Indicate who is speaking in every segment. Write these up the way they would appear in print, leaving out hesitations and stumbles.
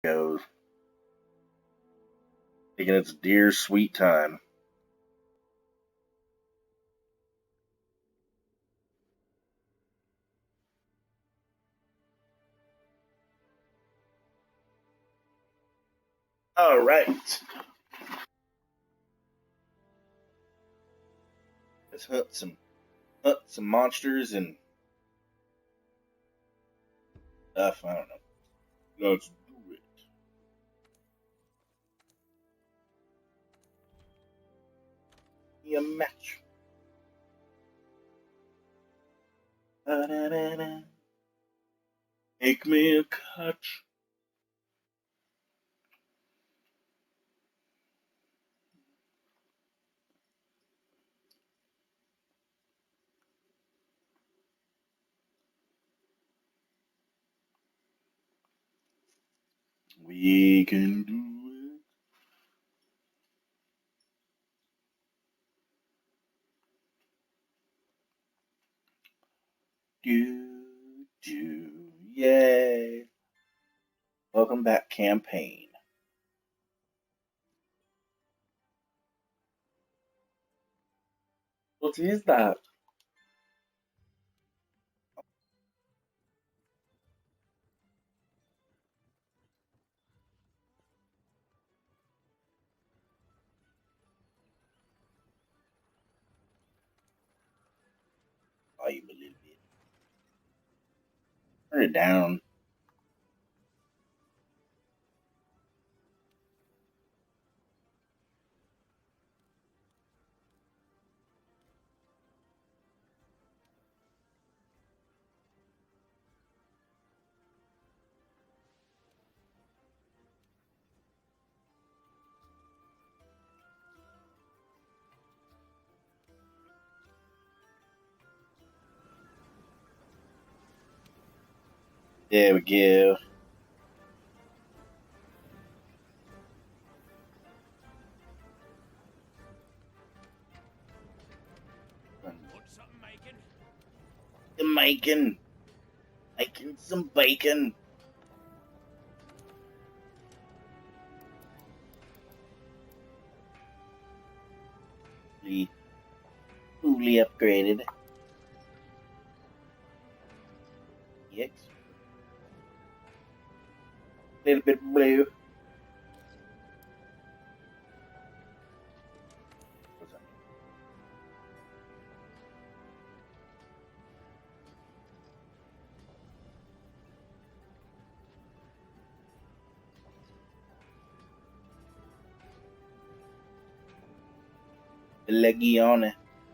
Speaker 1: Goes, taking its dear sweet time. All right, let's hunt some monsters and stuff. I don't know. Let's do it. Be a match. Da-da-da-da. Make me a cut. We can do it. Yay. Welcome back, campaign. What is that? I believe it. Turn it down. There we go. Making some bacon. Fully upgraded. Yes. A little bit blue. What's that?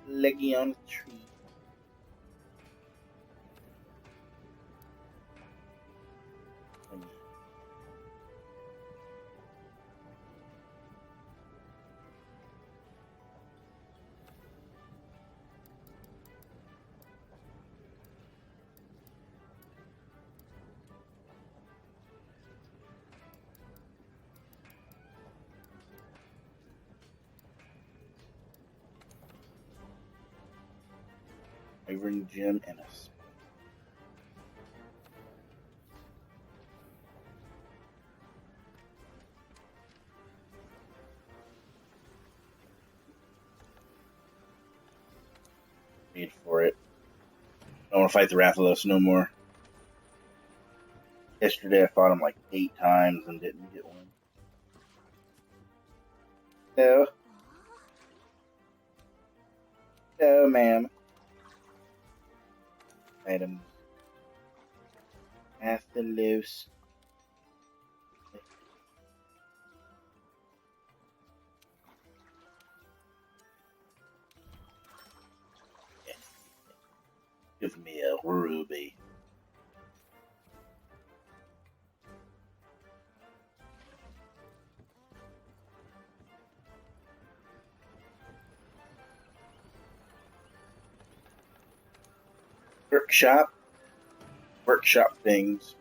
Speaker 1: Legion tree. Ivory gem and a need for it. I don't want to fight the Rathalos no more. Yesterday I fought him like 8 times and didn't get one. No. No, ma'am. Items. After loose. Give me a ruby. Workshop things.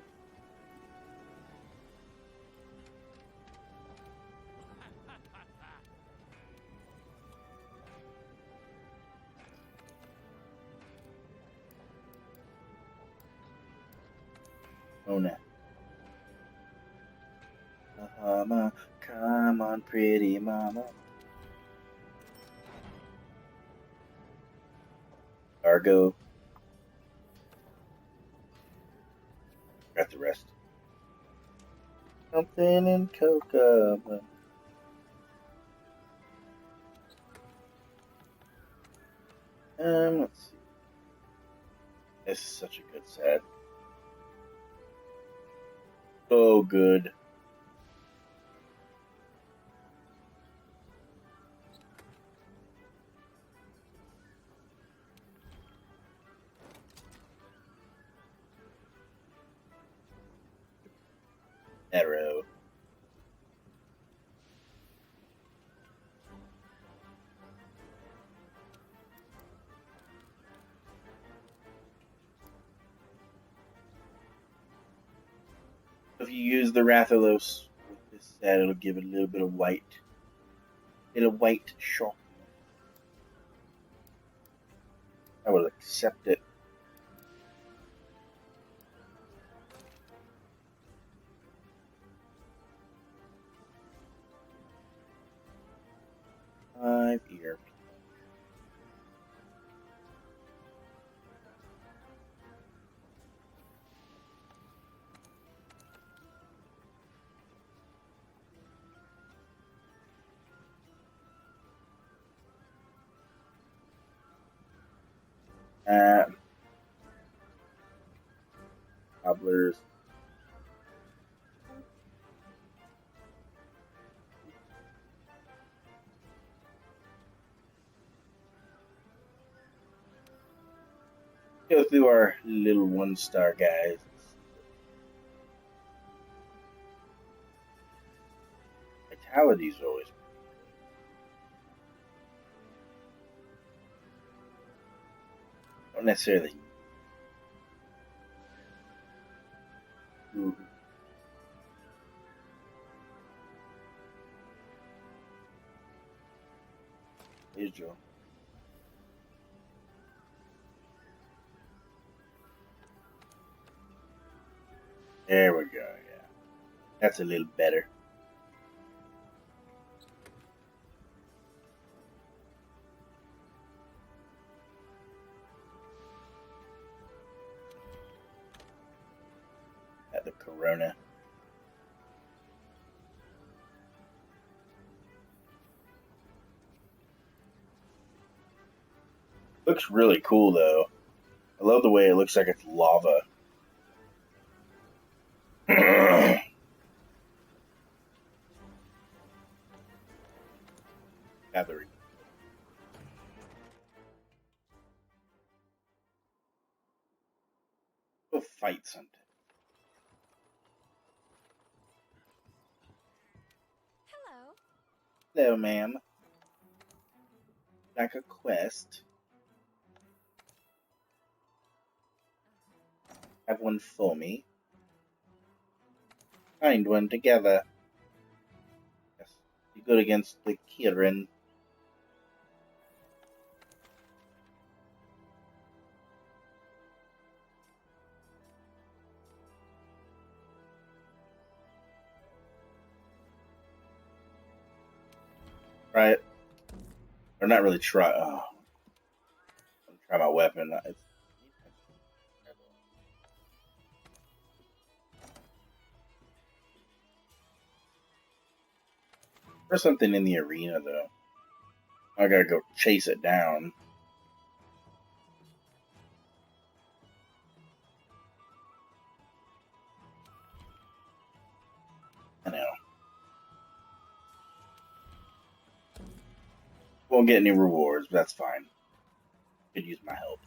Speaker 1: Oh no. Mama, come on, pretty mama. Argo. Got the rest. Something in cocoa. Let's see. This is such a good set. So good. Arrow. If you use the Rathalos with this set, it'll give it a little bit of white. A white shock. I will accept it. Five ear. Cobblers. Go through our little 1-star guys. Vitality's always. Not necessarily. Ooh. Here's Joe. There we go, yeah. That's a little better. At the Corona. Looks really cool, though. I love the way it looks like it's lava. Gathering. Go fight something.
Speaker 2: Hello.
Speaker 1: Hello, ma'am. Like a quest. Have one for me. Find one together. Yes. You good against the Kirin. Try it. Or not really try. Oh. Try my weapon. There's something in the arena, though. I gotta go chase it down. I know. Won't get any rewards, but that's fine. Could use my help.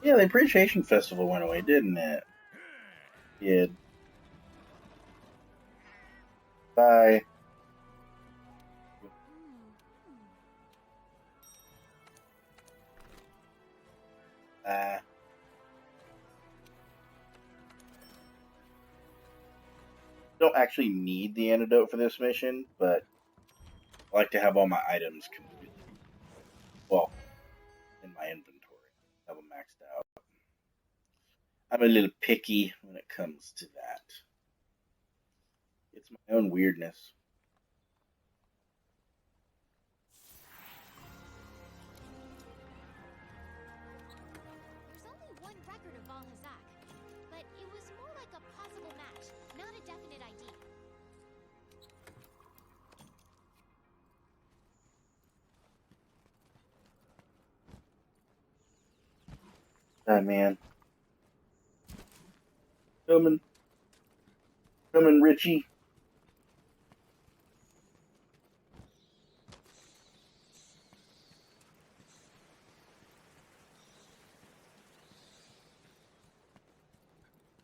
Speaker 1: Yeah, the Appreciation Festival went away, didn't it? Yeah. Bye. Don't actually need the antidote for this mission, but I like to have all my items completely. Well, I'm a little picky when it comes to that. It's my own weirdness.
Speaker 2: There's only one record of Valhazak, but it was more like a possible match, not a definite ID.
Speaker 1: Ah, man. Coming. Coming, Richie.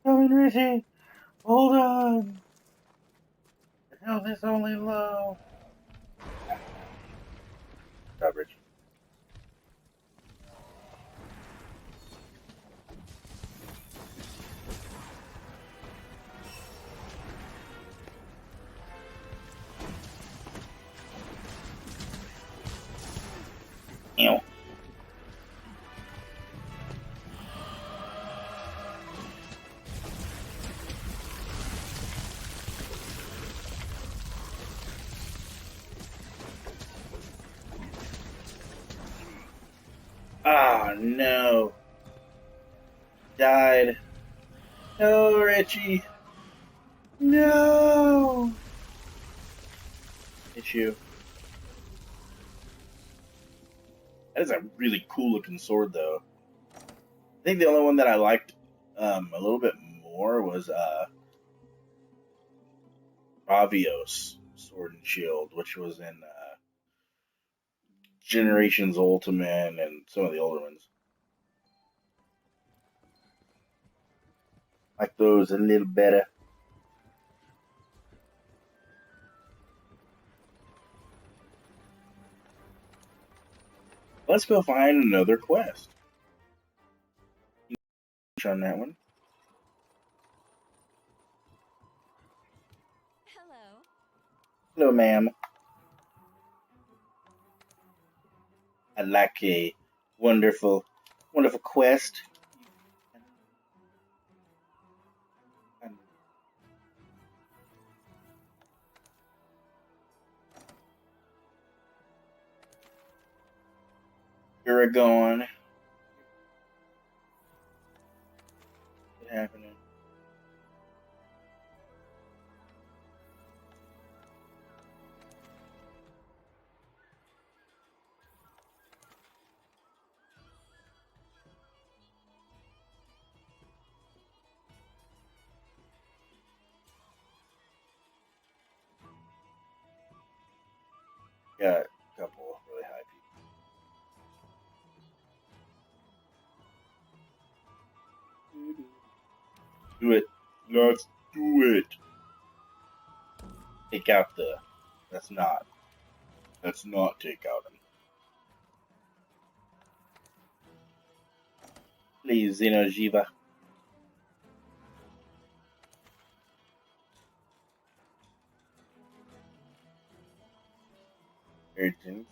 Speaker 1: Coming, Richie. Hold on. The hell is only low. Coverage. Ew. Ah, no. Died. No, Richie. No. Issue. That is a really cool looking sword, though. I think the only one that I liked a little bit more was Ravios Sword and Shield, which was in Generations Ultimate and some of the older ones. Like those a little better. Let's go find another quest. On that one.
Speaker 2: Hello.
Speaker 1: Hello, ma'am. I'd like a wonderful, wonderful quest. You're a gone. What's happening? Got a couple of really high people. Do it. Let's do it. Take out the. That's not. Let's not take out him. Please, Xenojiva. Urgent.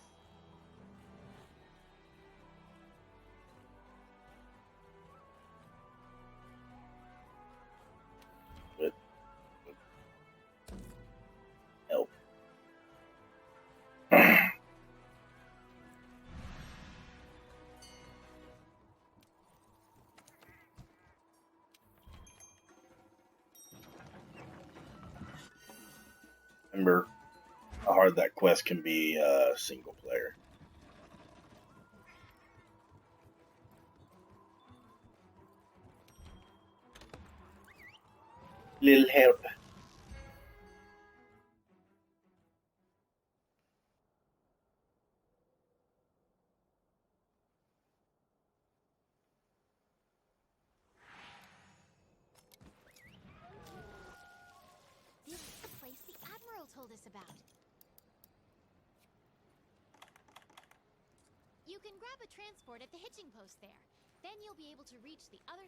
Speaker 1: But help. Remember how hard that quest can be single player. Little help.
Speaker 2: This is the place the Admiral told us about. You can grab a transport at the hitching post there. Then you'll be able to reach the other...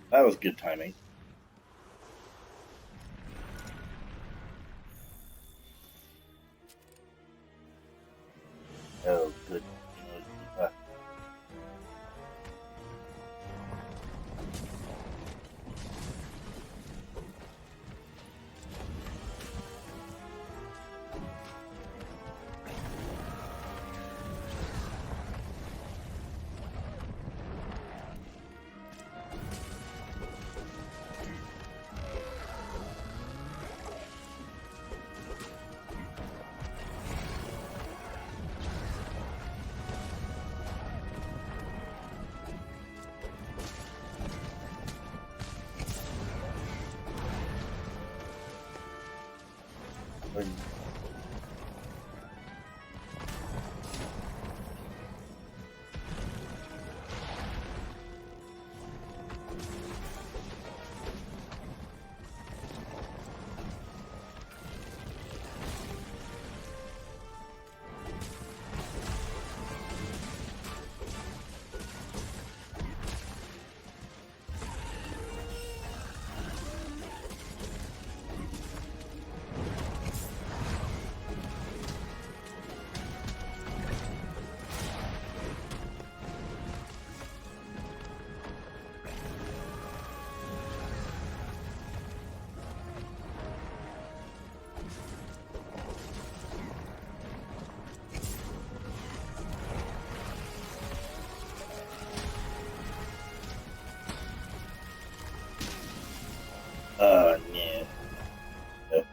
Speaker 1: That was good timing. Oh, good. happen. Yeah. Yep.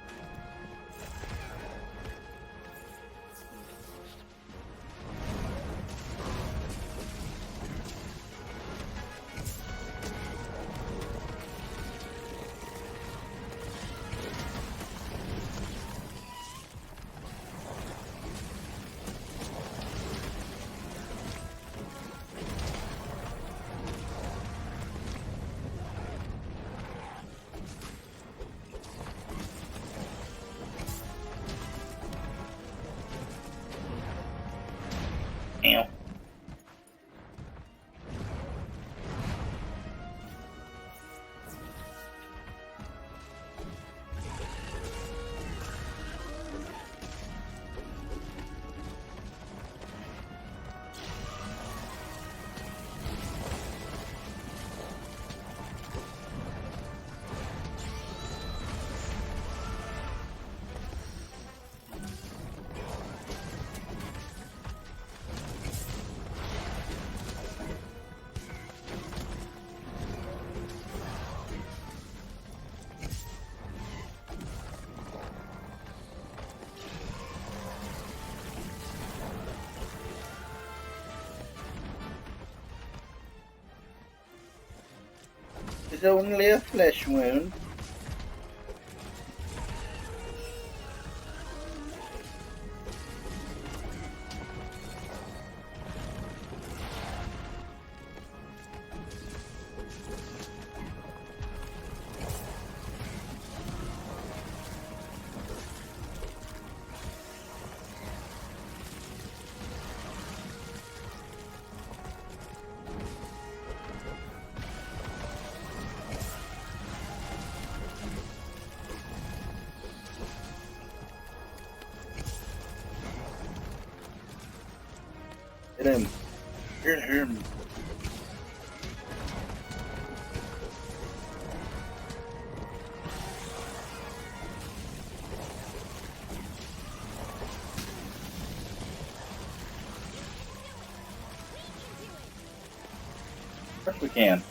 Speaker 1: Ow. It's only a flesh wound. Get him. Get him. Of course we can.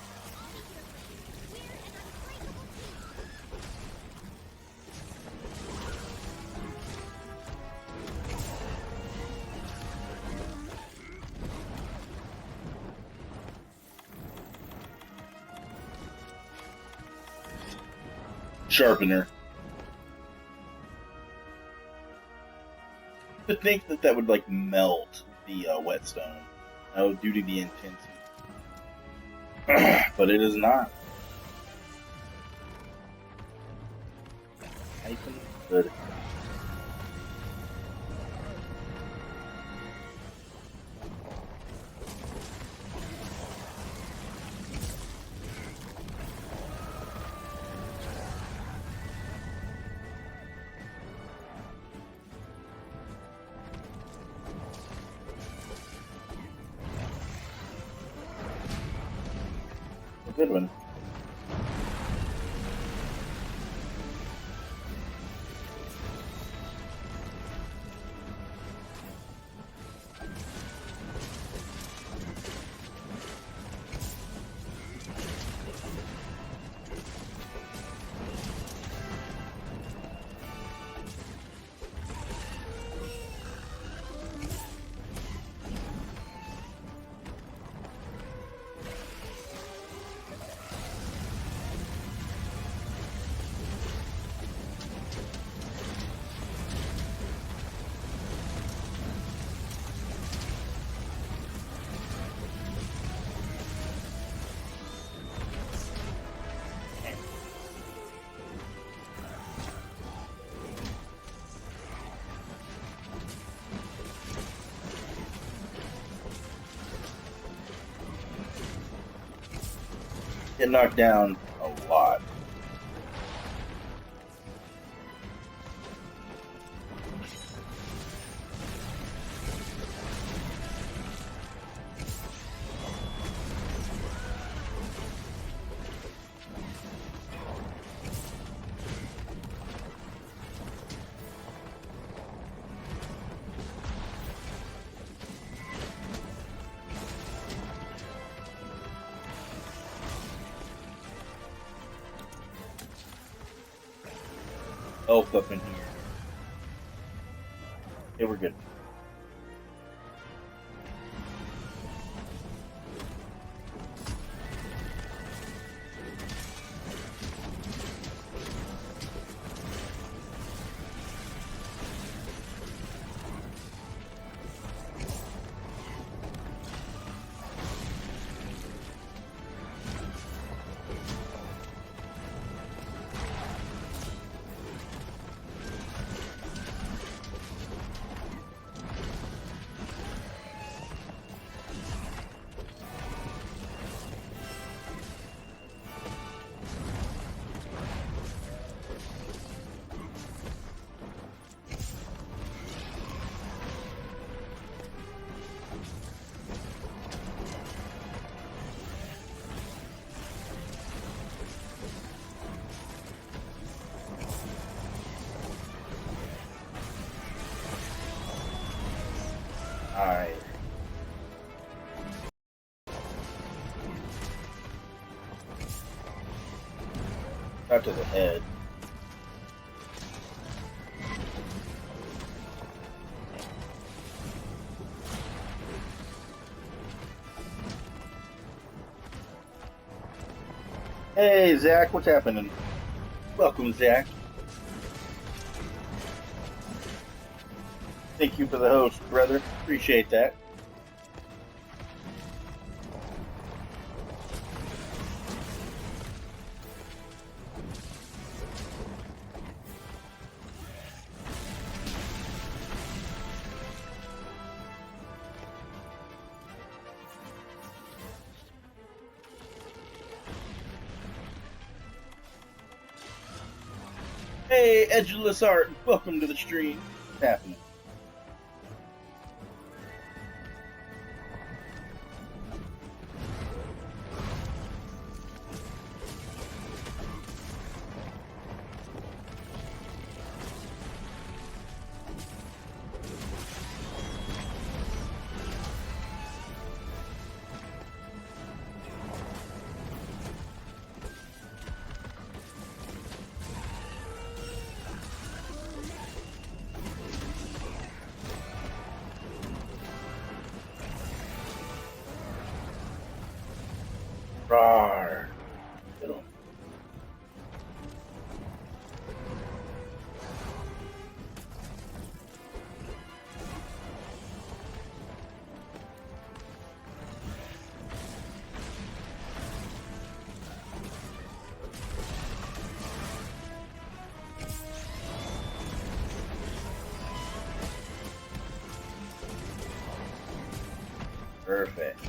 Speaker 1: Sharpener. To think that that would like melt the whetstone, due to the intensity, but it is not. Hyphen good. Good one. get knocked down a lot. Elf up in here. Okay, we're good. Alright. Out to the head. Hey, Zach, what's happening? Welcome, Zach. Thank you for the host, brother. Appreciate that. Hey, Edgeless Art, welcome to the stream. What's happening? Rawr. Get on. Perfect.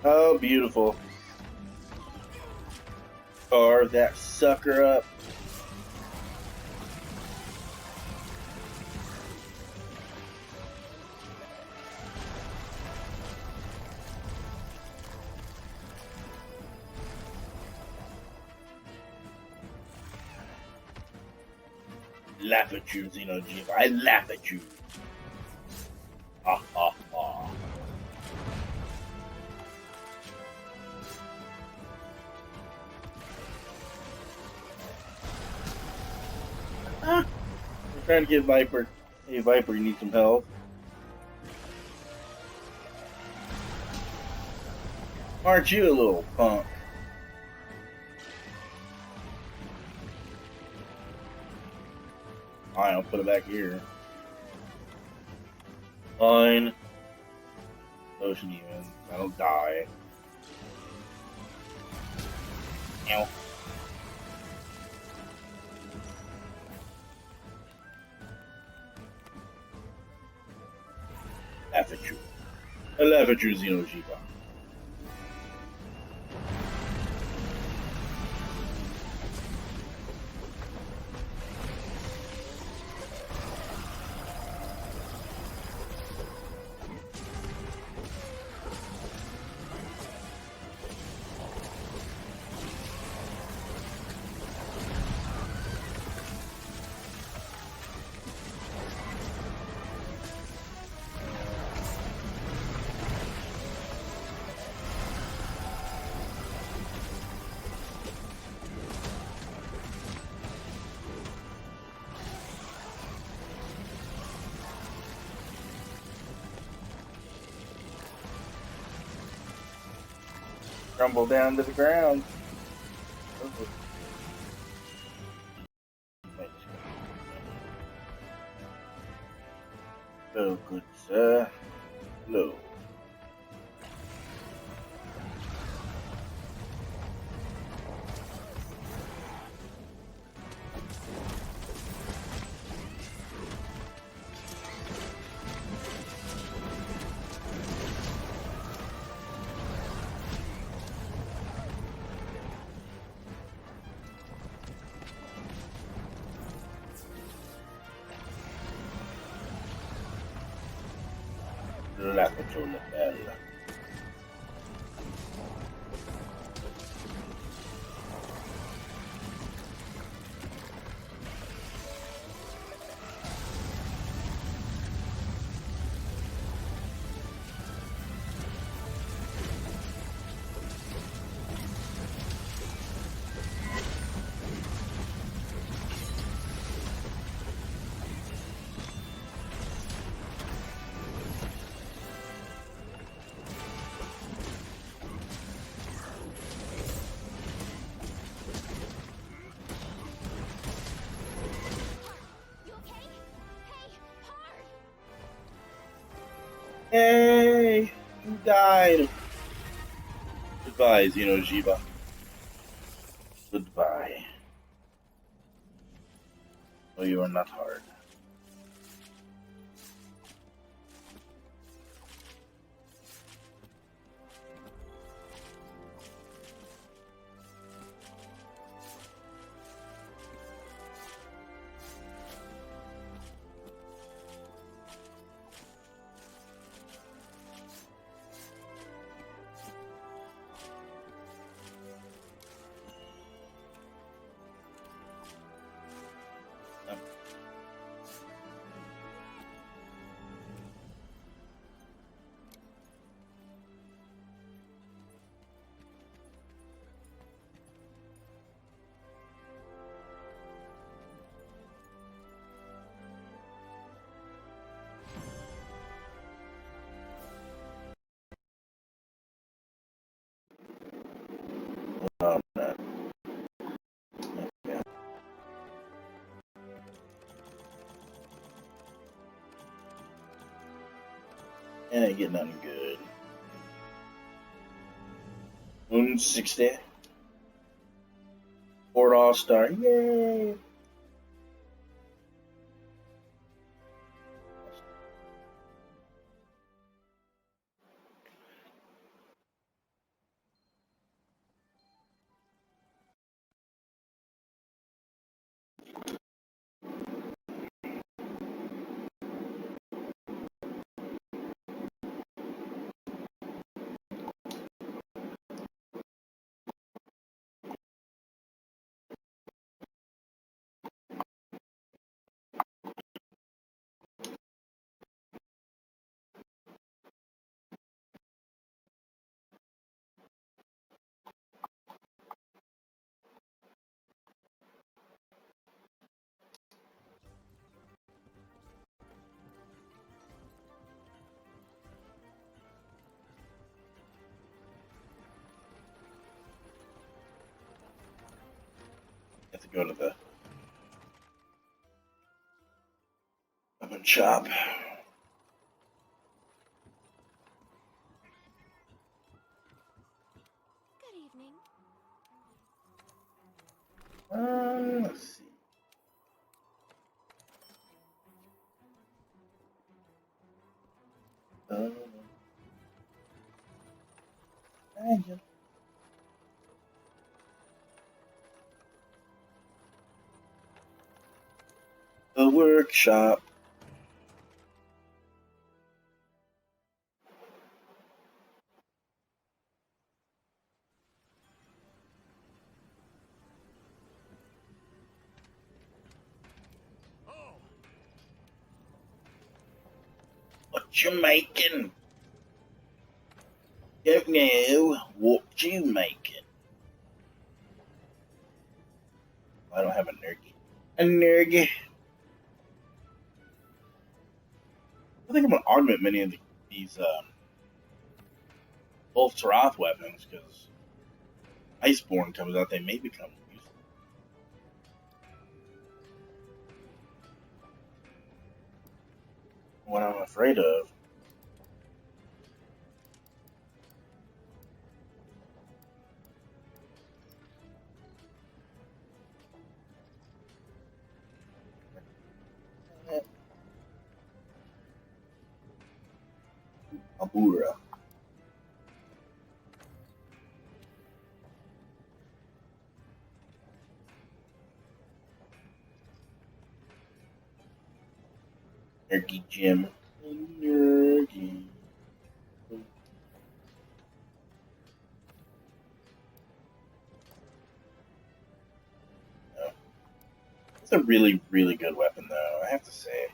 Speaker 1: Oh, beautiful. Carve that sucker up. Laugh at you, Xenogear. I laugh at you. Ha ha ha. Ah, I'm trying to get Viper. Hey, Viper, you need some help? Aren't you a little punk? Alright, I'll put it back here. Fine. Ocean even. I don't die. Ow. laugh at you. I laugh at you, Xenojiba. Crumble down to the ground. Oh, good sir. Hello. La controlla bella. Hey, you died. Goodbye, Xenojiba. Goodbye. Oh, you are not hard. Oh, man. Yeah. And I get nothing good. 160. Ford All-Star. Yay! Have to go to the oven shop.
Speaker 2: Good evening.
Speaker 1: Let's see. The workshop. What you making? Don't know what you making. I don't have a nergy. A nergy. I think I'm gonna augment many of these Wolf Taroth weapons because Iceborne comes out, they may become useful. What I'm afraid of. Abura. Nergy Jim. Nergy. It's a really, really good weapon, though, I have to say.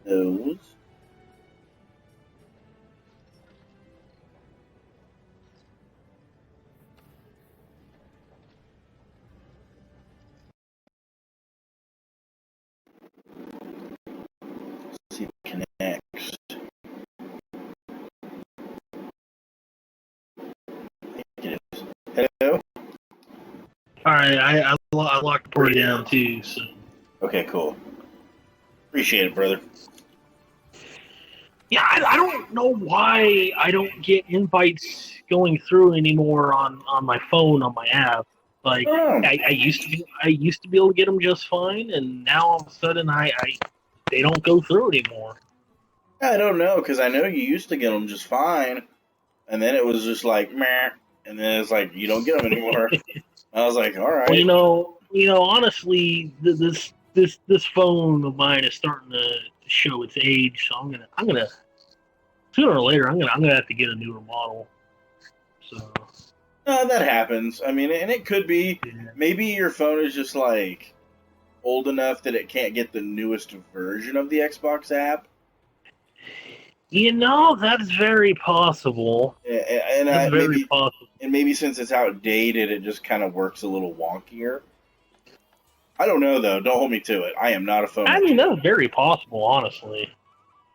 Speaker 1: Those. See if it connects. It is. Hello?
Speaker 3: Alright, I locked the party down too, so.
Speaker 1: Okay, cool. Appreciate it, brother.
Speaker 3: Yeah, I don't know why I don't get invites going through anymore on my phone, on my app. Like, I used to be able to get them just fine, and now all of a sudden they don't go through anymore.
Speaker 1: I don't know, because I know you used to get them just fine, and then it was just like, meh, and then it's like, you don't get them anymore. I was like, all right.
Speaker 3: Well, honestly, this phone of mine is starting to show its age, so I'm gonna sooner or later I'm gonna have to get a newer model. So
Speaker 1: That happens. I mean, and it could be, maybe your phone is just like old enough that it can't get the newest version of the Xbox app.
Speaker 3: That's very possible.
Speaker 1: And
Speaker 3: that's very possible.
Speaker 1: And maybe since it's outdated, it just kind of works a little wonkier. I don't know, though. Don't hold me to it. I am not a phone expert.
Speaker 3: I mean, that's very possible, honestly.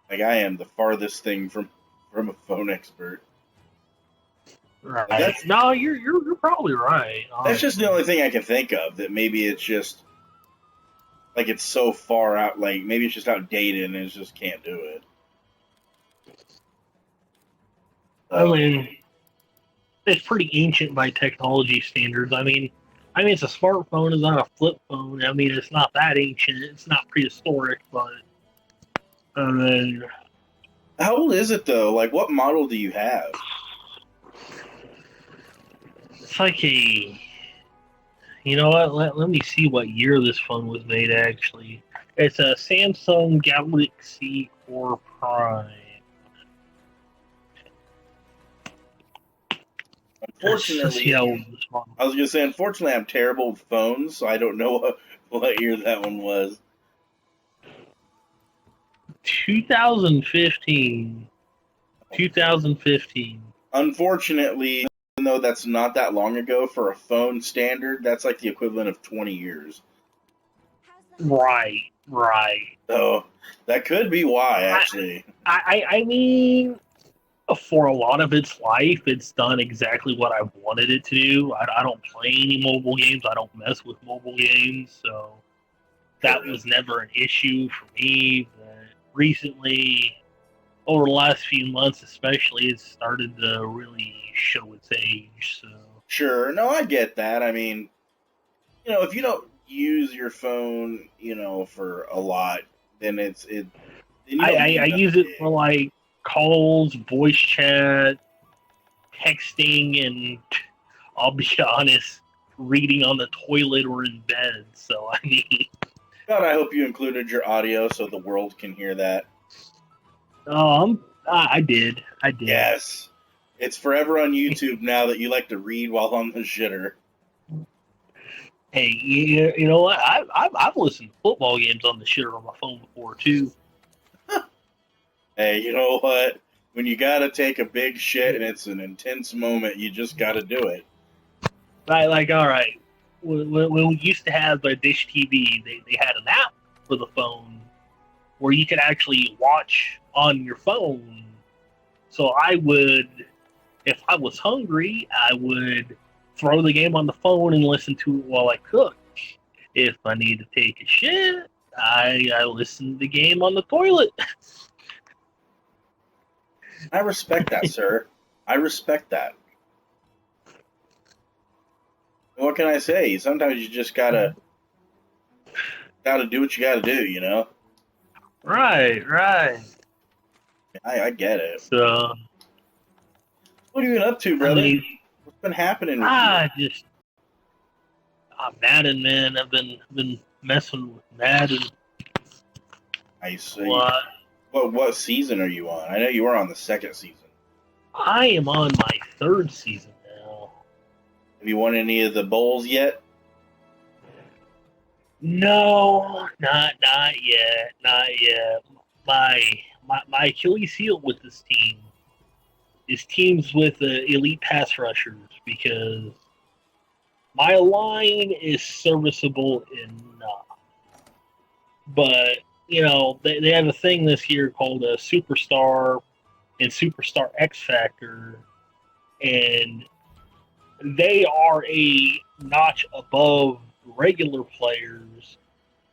Speaker 1: Like, I am the farthest thing from a phone expert.
Speaker 3: Right. No, you're probably right. Honestly.
Speaker 1: That's just the only thing I can think of. That maybe it's just like it's so far out. Like maybe it's just outdated and it just can't do it.
Speaker 3: I mean, it's pretty ancient by technology standards. I mean, it's a smartphone. It's not a flip phone. I mean, it's not that ancient. It's not prehistoric, but I mean,
Speaker 1: how old is it though? Like, what model do you have?
Speaker 3: It's like a. You know what? Let me see what year this phone was made. Actually, it's a Samsung Galaxy Core Prime.
Speaker 1: Unfortunately, I was gonna say, unfortunately, I'm terrible with phones, so I don't know what year that one was.
Speaker 3: 2015. 2015.
Speaker 1: Unfortunately, even though that's not that long ago for a phone standard, that's like the equivalent of 20 years.
Speaker 3: Right.
Speaker 1: So that could be why, actually.
Speaker 3: I mean, for a lot of its life, it's done exactly what I wanted it to do. I don't play any mobile games. I don't mess with mobile games, so that was never an issue for me. But recently, over the last few months, especially, it's started to really show its age. So
Speaker 1: Sure. No, I get that. I mean, if you don't use your phone, for a lot, then then you don't
Speaker 3: I
Speaker 1: need
Speaker 3: use
Speaker 1: nothing
Speaker 3: it for
Speaker 1: big.
Speaker 3: like calls, voice chat, texting, and I'll be honest, reading on the toilet or in bed. So I mean,
Speaker 1: God, I hope you included your audio so the world can hear that.
Speaker 3: I did.
Speaker 1: Yes. It's forever on YouTube now that you like to read while on the shitter.
Speaker 3: Hey, you know what? I've listened to football games on the shitter on my phone before too.
Speaker 1: Hey, you know what? When you gotta take a big shit and it's an intense moment, you just gotta do it.
Speaker 3: All right, when we used to have a dish TV, they had an app for the phone where you could actually watch on your phone. So I would, if I was hungry, I would throw the game on the phone and listen to it while I cook. If I need to take a shit, I listen to the game on the toilet.
Speaker 1: I respect that, sir. I respect that. What can I say? Sometimes you just gotta do what you gotta do.
Speaker 3: Right.
Speaker 1: I get it.
Speaker 3: So
Speaker 1: What have you been up to,
Speaker 3: I
Speaker 1: brother?
Speaker 3: mean,
Speaker 1: What's been happening with you?
Speaker 3: just Madden, man. I've been messing with Madden
Speaker 1: I
Speaker 3: a
Speaker 1: see.
Speaker 3: lot.
Speaker 1: What season are you on? I know you were on the second season.
Speaker 3: I am on my third season now.
Speaker 1: Have you won any of the bowls yet?
Speaker 3: No, not yet, not yet. My Achilles heel with this team is teams with elite pass rushers because my line is serviceable enough. But they have a thing this year called a Superstar and Superstar X Factor, and they are a notch above regular players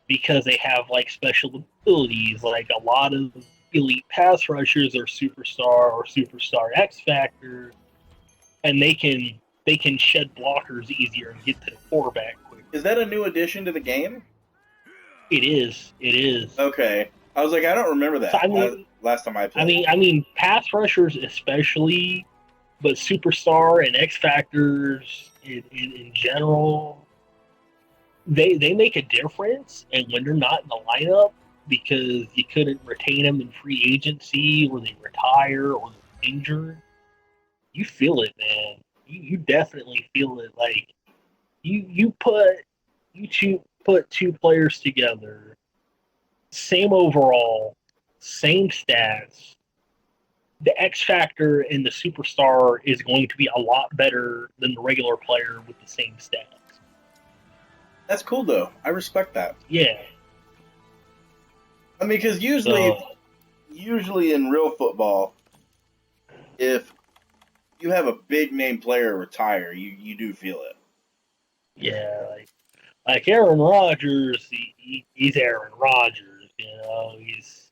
Speaker 3: because they have like special abilities. Like a lot of elite pass rushers are Superstar or Superstar X Factor, and they can shed blockers easier and get to the quarterback quicker.
Speaker 1: Is that a new addition to the game?
Speaker 3: It is. It is.
Speaker 1: Okay. I was like, I don't remember
Speaker 3: So
Speaker 1: that last time I
Speaker 3: I
Speaker 1: played.
Speaker 3: mean, I mean, pass rushers especially, but superstar and X factors in general, they make a difference. And when they're not in the lineup because you couldn't retain them in free agency, or they retire, or they're injured, you feel it, man. You definitely feel it. Like you put two players together, same overall, same stats. The X factor in the superstar is going to be a lot better than the regular player with the same stats.
Speaker 1: That's cool though. I respect that.
Speaker 3: Yeah.
Speaker 1: I mean, because
Speaker 3: So
Speaker 1: usually in real football, if you have a big name player retire, you do feel it.
Speaker 3: yeah, like Aaron Rodgers, he's Aaron Rodgers. He's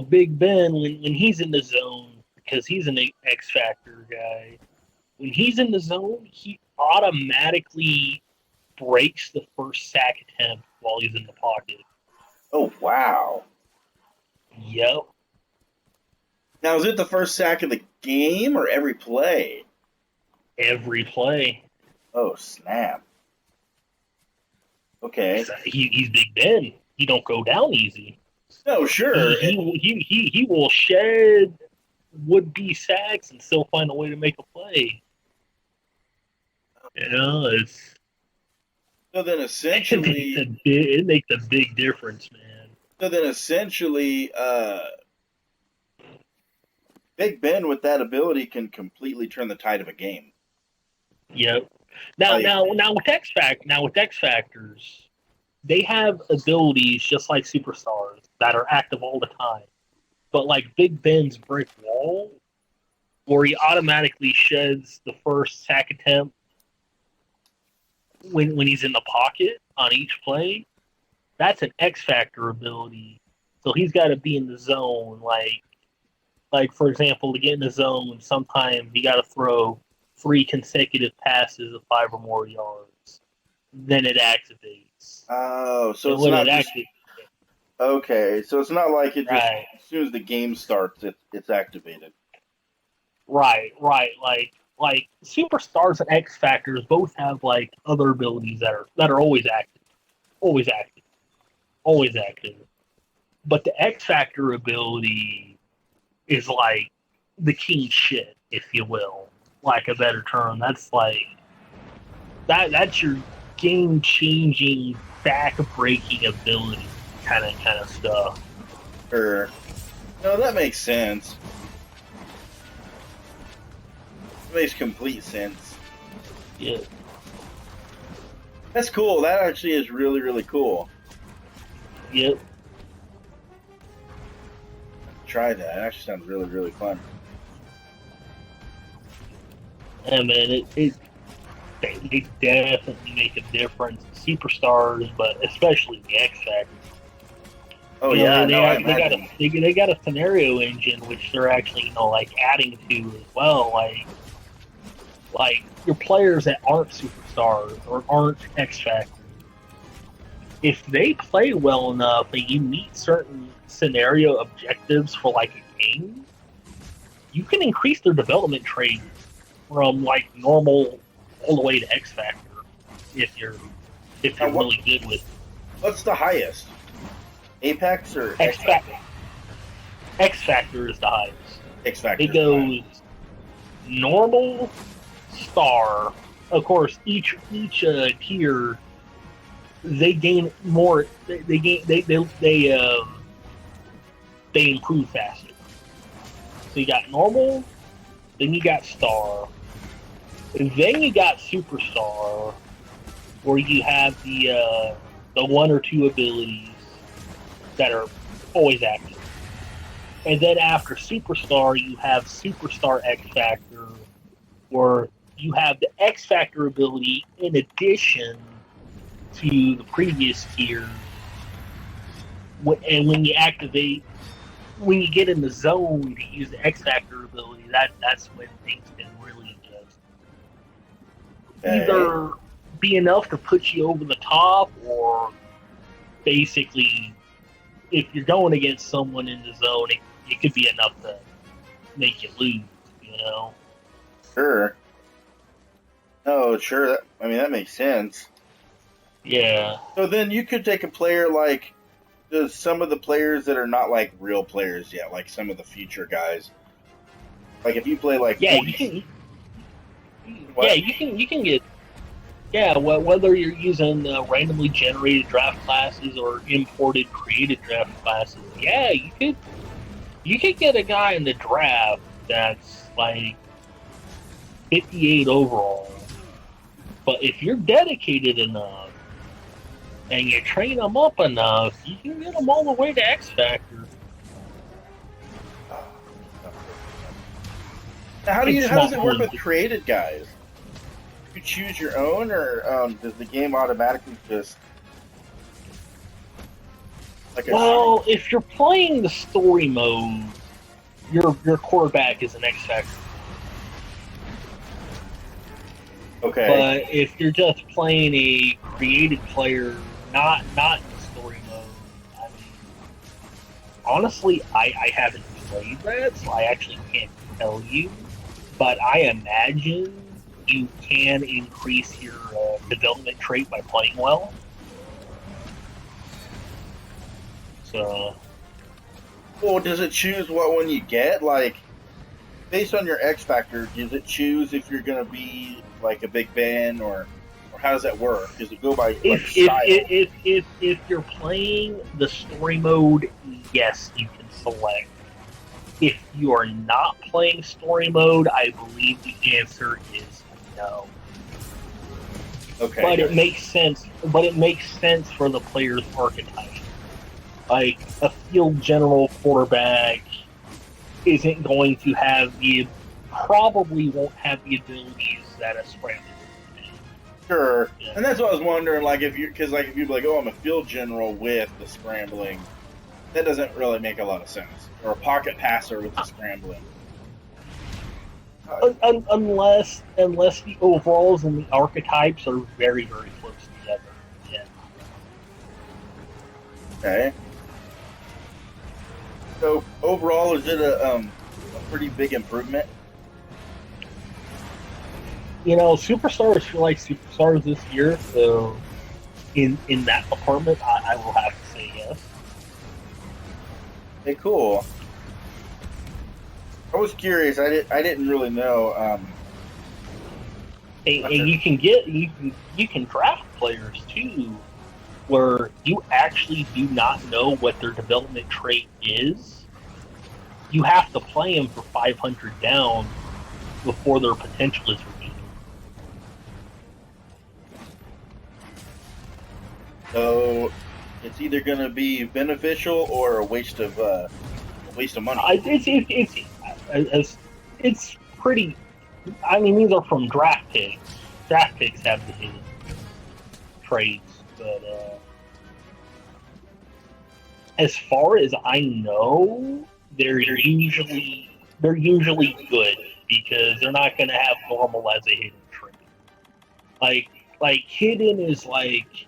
Speaker 3: Big Ben when he's in the zone because he's an X factor guy. When he's in the zone, he automatically breaks the first sack attempt while he's in the pocket.
Speaker 1: Oh wow!
Speaker 3: Yep.
Speaker 1: Now is it the first sack of the game or every play?
Speaker 3: Every play.
Speaker 1: Oh snap! Okay.
Speaker 3: He's Big Ben. He don't go down easy.
Speaker 1: No, sure.
Speaker 3: He will shed would be sacks and still find a way to make a play. It's
Speaker 1: So then essentially,
Speaker 3: it makes a big difference, man.
Speaker 1: so then essentially, Big Ben with that ability can completely turn the tide of a game.
Speaker 3: Yep. Now with X Factors, they have abilities just like superstars that are active all the time. But like Big Ben's brick wall, where he automatically sheds the first sack attempt when he's in the pocket on each play, that's an X Factor ability. So he's got to be in the zone like like for example, to get in the zone, sometimes you got to throw 3 consecutive passes of 5 or more yards. Then it activates.
Speaker 1: Oh, so
Speaker 3: And
Speaker 1: it's
Speaker 3: when
Speaker 1: not
Speaker 3: it
Speaker 1: just
Speaker 3: activates,
Speaker 1: okay. So it's not like it just
Speaker 3: right,
Speaker 1: as soon as the game starts, it's activated.
Speaker 3: right. Like superstars and X Factors both have like other abilities that are always active, always active. But the X Factor ability is like the king shit, if you will, like a better term. That's like that's your game changing, back breaking ability kind of stuff.
Speaker 1: Or no, that makes sense. It makes complete sense.
Speaker 3: Yeah.
Speaker 1: That's cool. That actually is really, really cool.
Speaker 3: Yep.
Speaker 1: Try that. It actually sounds really, really fun.
Speaker 3: Yeah, man, they definitely make a difference. Superstars, but especially the X Factor.
Speaker 1: Oh
Speaker 3: You know,
Speaker 1: yeah, no, I
Speaker 3: they got
Speaker 1: imagine.
Speaker 3: they got a scenario engine which they're actually like adding to as well. Like your players that aren't superstars or aren't X Factor, if they play well enough and you meet certain scenario objectives for like a game, you can increase their development trade from like normal all the way to X Factor if you're
Speaker 1: Now,
Speaker 3: really good with
Speaker 1: what's the highest? Apex or
Speaker 3: X Factor. X Factor is the highest.
Speaker 1: X Factor.
Speaker 3: It goes normal, star. Of course, each tier they gain more. They gain they improve faster. So you got normal, then you got star, and then you got superstar, where you have the 1 or 2 abilities that are always active. And then after Superstar, you have Superstar X Factor, where you have the X Factor ability in addition to the previous tier. And when you activate, when you get in the zone to use the X Factor ability, that's when things can really just either be enough to put you over the top, or basically, if you're going against someone in the zone, it could be enough to make you lose, you know?
Speaker 1: Sure. Oh, sure. I mean, that makes sense.
Speaker 3: Yeah.
Speaker 1: So then you could take a player like some of the players that are not like real players yet, like some of the future guys. Like if you play like
Speaker 3: Yeah,
Speaker 1: 40,
Speaker 3: you can.
Speaker 1: what?
Speaker 3: Yeah, you can get. Yeah, whether you're using randomly generated draft classes or imported created draft classes, yeah, you could get a guy in the draft that's like 58 overall. But if you're dedicated enough and you train them up enough, you can get them all the way to X Factor.
Speaker 1: Now, how
Speaker 3: It's
Speaker 1: does it
Speaker 3: not
Speaker 1: work
Speaker 3: cool.
Speaker 1: with created guys? You choose your own, or does the game automatically just like
Speaker 3: Well, if you're playing the story mode, your quarterback is an X Factor.
Speaker 1: okay?
Speaker 3: But if you're just playing a created player, not in the story mode, I mean, honestly, I haven't played that, so I actually can't tell you. But I imagine you can increase your development trait by playing well. So,
Speaker 1: Well, does it choose what one you get? Like, based on your X factor, does it choose if you're going to be like a Big Ben or how does that work? Does it go by like style?
Speaker 3: if you're playing the story mode, yes, you can select. If you are not playing story mode, I believe the answer is no.
Speaker 1: Okay,
Speaker 3: But it makes sense. But it makes sense for the player's archetype. Like a field general quarterback isn't going to have probably won't have the abilities that a scrambler would.
Speaker 1: Sure,
Speaker 3: Yeah.
Speaker 1: and that's what I was wondering. Like, if you're like, oh, I'm a field general with the scrambling, that doesn't really make a lot of sense. Or a pocket passer with the scrambling.
Speaker 3: Unless the overalls and the archetypes are very, very close together. Yeah.
Speaker 1: Okay. So overall, is it a pretty big improvement?
Speaker 3: Superstars feel like superstars this year, so in that department, I will have to say yes.
Speaker 1: Hey, cool. I was curious. I didn't really know.
Speaker 3: And you can draft players too, where you actually do not know what their development trait is. You have to play them for 500 down before their potential is revealed.
Speaker 1: So it's either going to be beneficial or a waste of money.
Speaker 3: It's pretty. I mean, these are from draft picks. Draft picks have the hidden traits, but as far as I know, they're usually good because they're not going to have normal as a hidden trait. Like hidden is like,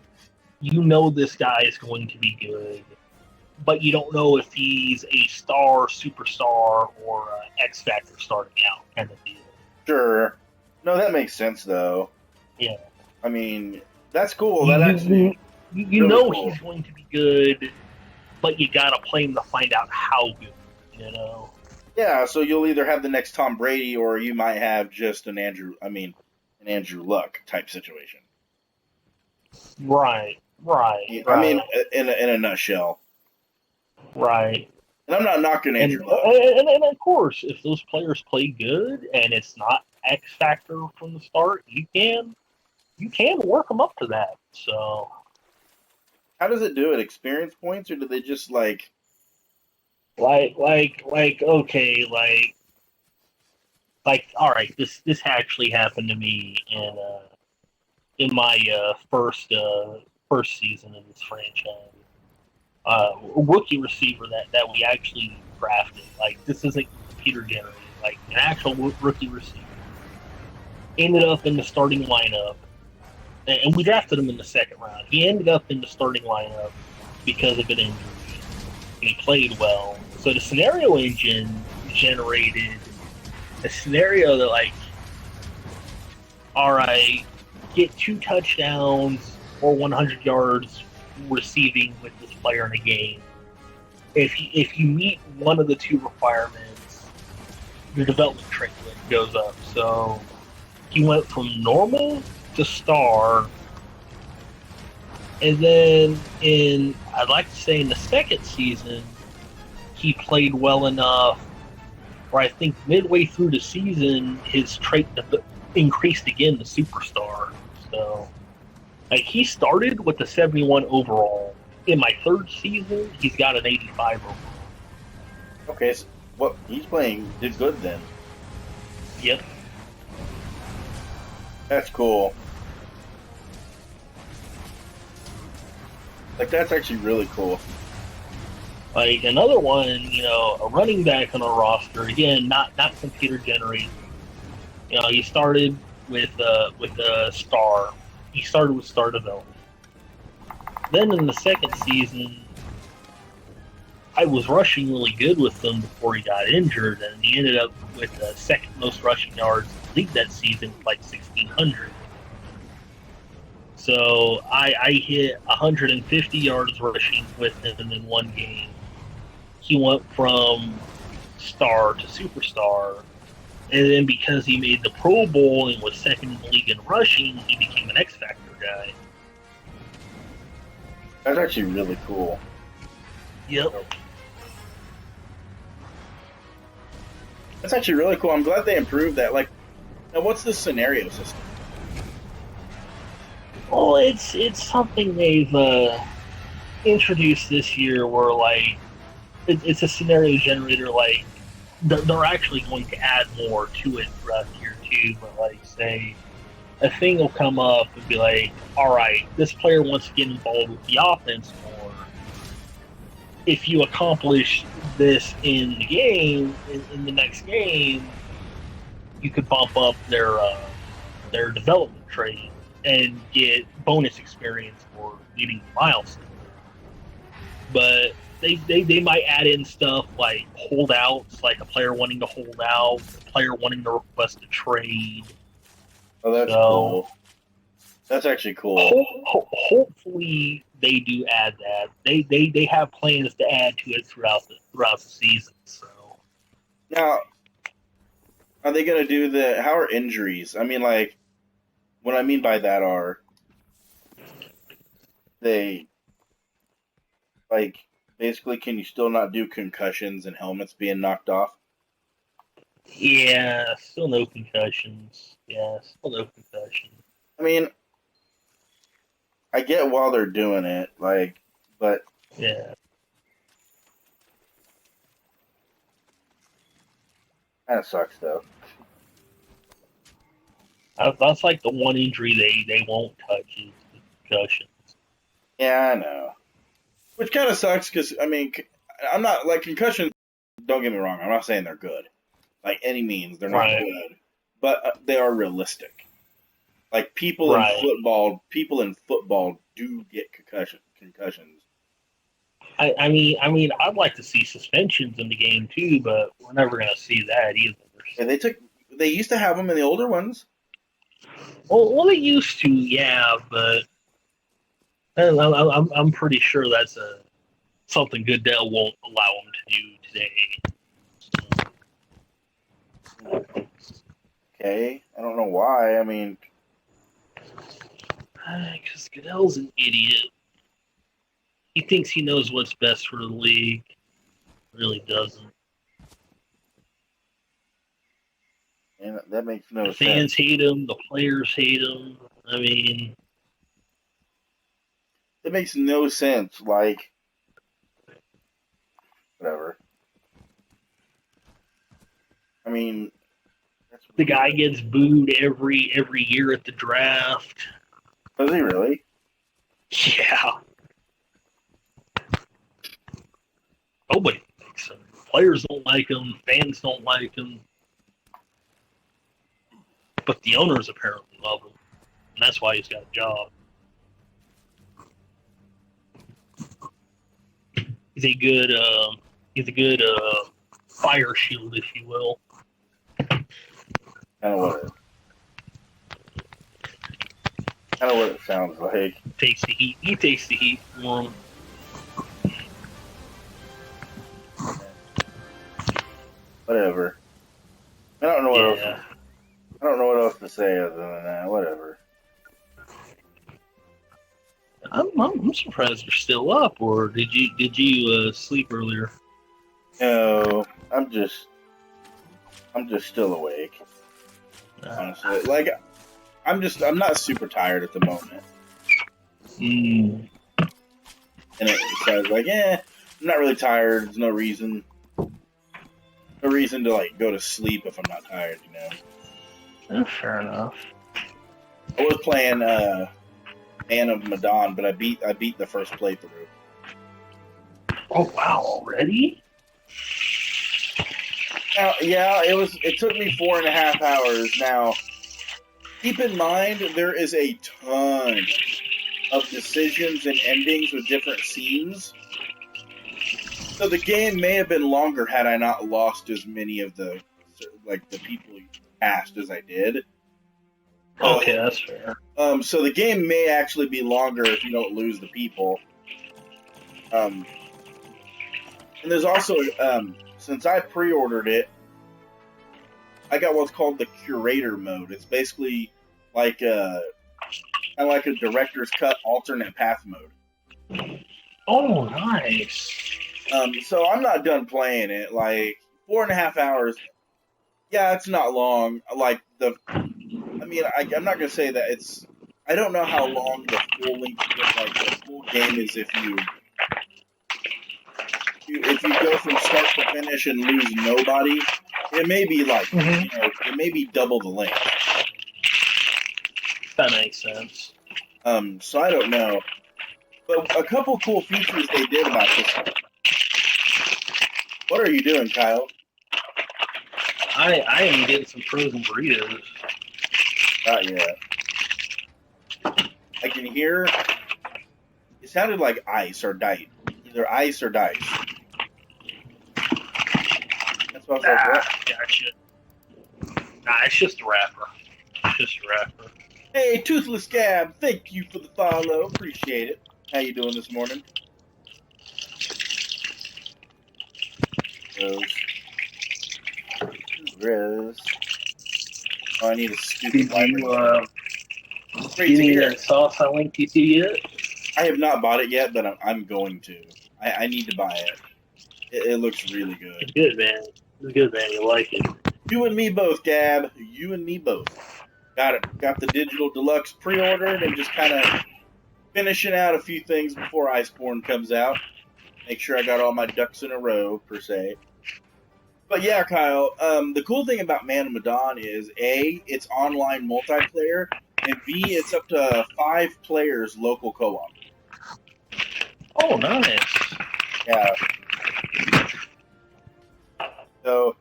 Speaker 3: this guy is going to be good, but you don't know if he's a star, superstar, or X Factor starting out kind of deal.
Speaker 1: Sure. No, that makes sense though.
Speaker 3: Yeah.
Speaker 1: I mean, that's cool. That actually,
Speaker 3: you know cool. He's going to be good, but you gotta play him to find out how good. Yeah.
Speaker 1: So you'll either have the next Tom Brady, or you might have just an Andrew Luck type situation.
Speaker 3: Right.
Speaker 1: I mean, in a nutshell.
Speaker 3: Right.
Speaker 1: And I'm not knocking Andrew Luck.
Speaker 3: And of course, if those players play good and it's not X Factor from the start, you can work them up to that. So,
Speaker 1: how does it do it? Experience points, or do they just like
Speaker 3: all right, this actually happened to me in my first season in this franchise. Rookie receiver that we actually drafted. Like, this isn't computer generated. Like, an actual rookie receiver ended up in the starting lineup, and we drafted him in the second round. He ended up in the starting lineup because of an injury. He played well. So the scenario engine generated a scenario that, like, all right, get 2 touchdowns or 100 yards receiving with this player in a game. If you meet one of the 2 requirements, your development trait goes up. So he went from normal to star, and then I'd like to say in the second season, he played well enough where I think midway through the season, his trait increased again to superstar. So, like, he started with a 71 overall. In my third season, he's got an 85 overall.
Speaker 1: Okay, so he's did good then.
Speaker 3: Yep.
Speaker 1: That's cool. Like, that's actually really cool.
Speaker 3: Like, another one, a running back on our roster, again, not computer generated. He started with a star. He started with star development. Then in the second season, I was rushing really good with him before he got injured, and he ended up with the second most rushing yards in the league that season, like 1,600. So I hit 150 yards rushing with him in one game. He went from star to superstar, and then because he made the Pro Bowl and was second in the league in rushing, he became an X Factor guy.
Speaker 1: That's actually really cool.
Speaker 3: Yep.
Speaker 1: That's actually really cool. I'm glad they improved that. Like, now what's the scenario system?
Speaker 3: Well, it's something they've introduced this year where, like, it's a scenario generator. Like, they're actually going to add more to it throughout the year too. But, like, say a thing will come up and be like, all right, this player wants to get involved with the offense more. if you accomplish this in the game, in the next game, you could bump up their development trade and get bonus experience for meeting the milestone. But they might add in stuff like holdouts, like a player wanting to hold out, a player wanting to request a trade.
Speaker 1: Oh, that's cool. That's actually cool.
Speaker 3: Hopefully they do add that. They have plans to add to it throughout the season. So
Speaker 1: now, are they going to do how are injuries? I mean, like, what I mean by that are they, like, basically, can you still not do concussions and helmets being knocked off?
Speaker 3: Yeah, still no concussions. Yeah, still no concussions.
Speaker 1: I mean, I get while they're doing it, like, but
Speaker 3: yeah,
Speaker 1: kind of sucks though.
Speaker 3: that's like the one injury they won't touch is the concussions.
Speaker 1: Yeah, I know. Which kind of sucks because I mean, I'm not like concussions. Don't get me wrong. I'm not saying they're good, like any means. They're not good, but they are realistic. Like people in football do get concussions.
Speaker 3: I mean, I'd like to see suspensions in the game too, but we're never going to see that either.
Speaker 1: And they used to have them in the older ones.
Speaker 3: Well, they used to, yeah, but I'm pretty sure that's something Goodell won't allow them to do
Speaker 1: today. Okay, I don't know why. I mean,
Speaker 3: because Goodell's an idiot. He thinks he knows what's best for the league. Really doesn't.
Speaker 1: And that makes no sense.
Speaker 3: The fans hate him. The players hate him. I mean,
Speaker 1: it makes no sense. Like, whatever. I mean,
Speaker 3: the guy gets booed every year at the draft.
Speaker 1: Does he really?
Speaker 3: Yeah. Nobody likes him. Players don't like him. Fans don't like him. But the owners apparently love him, and that's why he's got a job. He's a good fire shield, if you will.
Speaker 1: Kind of what it sounds like.
Speaker 3: Takes the heat. He takes the heat for him.
Speaker 1: Whatever. I don't know what else. I don't know what else to say other than that. Whatever.
Speaker 3: I'm surprised you're still up, or did you sleep earlier?
Speaker 1: No, I'm just still awake. Honestly, like I'm not super tired at the moment.
Speaker 3: And
Speaker 1: I was like, I'm not really tired. There's no reason to like go to sleep if I'm not tired, you know.
Speaker 3: Fair enough.
Speaker 1: I was playing Man of Medan, but I beat the first playthrough.
Speaker 3: Oh wow, already?
Speaker 1: Now, yeah, it took me 4.5 hours. Now, keep in mind there is a ton of decisions and endings with different scenes. So the game may have been longer had I not lost as many of the people cast as I did.
Speaker 3: Okay, that's fair.
Speaker 1: So the game may actually be longer if you don't lose the people. And there's also, since I pre-ordered it, I got what's called the Curator mode. It's basically like kind of like a director's cut alternate path mode.
Speaker 3: Oh, nice.
Speaker 1: So I'm not done playing it. Like 4.5 hours. Yeah, it's not long. Like I'm not gonna say that it's. I don't know how long the full game is if you go from start to finish and lose nobody. It may be like it may be double the length.
Speaker 3: That makes sense.
Speaker 1: So I don't know, but a couple cool features they did about this What are you doing, Kyle?
Speaker 3: I am getting some frozen burritos.
Speaker 1: Not yet. I can hear. It sounded like ice or dice. Either ice or dice. That's what I was like, what?
Speaker 3: Gotcha. Nah, it's just a wrapper. It's just a wrapper.
Speaker 1: Hey, Toothless Gab, thank you for the follow. Appreciate it. How you doing this morning? Rose. Oh, I need a stupid library.
Speaker 3: Did you that sauce I linked you to yet?
Speaker 1: I have not bought it yet, but I'm going to. I need to buy it. It looks really good.
Speaker 3: It's good, man. It's good, man. You like it.
Speaker 1: You and me both, Gab. You and me both. Got it. Got the digital deluxe pre-ordered and just kind of finishing out a few things before Iceborne comes out. Make sure I got all my ducks in a row, per se. But yeah, Kyle, the cool thing about Man of Medan is A, it's online multiplayer, and B, it's up to 5 players local co-op.
Speaker 3: Oh, nice.
Speaker 1: Yeah. So,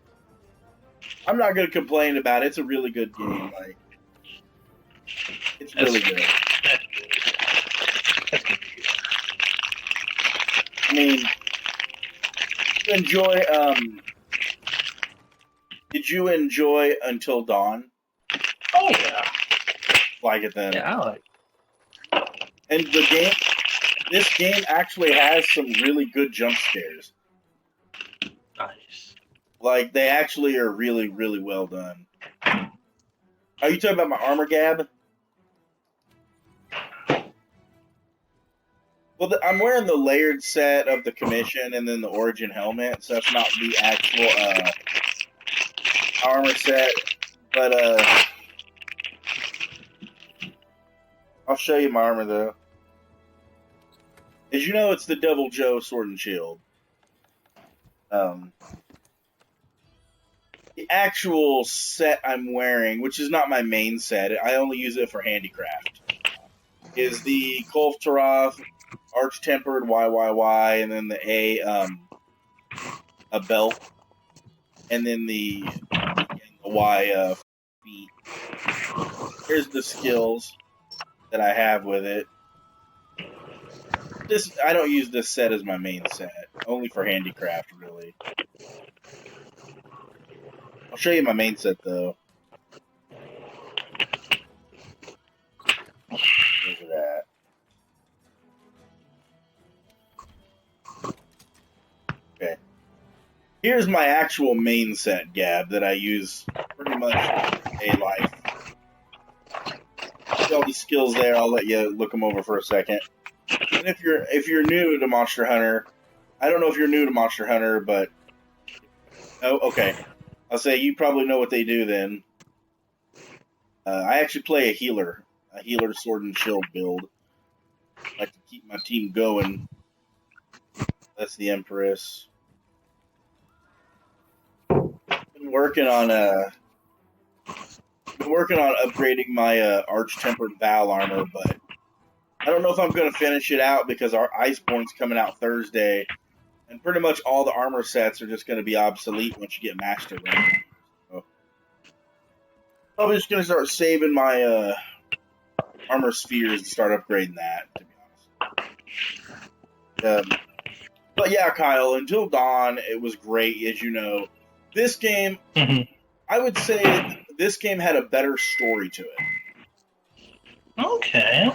Speaker 1: I'm not going to complain about it. It's a really good game. Like, it's really good. I mean, enjoy, did you enjoy Until Dawn?
Speaker 3: Oh, yeah.
Speaker 1: Like it then?
Speaker 3: Yeah, I like it.
Speaker 1: And this game actually has some really good jump scares.
Speaker 3: Nice.
Speaker 1: Like, they actually are really, really well done. Are you talking about my armor, Gab? Well, I'm wearing the layered set of the commission and then the origin helmet, so that's not the actual armor set. But I'll show you my armor though. As you know, it's the Devil Joe Sword and Shield. The actual set I'm wearing, which is not my main set, I only use it for handicraft, is the Kolf Taroth Arch-Tempered YYY, and then the a belt, and then the Y feet. Here's the skills that I have with it. I don't use this set as my main set, only for handicraft, really. I'll show you my main set, though. Look at that. Okay. Here's my actual main set, Gab, that I use pretty much a life. See all the skills there. I'll let you look them over for a second. And if you're new to Monster Hunter, I don't know if you're new to Monster Hunter, but oh, okay. I'll say you probably know what they do then. I actually play a healer sword and shield build. I like to keep my team going. That's the Empress. Been working on upgrading my Arch-Tempered Val armor, but I don't know if I'm going to finish it out because our Iceborne's coming out Thursday, and pretty much all the armor sets are just going to be obsolete once you get Master Rank. So, I'm just going to start saving my armor spheres and start upgrading that, to be honest. But yeah, Kyle, Until Dawn, it was great, as you know. This game, I would say this game had a better story to it.
Speaker 3: Okay.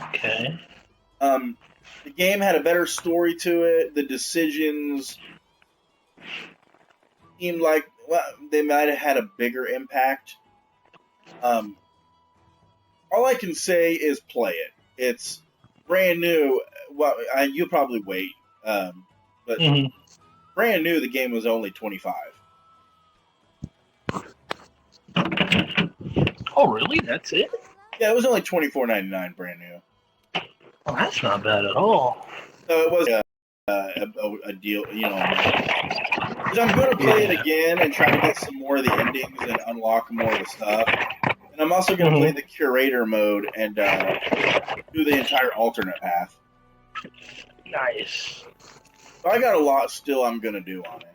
Speaker 1: The game had a better story to it. The decisions seemed like they might have had a bigger impact. All I can say is play it. It's brand new. Well, you'll probably wait. But brand new, the game was only $25.
Speaker 3: Oh, really? That's it?
Speaker 1: Yeah, it was only $24.99 brand new.
Speaker 3: Well, that's not bad at all.
Speaker 1: So it was a deal, you know. Because I'm going to play it again and try to get some more of the endings and unlock more of the stuff. And I'm also going to play the curator mode and do the entire alternate path.
Speaker 3: Nice.
Speaker 1: So I got a lot still I'm going to do on it.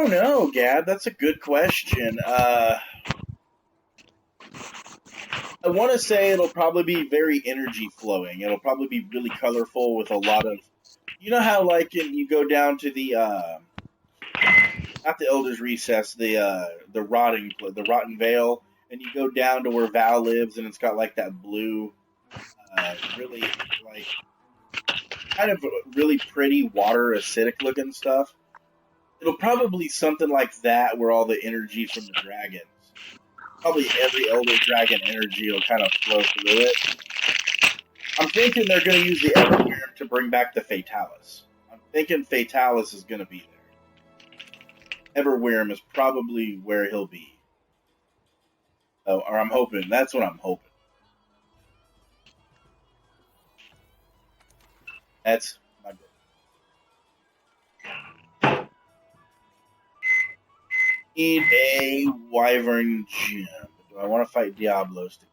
Speaker 1: don't know, Gab. That's a good question. I want to say it'll probably be very energy flowing. It'll probably be really colorful with a lot of, you know how like you go down to the not the Elder's Recess, the Rotten Vale, and you go down to where Val lives, and it's got like that blue, really like kind of really pretty water acidic looking stuff. It'll probably be something like that, where all the energy from the dragons, probably every Elder Dragon energy will kind of flow through it. I'm thinking they're going to use the Everwyrm to bring back the Fatalis. I'm thinking Fatalis is going to be there. Everwyrm is probably where he'll be. Oh, or I'm hoping. That's what I'm hoping. That's my goal. Need a Wyvern Gem. Do I want to fight Diablos today?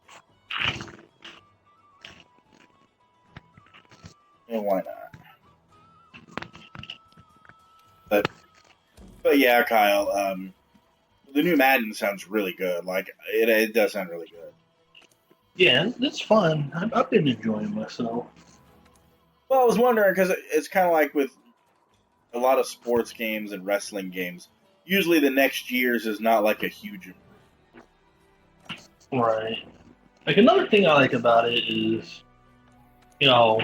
Speaker 1: Yeah, why not? But yeah, Kyle. The new Madden sounds really good. Like it does sound really good.
Speaker 3: Yeah, it's fun. I've been enjoying myself.
Speaker 1: Well, I was wondering because it's kind of like with a lot of sports games and wrestling games. Usually, the next year's is not like a huge improvement.
Speaker 3: Right. Like another thing I like about it is, you know,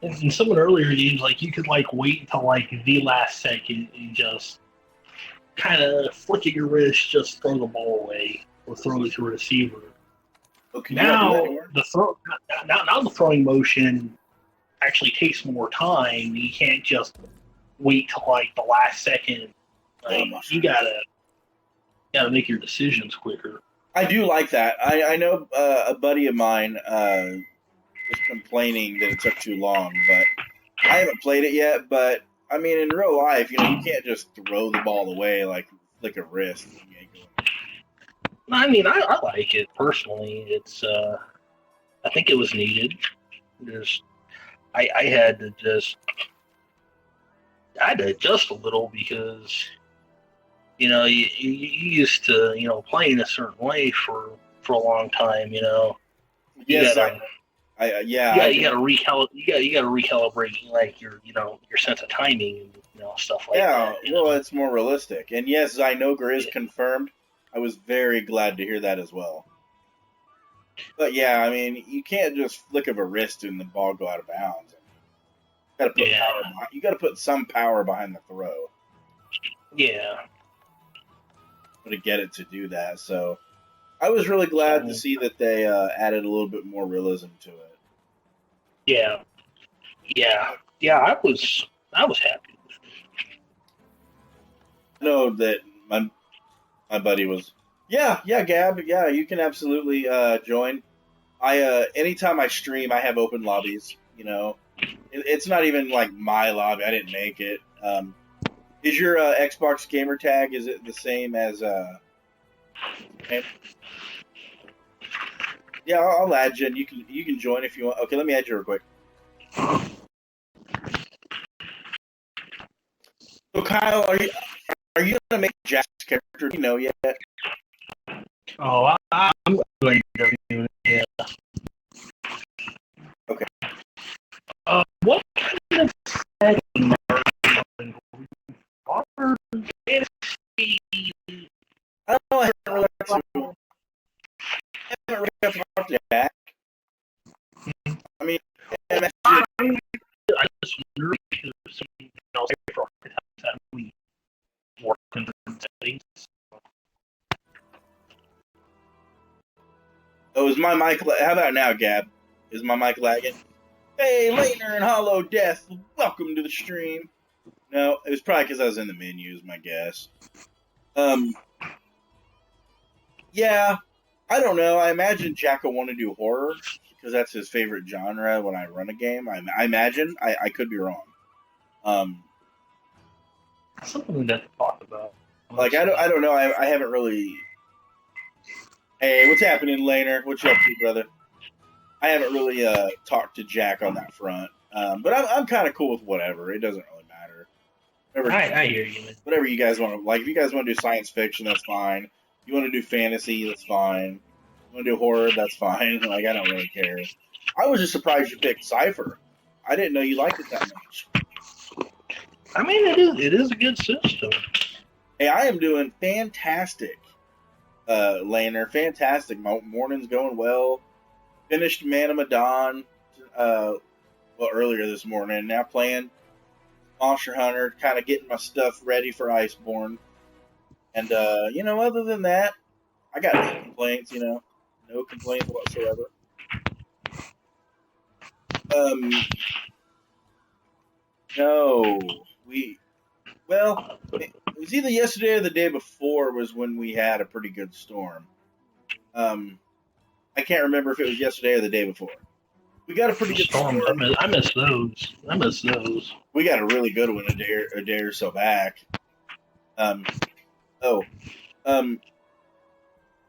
Speaker 3: in some of the earlier games, like you could like wait until like the last second and just kind of flick at your wrist, just throw the ball away or throw it to a receiver.
Speaker 1: Oh,
Speaker 3: Now the throwing motion actually takes more time. You can't just wait till like the last second. Like you gotta make your decisions quicker.
Speaker 1: I do like that. I know a buddy of mine was complaining that it took too long, but I haven't played it yet. But I mean, in real life, you can't just throw the ball away like flick a wrist.
Speaker 3: I mean, I like it personally. It's I think it was needed. I had to adjust a little because you used to playing a certain way for a long time.
Speaker 1: Yes,
Speaker 3: you gotta recalibrate like your sense of timing and stuff like that.
Speaker 1: Well, it's more realistic. And yes, Zynogra is confirmed. I was very glad to hear that as well. But yeah, I mean, you can't just flick of a wrist and the ball go out of bounds. You got to put some power behind the throw.
Speaker 3: Yeah.
Speaker 1: To get it to do that, so I was really glad to see that they added a little bit more realism to it.
Speaker 3: Yeah. I was happy.
Speaker 1: I know that my buddy was. Yeah, Gab. Yeah, you can absolutely join. Anytime I stream, I have open lobbies. It's not even like my lobby. I didn't make it. Is your Xbox gamer tag? Is it the same as? Okay. Yeah, I'll add you, and you can join if you want. Okay, let me add you real quick. So Kyle, are you gonna make Jack's character? Do you know yet?
Speaker 3: Oh, I'm going to do it. Yeah.
Speaker 1: Okay.
Speaker 3: What kind of setting are you doing? Modern fantasy?
Speaker 1: I don't know. I haven't really got to talk to Jack. I mean,
Speaker 3: I just wonder if there's something else for that we work in different settings.
Speaker 1: Oh, is my mic? How about now, Gab? Is my mic lagging? Hey, Laner and Hollow Death, welcome to the stream. No, it was probably because I was in the menus, my guess. Yeah, I don't know. I imagine Jack will want to do horror because that's his favorite genre when I run a game. I imagine. I could be wrong.
Speaker 3: Something we got to talk about.
Speaker 1: Like I don't know. I haven't really. Hey, what's happening, Laner? What you up to, brother? I haven't really talked to Jack on that front, but I'm kind of cool with whatever. It doesn't really matter.
Speaker 3: I hear you, man.
Speaker 1: Whatever you guys want to like. If you guys want to do science fiction, that's fine. You want to do fantasy, that's fine. You want to do horror, that's fine. Like, I don't really care. I was just surprised you picked Cypher. I didn't know you liked it that much.
Speaker 3: I mean, it is a good system.
Speaker 1: Hey, I am doing fantastic, Laner. Fantastic. My morning's going well. Finished Man of Medan earlier this morning. Now playing Monster Hunter, kind of getting my stuff ready for Iceborne. And, other than that, I got no complaints, no complaints whatsoever. No, it was either yesterday or the day before was when we had a pretty good storm. I can't remember if it was yesterday or the day before. We got a pretty good storm.
Speaker 3: I miss those.
Speaker 1: We got a really good one a day or so back.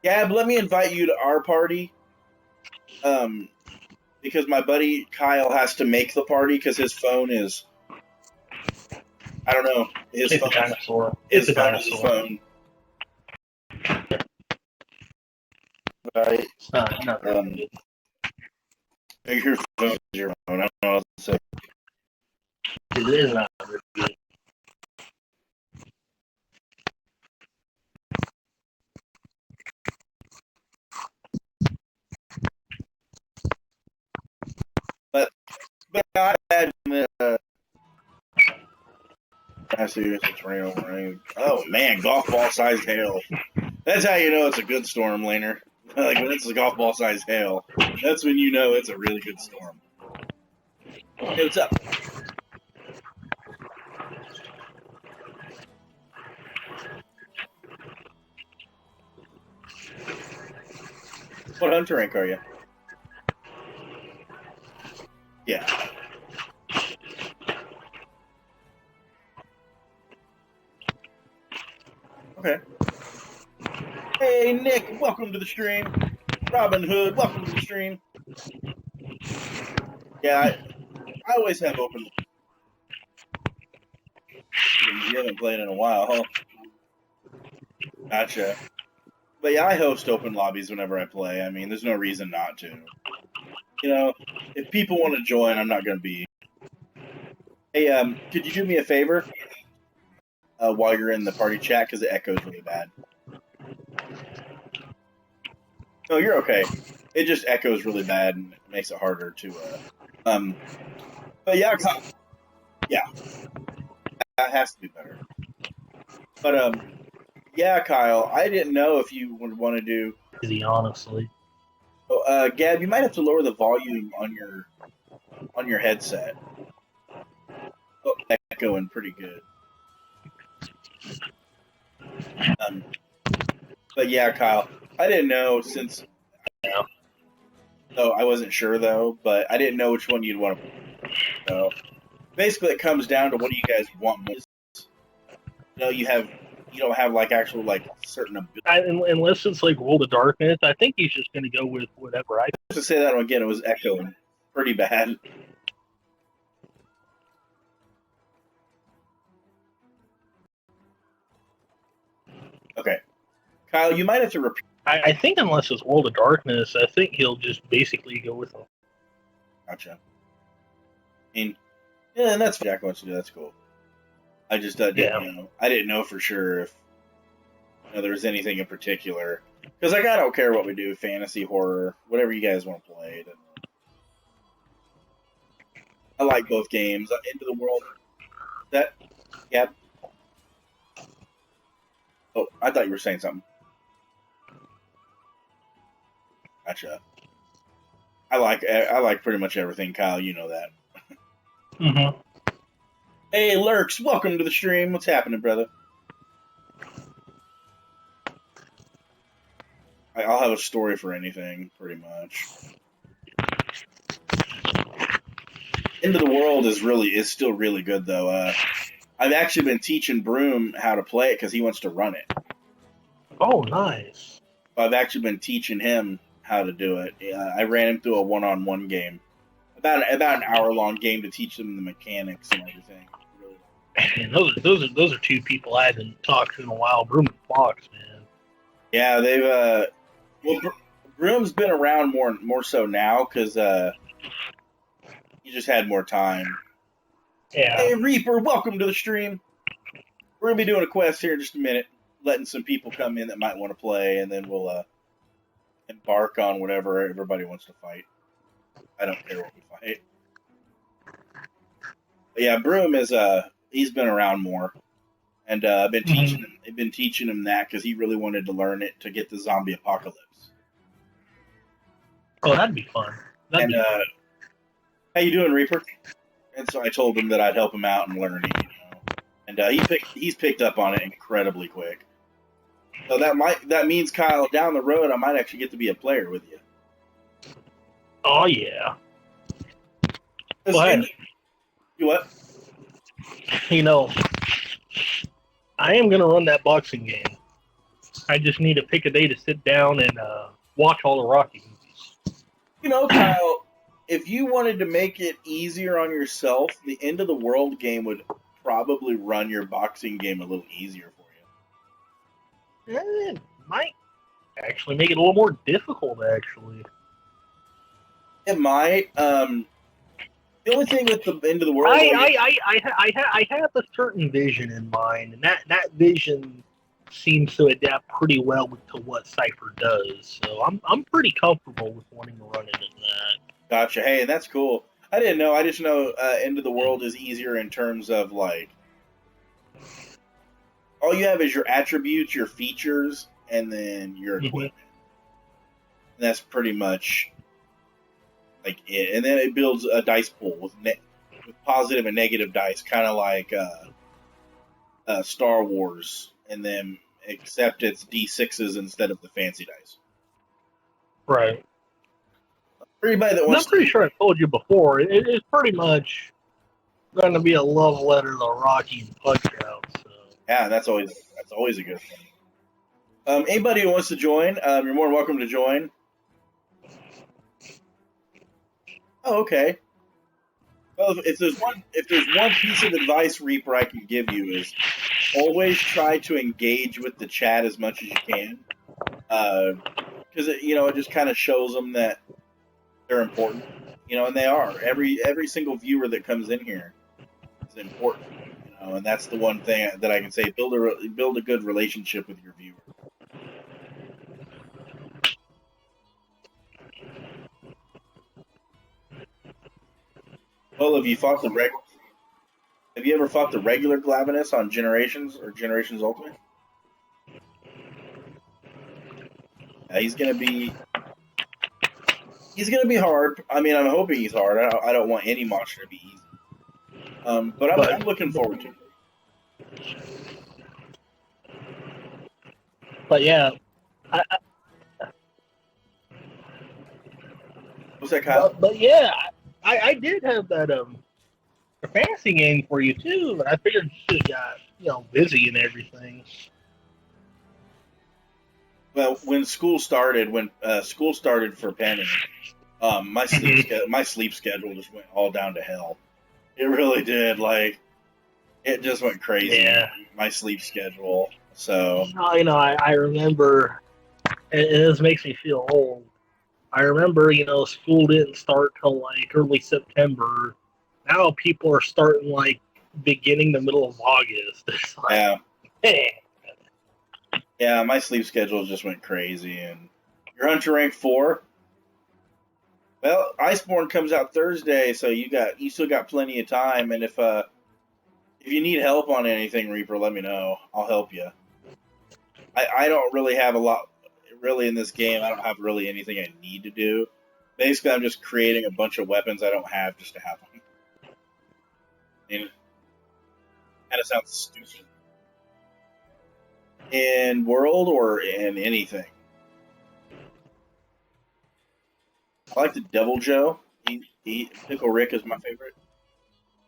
Speaker 1: Gab, let me invite you to our party. Because my buddy Kyle has to make the party because his phone is, I don't know,
Speaker 3: It's a dinosaur.
Speaker 1: His phone. Right.
Speaker 3: Not really good.
Speaker 1: Your phone is your phone. I don't know what to say.
Speaker 3: It is not very good.
Speaker 1: But I had I see it's rain. Oh man, golf ball sized hail. That's how you know it's a good storm, Laner. Like when it's a golf ball sized hail, that's when you know it's a really good storm. Hey, what's up? What hunter rank are you? Yeah. Okay. Hey, Nick, welcome to the stream. Robin Hood, welcome to the stream. Yeah, I always have open. You haven't played in a while, huh? Gotcha. But yeah, I host open lobbies whenever I play. I mean, there's no reason not to. If people want to join, I'm not going to be. Hey, could you do me a favor while you're in the party chat because it echoes really bad? No, you're okay. It just echoes really bad and it makes it harder to. But yeah, that has to be better. But yeah, Kyle, I didn't know if you would want to do.
Speaker 3: Easy, honestly.
Speaker 1: Oh, Gab, you might have to lower the volume on your headset. Oh, echoing pretty good. But yeah, Kyle, I didn't know since. So I wasn't sure though, but I didn't know which one you'd want to. So basically, it comes down to what do you guys want most. You don't have like actual like certain abilities.
Speaker 3: Unless it's like World of Darkness, I think he's just going to go with whatever I.
Speaker 1: To say that again, it was echoing pretty bad. Okay, Kyle, you might have to repeat.
Speaker 3: I think unless it's World of Darkness, I think he'll just basically go with them.
Speaker 1: Gotcha. I mean, yeah, and that's what Jack wants to do. That's cool. I just didn't know. I didn't know for sure if there was anything in particular. Because I don't care what we do, fantasy, horror, whatever you guys want to play. I like both games. Into the World. Yeah. Oh, I thought you were saying something. Gotcha. I like pretty much everything, Kyle. You know that.
Speaker 3: Mm-hmm.
Speaker 1: Hey, Lurks, welcome to the stream. What's happening, brother? I'll have a story for anything, pretty much. Into the World is still really good, though. I've actually been teaching Broom how to play it because he wants to run it.
Speaker 3: Oh, nice.
Speaker 1: I've actually been teaching him how to do it. I ran him through a one-on-one game, about an hour-long game to teach him the mechanics and everything. Really.
Speaker 3: And those are two people I haven't talked to in a while. Broom and Fox, man.
Speaker 1: Yeah, they've well, Broom's been around more so now because he just had more time.
Speaker 3: Yeah.
Speaker 1: Hey Reaper, welcome to the stream. We're gonna be doing a quest here in just a minute, letting some people come in that might want to play, and then we'll embark on whatever everybody wants to fight. I don't care what we fight. But yeah, Broom is he's been around more, and I've been teaching him. I've been teaching him that because he really wanted to learn it to get the zombie apocalypse.
Speaker 3: Oh, that'd be fun.
Speaker 1: How you doing, Reaper? And so I told him that I'd help him out and learn it, and he's picked up on it incredibly quick. So that means, Kyle, down the road I might actually get to be a player with you.
Speaker 3: Oh yeah.
Speaker 1: You what?
Speaker 3: I am gonna run that boxing game. I just need to pick a day to sit down and watch all the Rocky movies.
Speaker 1: Kyle, if you wanted to make it easier on yourself, the End of the World game would probably run your boxing game a little easier for you.
Speaker 3: It might actually make it a little more difficult, actually.
Speaker 1: It might. The only thing with the End of the World...
Speaker 3: I have a certain vision in mind, and that vision seems to adapt pretty well to what Cypher does. So I'm pretty comfortable with wanting to run into that.
Speaker 1: Gotcha. Hey, that's cool. I didn't know. I just know End of the World is easier in terms of, like, all you have is your attributes, your features, and then your equipment. And that's pretty much like it. And then it builds a dice pool with positive and negative dice, kind of like Star Wars, and then except it's D6s instead of the fancy dice.
Speaker 3: Right.
Speaker 1: For anybody that wants,
Speaker 3: I'm pretty sure I told you before. It's pretty much going to be a love letter to Rocky and Punch Out. So.
Speaker 1: Yeah, that's always a good thing. Anybody who wants to join, you're more than welcome to join. Oh, okay. Well, if there's one piece of advice, Reaper, I can give you is always try to engage with the chat as much as you can, because it just kind of shows them that they're important, and they are. Every single viewer that comes in here is important, and that's the one thing that I can say: build a good relationship with your viewer. Well, have you ever fought the regular Glavenus on Generations or Generations Ultimate? He's gonna be hard. I mean, I'm hoping he's hard. I don't want any monster to be easy. But I'm looking forward to it.
Speaker 3: But yeah,
Speaker 1: What's that, Kyle?
Speaker 3: But yeah, I did have that fantasy game for you too, but I figured you just got busy and everything.
Speaker 1: Well, when school started for Penny, my sleep schedule just went all down to hell. It really did. Like, it just went crazy.
Speaker 3: Yeah.
Speaker 1: My sleep schedule. So
Speaker 3: I remember, and this makes me feel old. I remember, school didn't start till like early September. Now people are starting like beginning the middle of August. It's like,
Speaker 1: yeah.
Speaker 3: Hey.
Speaker 1: Yeah, my sleep schedule just went crazy. And you're Hunter rank 4. Well, Iceborne comes out Thursday, so you still got plenty of time. And if you need help on anything, Reaper, let me know. I'll help you. I don't really have a lot. Really, in this game, I don't have really anything I need to do. Basically, I'm just creating a bunch of weapons I don't have just to have them. And kind of sounds stupid. In World or in anything. I like the Devil Joe. Pickle Rick is my favorite.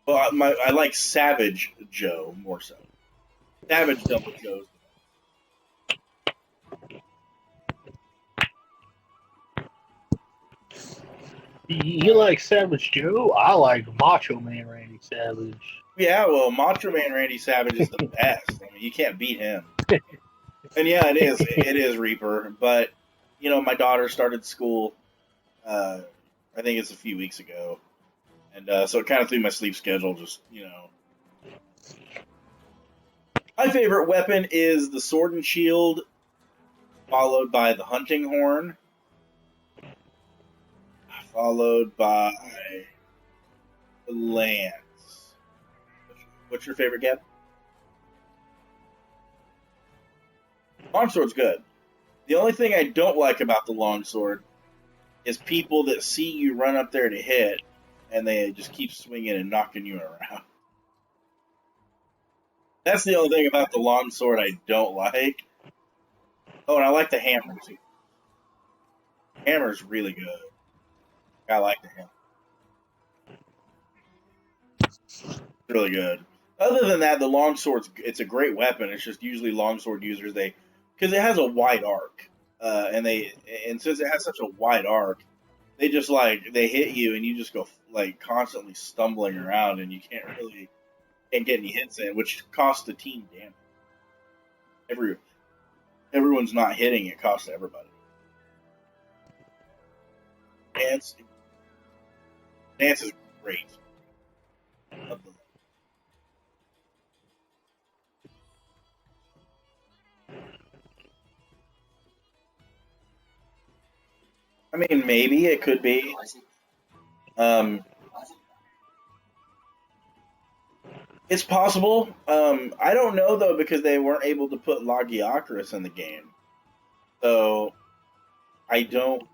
Speaker 1: Well, I like Savage Joe more so. Savage Devil Joe's.
Speaker 3: You like Savage Joe? I like Macho Man Randy Savage.
Speaker 1: Yeah, well, Macho Man Randy Savage is the best. I mean, you can't beat him. And yeah, it is. It is Reaper. But my daughter started school. Uh, I think it's a few weeks ago, and so it kind of threw my sleep schedule. My favorite weapon is the sword and shield, followed by the hunting horn, followed by the lance. What's your favorite, Gab? Longsword's good. The only thing I don't like about the longsword is people that see you run up there to hit, and they just keep swinging and knocking you around. That's the only thing about the longsword I don't like. Oh, and I like the hammer too. Hammer's really good. I like the hammer. It's really good. Other than that, the longsword's it's a great weapon. It's just usually longsword users because it has a wide arc, and since it has such a wide arc, they just they hit you and you just go constantly stumbling around and you can't get any hits in, which costs the team damage. Everyone's not hitting, it costs everybody. Dance is great. I mean, maybe it could be. It's possible. I don't know though because they weren't able to put Lagiacrus in the game, so I don't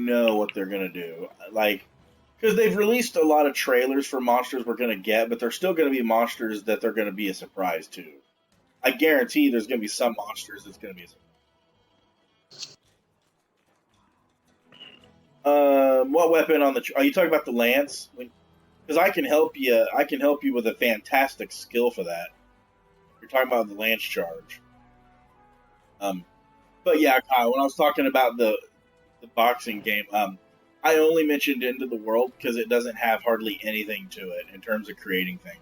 Speaker 1: know what they're gonna do. Because they've released a lot of trailers for monsters we're gonna get, but they're still gonna be monsters that they're gonna be a surprise to. I guarantee there's gonna be some monsters that's gonna be a surprise. What weapon on the? Are you talking about the lance? Because I can help you. I can help you with a fantastic skill for that. You're talking about the lance charge. But yeah, Kyle. When I was talking about the boxing game, I only mentioned Into the World because it doesn't have hardly anything to it in terms of creating things.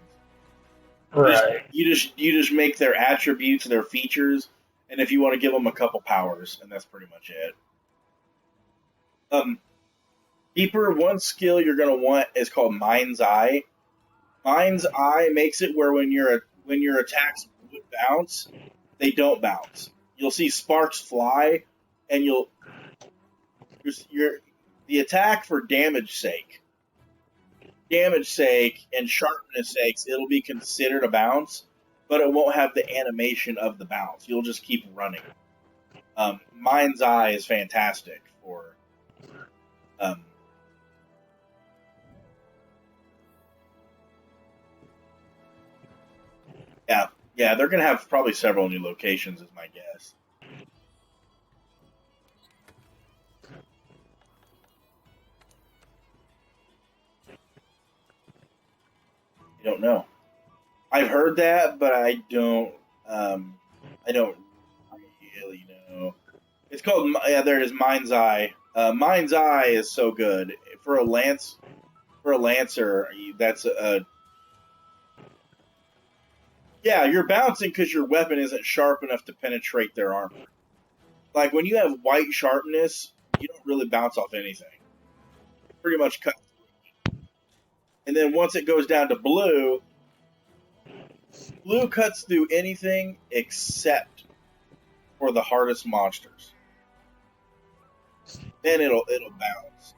Speaker 3: Right.
Speaker 1: You just make their attributes, their features, and if you want to give them a couple powers, and that's pretty much it. Deeper, one skill you're going to want is called Mind's Eye. Mind's Eye makes it where when your attacks bounce, they don't bounce. You'll see sparks fly, and the attack for damage sake, and sharpness sakes, it'll be considered a bounce, but it won't have the animation of the bounce. You'll just keep running. Mind's Eye is fantastic for. Yeah, they're gonna have probably several new locations, is my guess. I don't know. I've heard that, but I don't. I don't really know. It's called. Yeah, there it is. Mind's Eye. Mind's Eye is so good for a lance. For a lancer, that's a. Yeah, you're bouncing because your weapon isn't sharp enough to penetrate their armor. Like when you have white sharpness, you don't really bounce off anything. Pretty much cut. And then once it goes down to blue cuts through anything except for the hardest monsters. Then it'll bounce.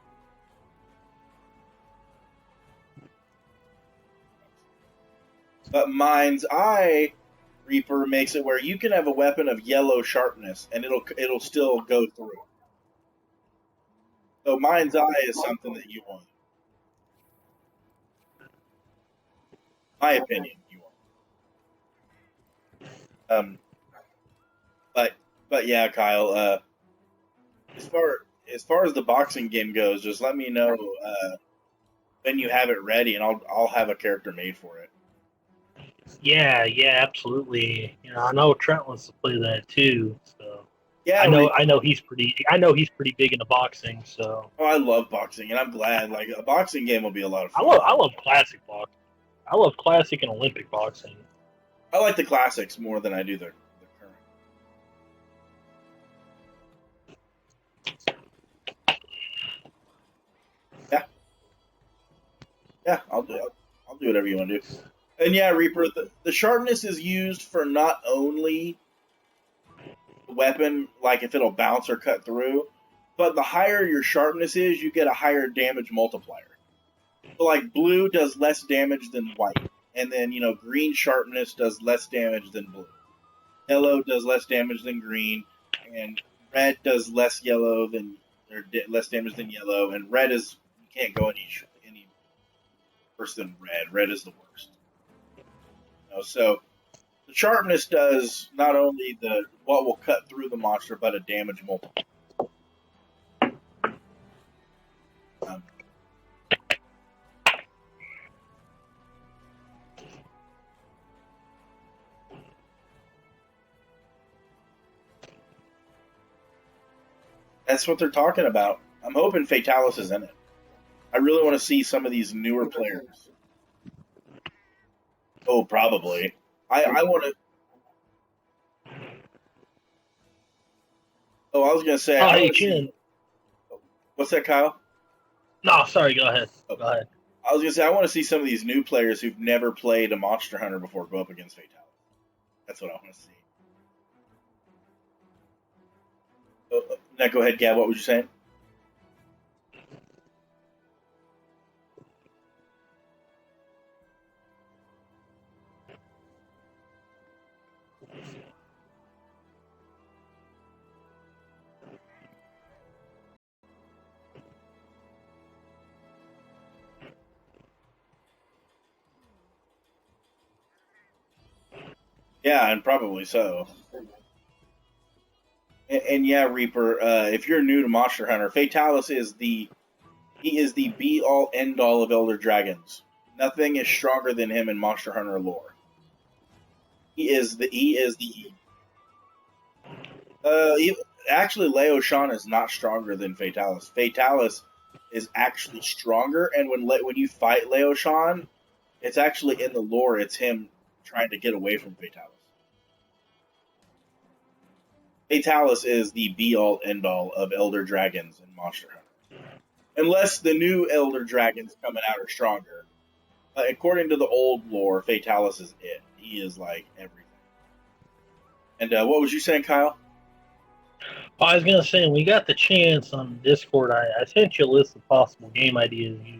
Speaker 1: But Mind's Eye Reaper makes it where you can have a weapon of yellow sharpness and it'll still go through. So Mind's Eye is something that you want. My opinion, you want. But yeah, Kyle. As far as the boxing game goes, just let me know when you have it ready, and I'll have a character made for it.
Speaker 3: Yeah, absolutely. I know Trent wants to play that too. So
Speaker 1: Yeah,
Speaker 3: I know he's pretty big into boxing. So
Speaker 1: oh, I love boxing, and I'm glad. Like a boxing game will be a lot of fun.
Speaker 3: I love classic boxing. I love classic and Olympic boxing.
Speaker 1: I like the classics more than I do the current. Yeah, yeah, I'll do whatever you want to do. And yeah, Reaper, the sharpness is used for not only the weapon, like if it'll bounce or cut through, but the higher your sharpness is, you get a higher damage multiplier. So like blue does less damage than white, and then green sharpness does less damage than blue. Yellow does less damage than green, and red does less less damage than yellow. And red is you can't go any worse than red. Red is the worst. So the sharpness does not only what will cut through the monster, but a damage multiplier. That's what they're talking about. I'm hoping Fatalis is in it. I really want to see some of these newer players. Oh, probably. I want to. Oh, I was going to say.
Speaker 3: Oh, hey, Chin.
Speaker 1: What's that, Kyle?
Speaker 3: No, sorry. Go ahead. Go ahead.
Speaker 1: I was going to say I want to see some of these new players who've never played a Monster Hunter before go up against Fatalis. That's what I want to see. Now go ahead, Gab. What was you saying? Yeah, and probably so. And yeah, Reaper, if you're new to Monster Hunter, Fatalis is the be all end all of Elder Dragons. Nothing is stronger than him in Monster Hunter lore. Actually, Leo Shan is not stronger than Fatalis. Fatalis is actually stronger, and when you fight Leo Shan, it's actually in the lore. It's him trying to get away from Fatalis. Fatalis is the be-all, end-all of Elder Dragons in Monster Hunter. Unless the new Elder Dragons coming out are stronger. According to the old lore, Fatalis is it. He is like everything. And what was you saying, Kyle?
Speaker 3: I was going to say, when we got the chance on Discord, I sent you a list of possible game ideas you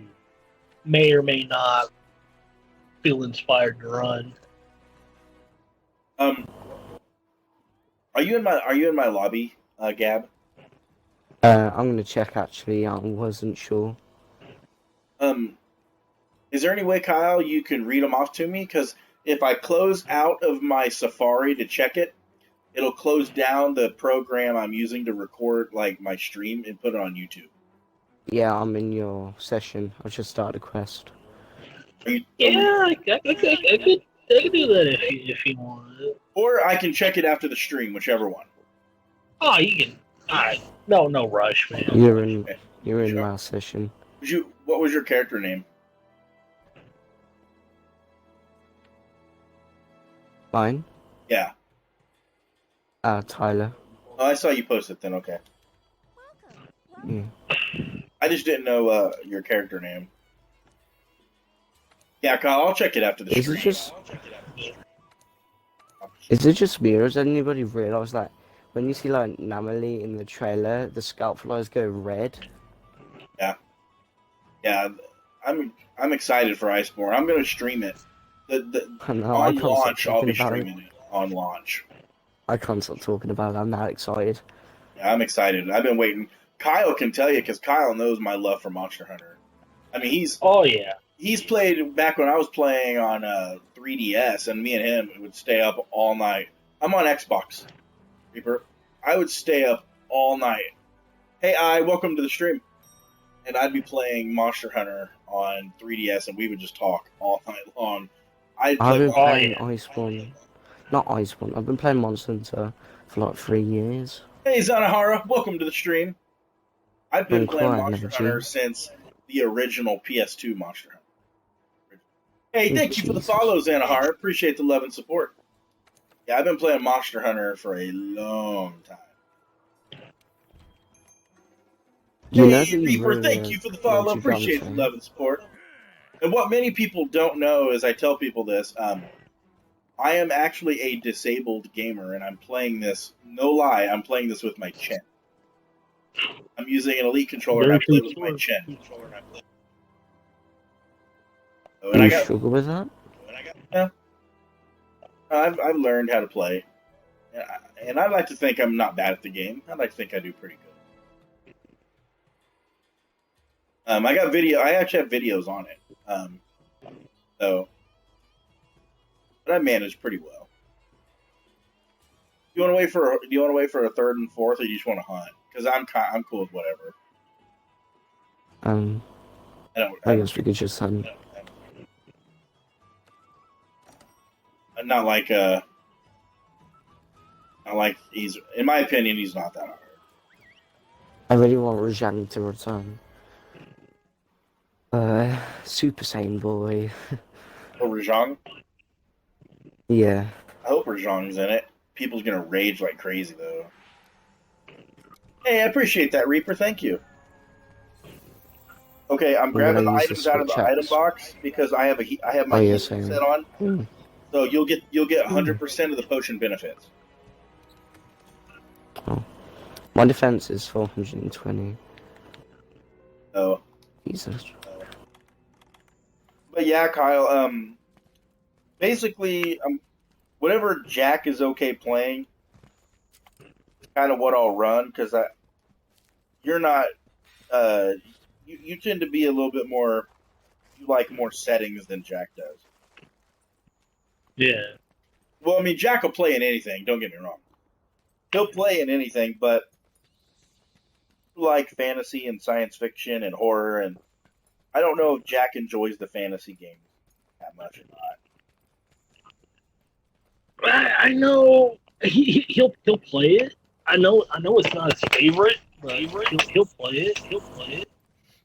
Speaker 3: may or may not feel inspired to run.
Speaker 1: Are you in my lobby, Gab?
Speaker 4: I'm gonna check actually. I wasn't sure.
Speaker 1: Is there any way, Kyle, you can read them off to me? Because if I close out of my Safari to check it, it'll close down the program I'm using to record like my stream and put it on YouTube.
Speaker 4: Yeah, I'm in your session. I've just started a quest.
Speaker 3: I could do that if you want.
Speaker 1: Or I can check it after the stream, whichever one.
Speaker 3: Oh, you can. Alright. No rush, man.
Speaker 4: You're in my session.
Speaker 1: What was your character name?
Speaker 4: Mine?
Speaker 1: Yeah.
Speaker 4: Tyler.
Speaker 1: Oh, I saw you post it then, okay.
Speaker 4: Yeah.
Speaker 1: I just didn't know your character name. Yeah, Kyle, I'll check it after the stream.
Speaker 4: Is it just me, or has anybody realised that when you see like Namely in the trailer, the scalp flies go red?
Speaker 1: Yeah, I'm excited for Iceborne. I'm gonna stream it. On launch, I'll be streaming it on launch.
Speaker 4: I can't stop talking about it. I'm that excited.
Speaker 1: Yeah, I'm excited. I've been waiting. Kyle can tell you because Kyle knows my love for Monster Hunter. I mean, he's played back when I was playing on 3DS, and me and him would stay up all night. I'm on Xbox, Reaper. I would stay up all night. Hey, welcome to the stream. And I'd be playing Monster Hunter on 3DS, and we would just talk all night long.
Speaker 4: I've been playing Iceborne. Not Iceborne. I've been playing Monster Hunter for like 3 years.
Speaker 1: Hey Zanahara, welcome to the stream. I've been playing Monster Hunter since the original PS2 Monster Hunter. Hey, thank you for the follow, Zanahara. Appreciate the love and support. Yeah, I've been playing Monster Hunter for a long time. Hey, Reaper, thank you for the follow. Appreciate the love and support. And what many people don't know is I tell people this. I am actually a disabled gamer, and I'm playing this, no lie, I'm playing this with my chin. I'm using an Elite controller, and I play with my chin.
Speaker 4: And you struggle with that?
Speaker 1: Yeah. I've learned how to play. And I'd like to think I'm not bad at the game. I'd like to think I do pretty good. I actually have videos on it. But I manage pretty well. Do you want to wait for a third and fourth, or you just want to hunt? Because I'm cool with whatever.
Speaker 4: I guess we could just hunt.
Speaker 1: I'm not like he's, in my opinion, he's not that hard.
Speaker 4: I really want Rajang to return. Super Saiyan boy.
Speaker 1: Oh, Rajang?
Speaker 4: Yeah.
Speaker 1: I hope Rajang's in it. People's gonna rage like crazy though. Hey, I appreciate that, Reaper. Thank you. Okay, I'm grabbing the items out of the item box because I have my heat set on. So you'll get 100% of the potion benefits.
Speaker 4: Oh. My defense is 420.
Speaker 1: Oh.
Speaker 4: Jesus.
Speaker 1: But yeah, Kyle, basically, whatever Jack is okay playing, kind of what I'll run, because you're not, you tend to be a little bit more, you like more settings than Jack does.
Speaker 3: Yeah.
Speaker 1: Well, I mean, Jack will play in anything, don't get me wrong. He'll play in anything, but like fantasy and science fiction and horror, and I don't know if Jack enjoys the fantasy games that much or not.
Speaker 3: I know he'll play it. I know it's not his favorite, but he'll play it. He'll play it.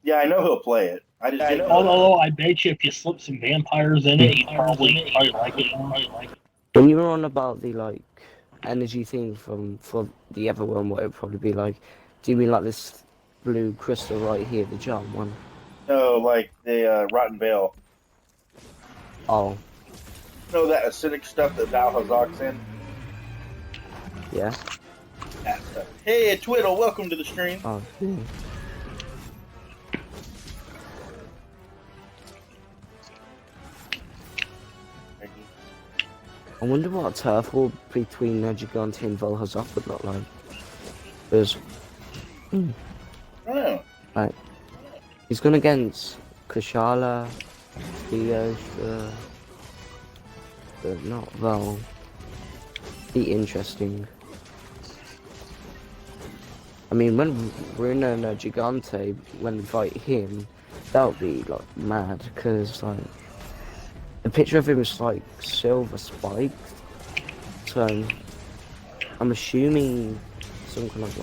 Speaker 1: Yeah, I know he'll play it. I just didn't know.
Speaker 3: Although I bet you if you slip some vampires in it, he'd probably like it.
Speaker 4: When you were on about the energy thing for the other one, what it would probably be like? Do you mean like this blue crystal right here, the jump one?
Speaker 1: No, like the Rotten Veil.
Speaker 4: Oh.
Speaker 1: You know that acidic stuff that Val Hazak's in?
Speaker 4: Yeah.
Speaker 1: That stuff. Hey, Twiddle, welcome to the stream.
Speaker 4: Oh, yeah. I wonder what a turf war between Gigante and Volhazak would look like. Because, like, he's going against Kushala, Diosha, but not Vol. Be interesting. I mean, when Runa and Gigante, when we fight him, that would be, like, mad, because, like, the picture of him is like silver spiked, so I'm assuming some kind of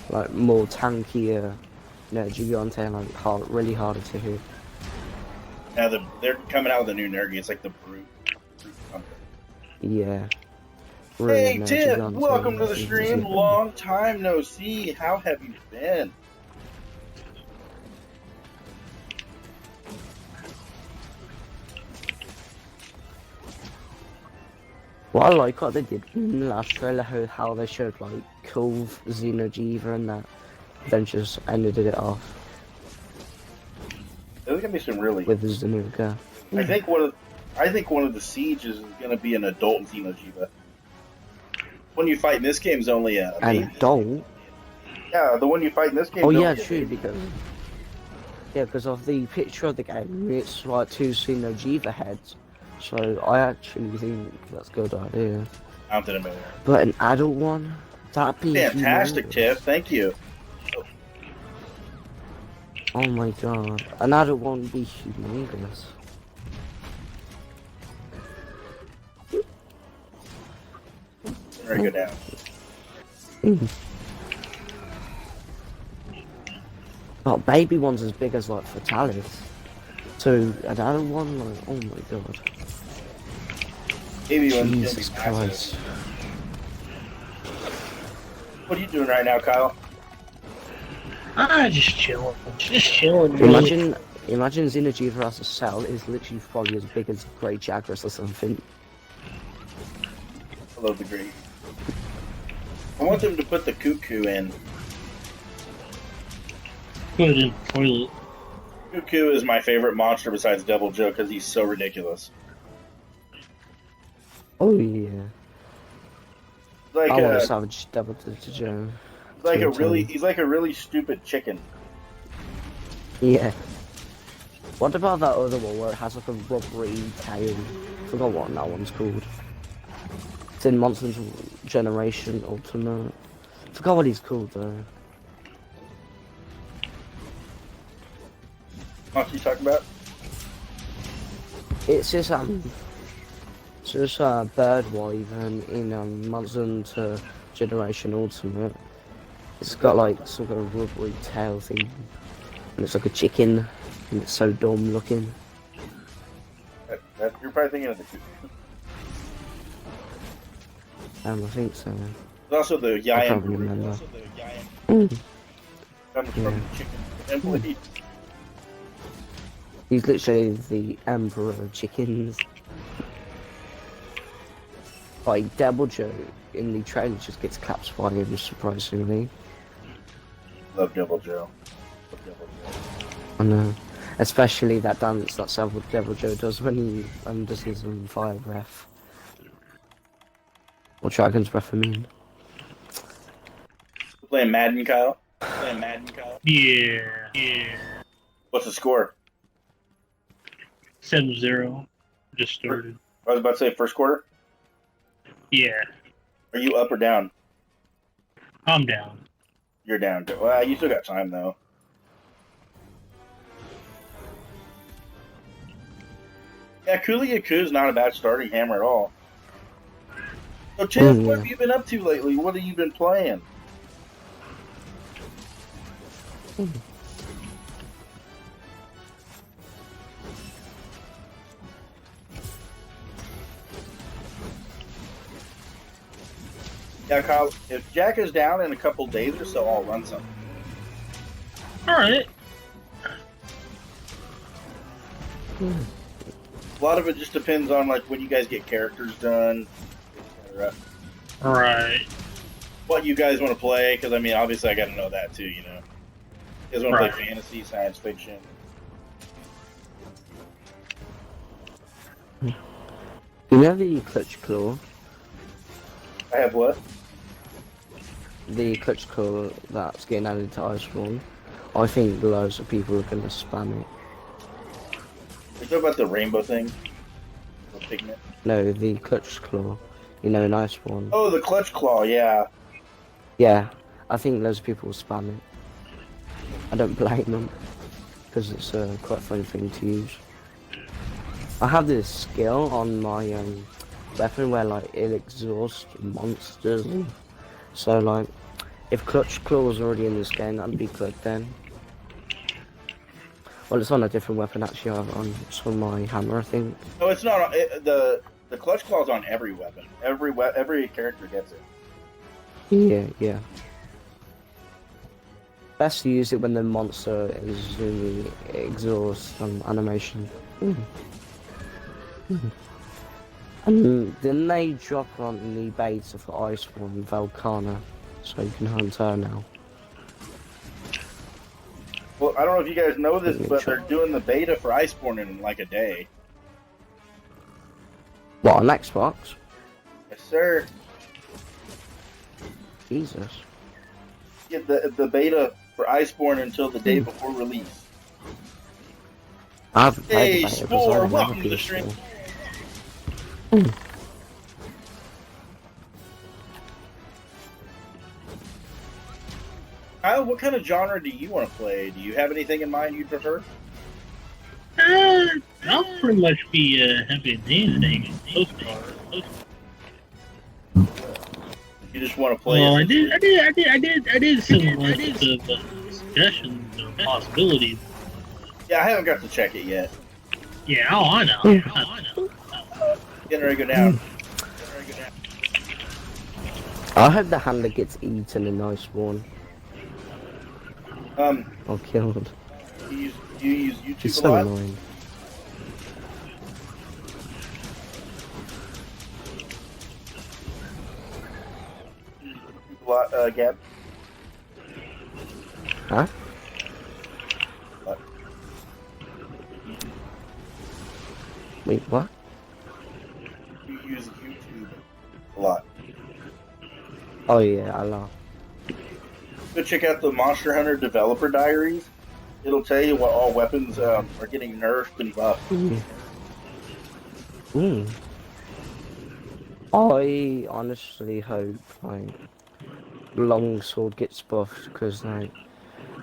Speaker 4: like more tankier, Gigante, and really harder to hit.
Speaker 1: Now they're coming out with a new Nergy. It's like the brute something.
Speaker 4: Yeah.
Speaker 1: Hey Tip, welcome to the stream. Long time no see. How have you been?
Speaker 4: Well, I like what they did in the last trailer, how they showed like Cove, Xenojiva and that, then just ended it off.
Speaker 1: There's gonna be some really
Speaker 4: with the Zanuka.
Speaker 1: I think one of the sieges is gonna be an adult Xenojiva. When you fight in this game is only a baby.
Speaker 4: An adult?
Speaker 1: Yeah, the one you fight in this game.
Speaker 4: Oh yeah, true, because of the picture of the game, it's like two Xenojiva heads. So I actually think that's a good idea. But an adult one? That'd be
Speaker 1: fantastic, Tiff. Thank you.
Speaker 4: Oh my god. An adult one would be humongous.
Speaker 1: Or go down.
Speaker 4: Oh, baby one's as big as like Fatalis. So another one, like, oh my god.
Speaker 1: Baby one's
Speaker 4: Jesus
Speaker 1: gonna be massive.
Speaker 4: Christ.
Speaker 1: What are you doing right now, Kyle?
Speaker 3: Just chilling. Just chilling. Really.
Speaker 4: Imagine Xeno'jiiva as a cell is literally probably as big as Grey Jagras or something.
Speaker 1: I love the great. I want them to put the cuckoo in.
Speaker 3: Put it in the toilet.
Speaker 1: Cuckoo is my favorite monster besides Devil Joe because he's so ridiculous.
Speaker 4: Oh yeah.
Speaker 1: Like
Speaker 4: I want a Savage Devil Joe.
Speaker 1: He's like a really stupid chicken.
Speaker 4: Yeah. What about that other one where it has like a rubbery tail? Forgot what that one's called. It's in Monster Generation Ultimate. Forgot what he's called though.
Speaker 1: What you talking about?
Speaker 4: It's just bird wyvern in Monster Generation Ultimate. It's got like some kind of rubbery tail thing, and it's like a chicken, and it's so dumb looking.
Speaker 1: You're probably thinking of the cuckoo.
Speaker 4: I think so.
Speaker 1: There's also the
Speaker 4: I
Speaker 1: Yayan
Speaker 4: can't
Speaker 1: Baru.
Speaker 4: remember.
Speaker 1: Comes from the chicken family.
Speaker 4: He's literally the emperor of chickens. Like Devil Joe in the trailer just gets clapped by him, surprisingly.
Speaker 1: Love Devil Joe. Love Devil Joe.
Speaker 4: I know. Especially that dance that Devil Joe does when he does his fire breath. Or Dragon's Breath, I mean.
Speaker 1: Playing Madden, Kyle?
Speaker 3: Yeah.
Speaker 1: What's the score?
Speaker 3: 7-0. Just started.
Speaker 1: I was about to say first quarter.
Speaker 3: Yeah.
Speaker 1: Are you up or down?
Speaker 3: I'm down.
Speaker 1: You're down. Well, you still got time though. Yeah, Kuliaku's not a bad starting hammer at all. So, Chance, what have you been up to lately? What have you been playing? Yeah, Kyle, if Jack is down in a couple days or so, I'll run some.
Speaker 3: Alright.
Speaker 1: A lot of it just depends on like when you guys get characters done, etc.
Speaker 3: Right.
Speaker 1: What you guys want to play, because I mean, obviously I got to know that too, you know. You guys want to play fantasy, science fiction?
Speaker 4: You know the Clutch Claw?
Speaker 1: I have what?
Speaker 4: The Clutch Claw that's getting added to Iceborne. I think loads of people are going to spam it.
Speaker 1: You talking about the rainbow thing? The pigment?
Speaker 4: No, the Clutch Claw. You know, in Iceborne.
Speaker 1: Oh, the clutch claw, yeah.
Speaker 4: Yeah, I think loads of people will spam it. I don't blame them, because it's a quite fun thing to use. I have this skill on my weapon where like it exhausts monsters. So like, if Clutch Claw was already in this game, that'd be good then. Well, it's on a different weapon actually. It's on my hammer, I think.
Speaker 1: No, it's not. The clutch claw's on every weapon. Every character gets it.
Speaker 4: Yeah. Best to use it when the monster is in the exhaust animation. And then they drop on the beta for Iceborne Volcana, so you can hunt her now.
Speaker 1: Well, I don't know if you guys know this, but they're doing the beta for Iceborne in like a day.
Speaker 4: What, on Xbox?
Speaker 1: Yes, sir.
Speaker 4: Jesus.
Speaker 1: Get the beta for Iceborne until the day before release.
Speaker 4: I haven't played the beta because I
Speaker 1: Spore,
Speaker 4: don't have a
Speaker 1: welcome to the stream.
Speaker 4: PS4.
Speaker 1: Kyle, what kind of genre do you want to play? Do you have anything in mind you'd prefer?
Speaker 3: I'll pretty much be happy with anything so far.
Speaker 1: You just want to play
Speaker 3: Well,
Speaker 1: it.
Speaker 3: I did send a list of suggestions or possibilities.
Speaker 1: Yeah, I haven't got to check it yet.
Speaker 3: Yeah, I know.
Speaker 1: Getting ready to go down.
Speaker 4: I hope the handler gets eaten in Iceborne or killed.
Speaker 1: You use YouTube
Speaker 4: It's
Speaker 1: a
Speaker 4: so
Speaker 1: lot?
Speaker 4: annoying.
Speaker 1: A lot, Gab?
Speaker 4: Huh?
Speaker 1: What?
Speaker 4: Wait, what?
Speaker 1: You use YouTube a lot.
Speaker 4: Oh yeah, I laugh.
Speaker 1: Go check out the Monster Hunter Developer Diaries. It'll tell you what all weapons are getting nerfed and buffed.
Speaker 4: I honestly hope like longsword gets buffed because like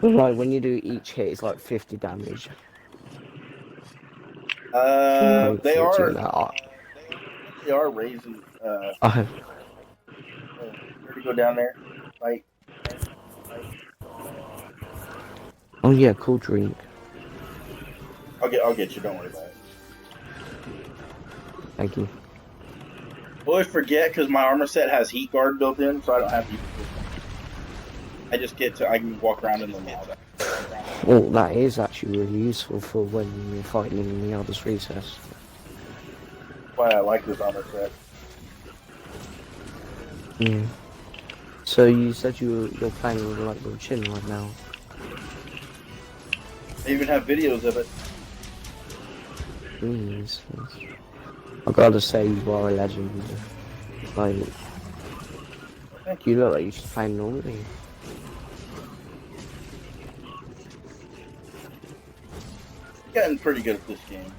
Speaker 4: when you do each hit it's like 50 damage. Like,
Speaker 1: They are
Speaker 4: that.
Speaker 1: they are raising.
Speaker 4: I hope.
Speaker 1: Where to go down there? Fight.
Speaker 4: Oh yeah, cool drink.
Speaker 1: I'll get you. Don't worry about it.
Speaker 4: Thank you.
Speaker 1: I always forget because my armor set has heat guard built in, so I don't have to. I just I can walk around in the lava.
Speaker 4: Well, that is actually really useful for when you're fighting in the Elder's Recess.
Speaker 1: That's why I like this armor set.
Speaker 4: Yeah. So you said you're playing with like your chin right now.
Speaker 1: They even have videos of it.
Speaker 4: Yes. I gotta say you are a legend. Like, you look like you should play normally.
Speaker 1: Getting pretty good at this game.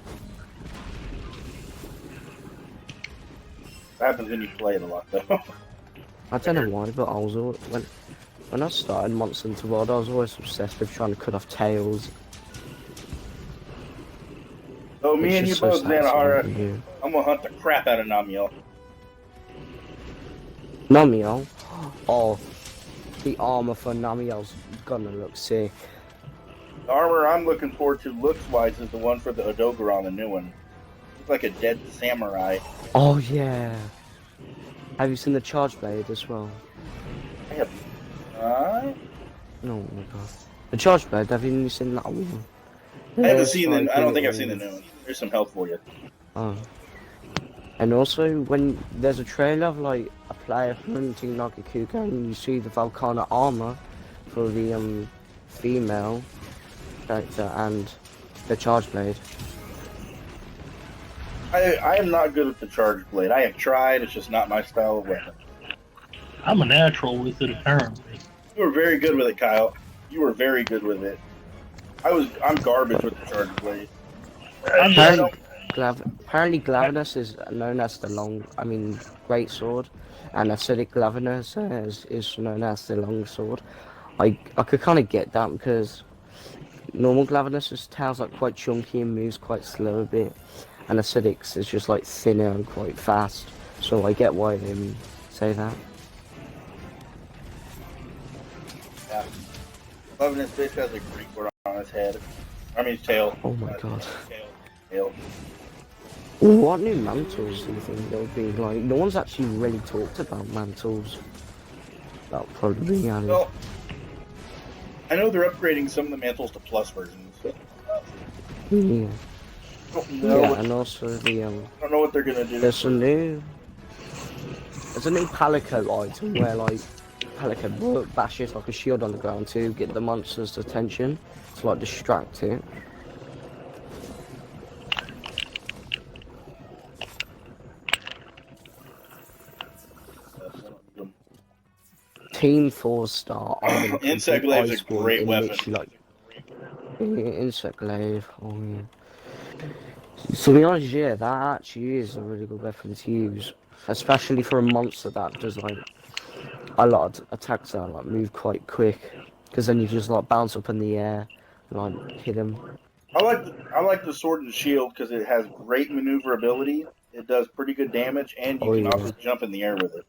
Speaker 1: What happens when you play it a lot, though?
Speaker 4: I don't know why, but I was always, when I started Monster Hunter World, I was always obsessed with trying to cut off tails.
Speaker 1: Oh, me and you both, Xanahara.
Speaker 4: Yeah.
Speaker 1: I'm gonna hunt the crap out of Namiel.
Speaker 4: Namiel? Oh, the armor for Namiel's gonna look sick.
Speaker 1: The armor I'm looking forward to looks-wise is the one for the Odogaron, the new one. Looks like a dead samurai.
Speaker 4: Oh yeah. Have you seen the Charge Blade as well?
Speaker 1: I have.
Speaker 4: Oh my god. The Charge Blade, have you seen that one?
Speaker 1: I haven't seen the. I don't think I've seen the new one. There's some help for you.
Speaker 4: Oh. And also, when there's a trailer of like a player hunting like a cougar, and you see the Volcana armor for the female character and the Charge Blade.
Speaker 1: I am not good with the charge blade. I have tried. It's just not my style of weapon.
Speaker 3: I'm a natural with it, apparently.
Speaker 1: You were very good with it, Kyle. You were very good with it. I'm garbage with the charge blade.
Speaker 4: Apparently Glavenus is known as the great sword, and acidic Glavenus is known as the long sword. I could kind of get that because normal Glavenus' tail's like quite chunky and moves quite slow a bit, and acidic's is just like thinner and quite fast. So I get why they say that.
Speaker 1: Yeah. Levinus basically has a Greek word on his head. I mean, his tail.
Speaker 4: Oh my god.
Speaker 1: Tail.
Speaker 4: What new mantles do you think there'll be? Like, no one's actually really talked about mantles. That'll probably be added.
Speaker 1: Well, I know they're upgrading some of the mantles to plus versions. So.
Speaker 4: Yeah. And also the
Speaker 1: I don't know what they're gonna do.
Speaker 4: There's a new Palico item where like Palico bashes like a shield on the ground to get the monster's attention to like distract it. Team 4-star.
Speaker 1: Insect Glaive's a great weapon.
Speaker 4: Insect Glaive. Oh yeah. So to be honest, yeah, that actually is a really good weapon to use, especially for a monster that does like a lot of attacks that like move quite quick, because then you just like bounce up in the air, and, like hit him.
Speaker 1: I like the sword and shield because it has great maneuverability. It does pretty good damage, and you can also jump in the air with it.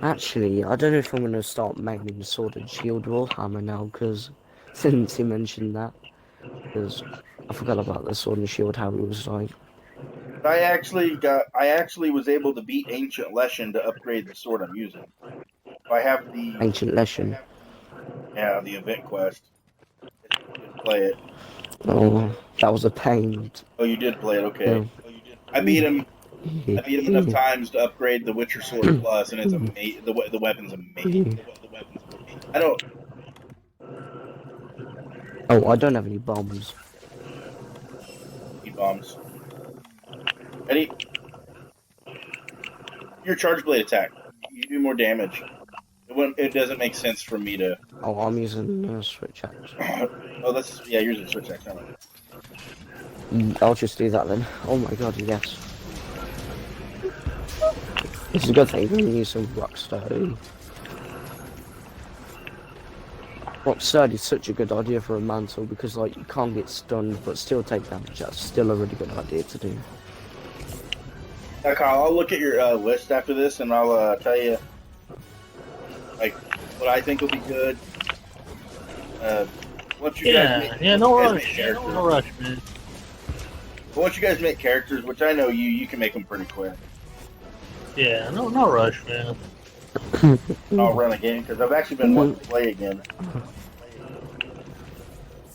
Speaker 4: Actually, I don't know if I'm gonna start making Sword and Shield Warhammer now, because since you mentioned that, because I forgot about the Sword and Shield, how it was like
Speaker 1: I actually was able to beat Ancient Leshen to upgrade the sword I'm using. I have
Speaker 4: Ancient Leshen.
Speaker 1: the event quest. You didn't play it.
Speaker 4: Oh, that was a pain.
Speaker 1: Oh, you did play it. Okay.
Speaker 4: No.
Speaker 1: I beat him. I beat him enough times to upgrade the Witcher Sword Plus, and it's amazing. The weapon's amazing. I don't.
Speaker 4: Oh, I don't have any bombs.
Speaker 1: Need bombs. Ready? Your charge blade attack. You do more damage. It doesn't make sense for me to.
Speaker 4: Oh, I'm using switch axe.
Speaker 1: Oh, that's yeah. Yours is switch axe. Never mind.
Speaker 4: I'll just do that then. Oh my god, yes. This is a good thing. I'm gonna use some Rockstone. Rockstone is such a good idea for a mantle because like you can't get stunned but still take damage. That's still a really good idea to do.
Speaker 1: Kyle, I'll look at your list after this, and I'll tell you like what I think will be good. Once you guys make,
Speaker 3: no
Speaker 1: guys
Speaker 3: rush,
Speaker 1: make characters,
Speaker 3: no rush, man.
Speaker 1: once you guys make characters, which I know you can make them pretty quick.
Speaker 3: Yeah, no rush, man.
Speaker 1: I'll run again because I've actually been wanting to play again.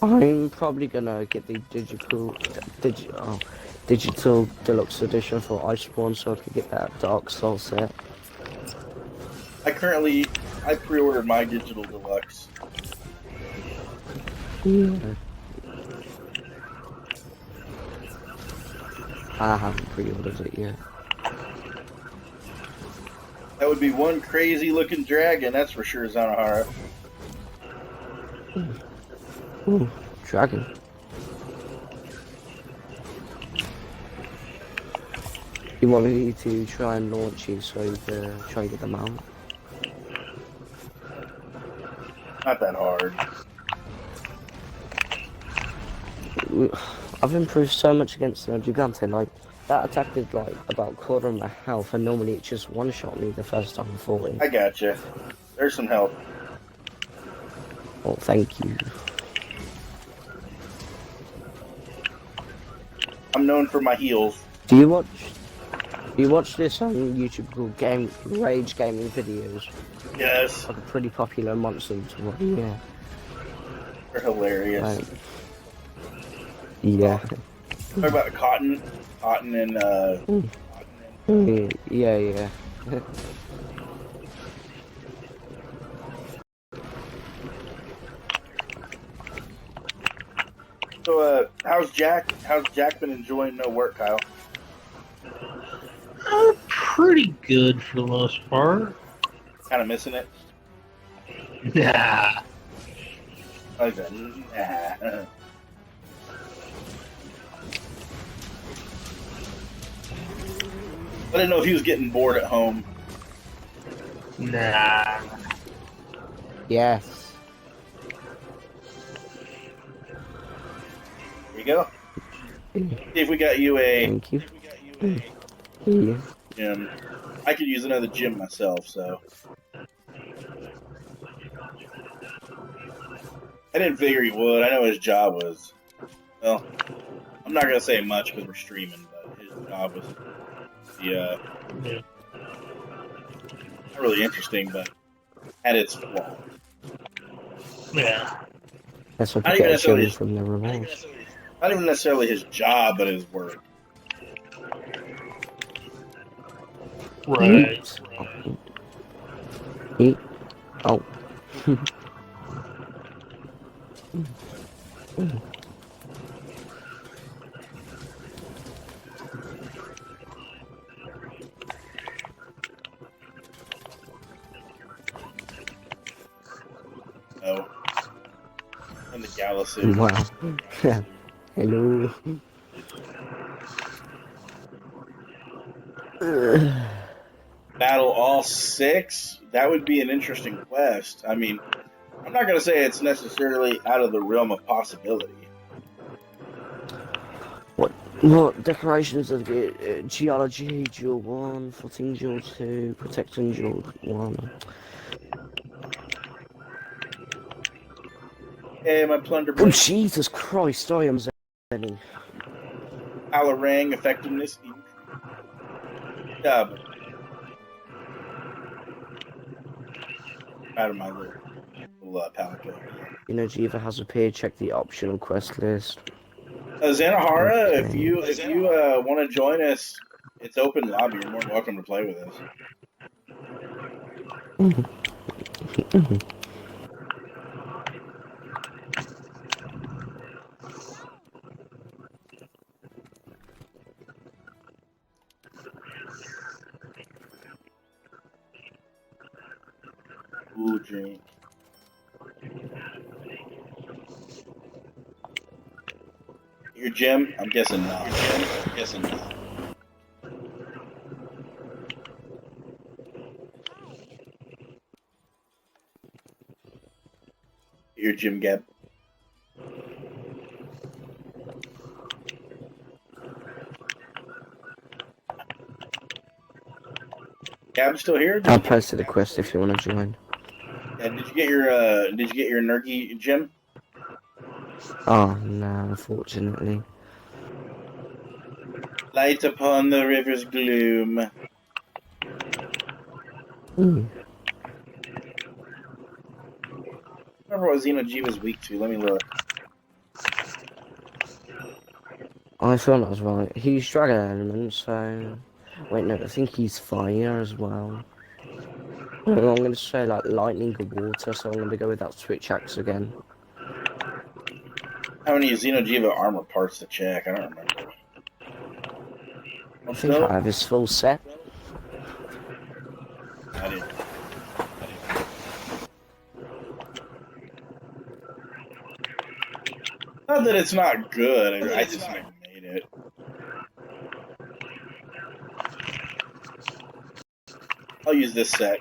Speaker 4: I'm probably gonna get the digital deluxe edition for Iceborne so I can get that Dark Soul set.
Speaker 1: I pre-ordered my digital deluxe.
Speaker 4: Yeah. I haven't pre-ordered it yet.
Speaker 1: That would be one crazy looking dragon, that's for sure, Zanahara.
Speaker 4: Ooh, dragon. You want me to try and launch you so you can try and get them out?
Speaker 1: Not that hard.
Speaker 4: I've improved so much against the Gigante, like, that attack did like about a quarter of my health and normally it just one-shot me the first time I fought it.
Speaker 1: I gotcha. There's some help.
Speaker 4: Oh, thank you.
Speaker 1: I'm known for my heals.
Speaker 4: Do you watch this on YouTube called Rage Gaming Videos?
Speaker 1: Yes.
Speaker 4: Like a pretty popular monster to watch. Yeah.
Speaker 1: They're hilarious.
Speaker 4: Like, yeah.
Speaker 1: Talk about cotton and
Speaker 4: Yeah.
Speaker 1: So how's Jack been enjoying no work, Kyle?
Speaker 3: Pretty good for the most part.
Speaker 1: Kind of missing it.
Speaker 3: Nah.
Speaker 1: Okay. Nah. I didn't know if he was getting bored at home.
Speaker 3: Nah.
Speaker 4: Yes.
Speaker 1: There you go. See if we got you a
Speaker 4: Thank you. Yeah.
Speaker 1: gym. I could use another gym myself, so. I didn't figure he would. I know his job was. Well, I'm not gonna say much because we're streaming, but his job was not really interesting, but had its flaws.
Speaker 3: Yeah.
Speaker 4: That's what
Speaker 1: Not
Speaker 4: you
Speaker 1: even
Speaker 4: get
Speaker 1: necessarily
Speaker 4: shown from the remote.
Speaker 1: Not even necessarily his job, but his work.
Speaker 3: Right.
Speaker 4: Eat. Oh.
Speaker 1: Oh. And the galaxy.
Speaker 4: Wow. Hello.
Speaker 1: Battle all 6? That would be an interesting quest. I mean, I'm not going to say it's necessarily out of the realm of possibility.
Speaker 4: What? What decorations of the geology dual 1, footing dual 2, protection dual 1.
Speaker 1: Hey, my plunder
Speaker 4: Oh
Speaker 1: break.
Speaker 4: Jesus Christ, I am zenny.
Speaker 1: Alarang effectiveness increase. But out of my little palico.
Speaker 4: You know, Jiva has appeared. Check the optional quest list.
Speaker 1: Xanahara,
Speaker 4: Okay.
Speaker 1: if you want to join us, it's open lobby. You're more than welcome to play with us. Ooh, drink. Your gym? I'm guessing not. Your gym, Gab. Gab still here?
Speaker 4: I posted a quest if you want to join.
Speaker 1: Yeah, did you get your Nergy gym?
Speaker 4: Oh no, unfortunately.
Speaker 1: Light upon the river's gloom. Remember what Xenoji was weak to? Let me look.
Speaker 4: I thought that was right. He's dragon element, so wait no, I think he's fire as well. I'm gonna say like lightning or water, so I'm gonna go with that switch axe again.
Speaker 1: How many Xenojiva armor parts to check? I don't remember.
Speaker 4: I think I have his full set.
Speaker 1: I didn't. Not that it's not good. I just never made it. I'll use this set.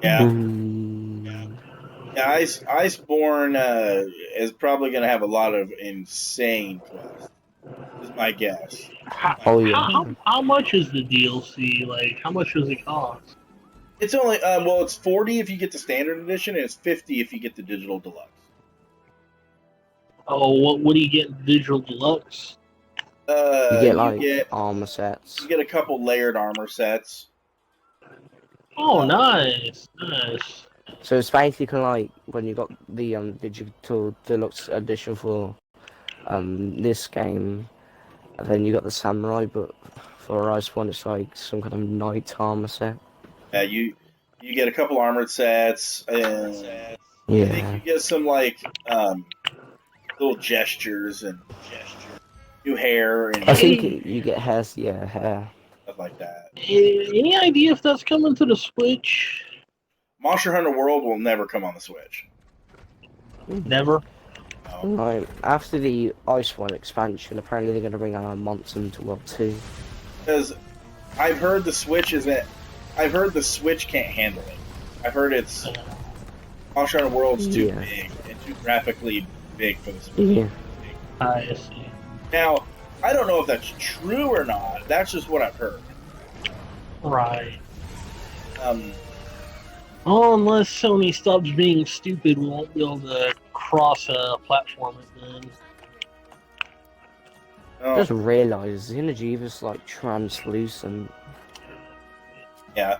Speaker 1: Yeah. Yeah, Iceborne is probably going to have a lot of insane quests. Is my guess.
Speaker 3: How much is the DLC? Like, how much does it cost?
Speaker 1: It's only well, it's 40 if you get the standard edition, and it's 50 if you get the digital deluxe.
Speaker 3: Oh, what do you get in digital deluxe?
Speaker 4: You get armor sets.
Speaker 1: You get a couple layered armor sets.
Speaker 3: Oh, nice.
Speaker 4: So it's basically like when you got the digital deluxe edition for this game, and then you got the samurai, but for Iceborne it's like some kind of knight armor set.
Speaker 1: Yeah, you get a couple armored sets, and
Speaker 4: yeah.
Speaker 1: I think you get some like little gestures and new hair, and
Speaker 4: I think you get hair, hair.
Speaker 1: Stuff like that.
Speaker 3: Any idea if that's coming to the Switch?
Speaker 1: Monster Hunter World will never come on the Switch.
Speaker 3: Never.
Speaker 1: No.
Speaker 4: Right, after the Iceborne expansion, apparently they're going to bring out Monster Hunter World 2.
Speaker 1: Because I've heard the Switch can't handle it. I've heard it's Monster Hunter World's too big and too graphically big for the Switch.
Speaker 4: Yeah.
Speaker 3: I see.
Speaker 1: Now, I don't know if that's true or not. That's just what I've heard.
Speaker 3: Right. Oh, unless Sony stops being stupid, we won't be able to cross-platform it then.
Speaker 1: Oh.
Speaker 4: Just realised Xenojiva's like translucent.
Speaker 1: Yeah.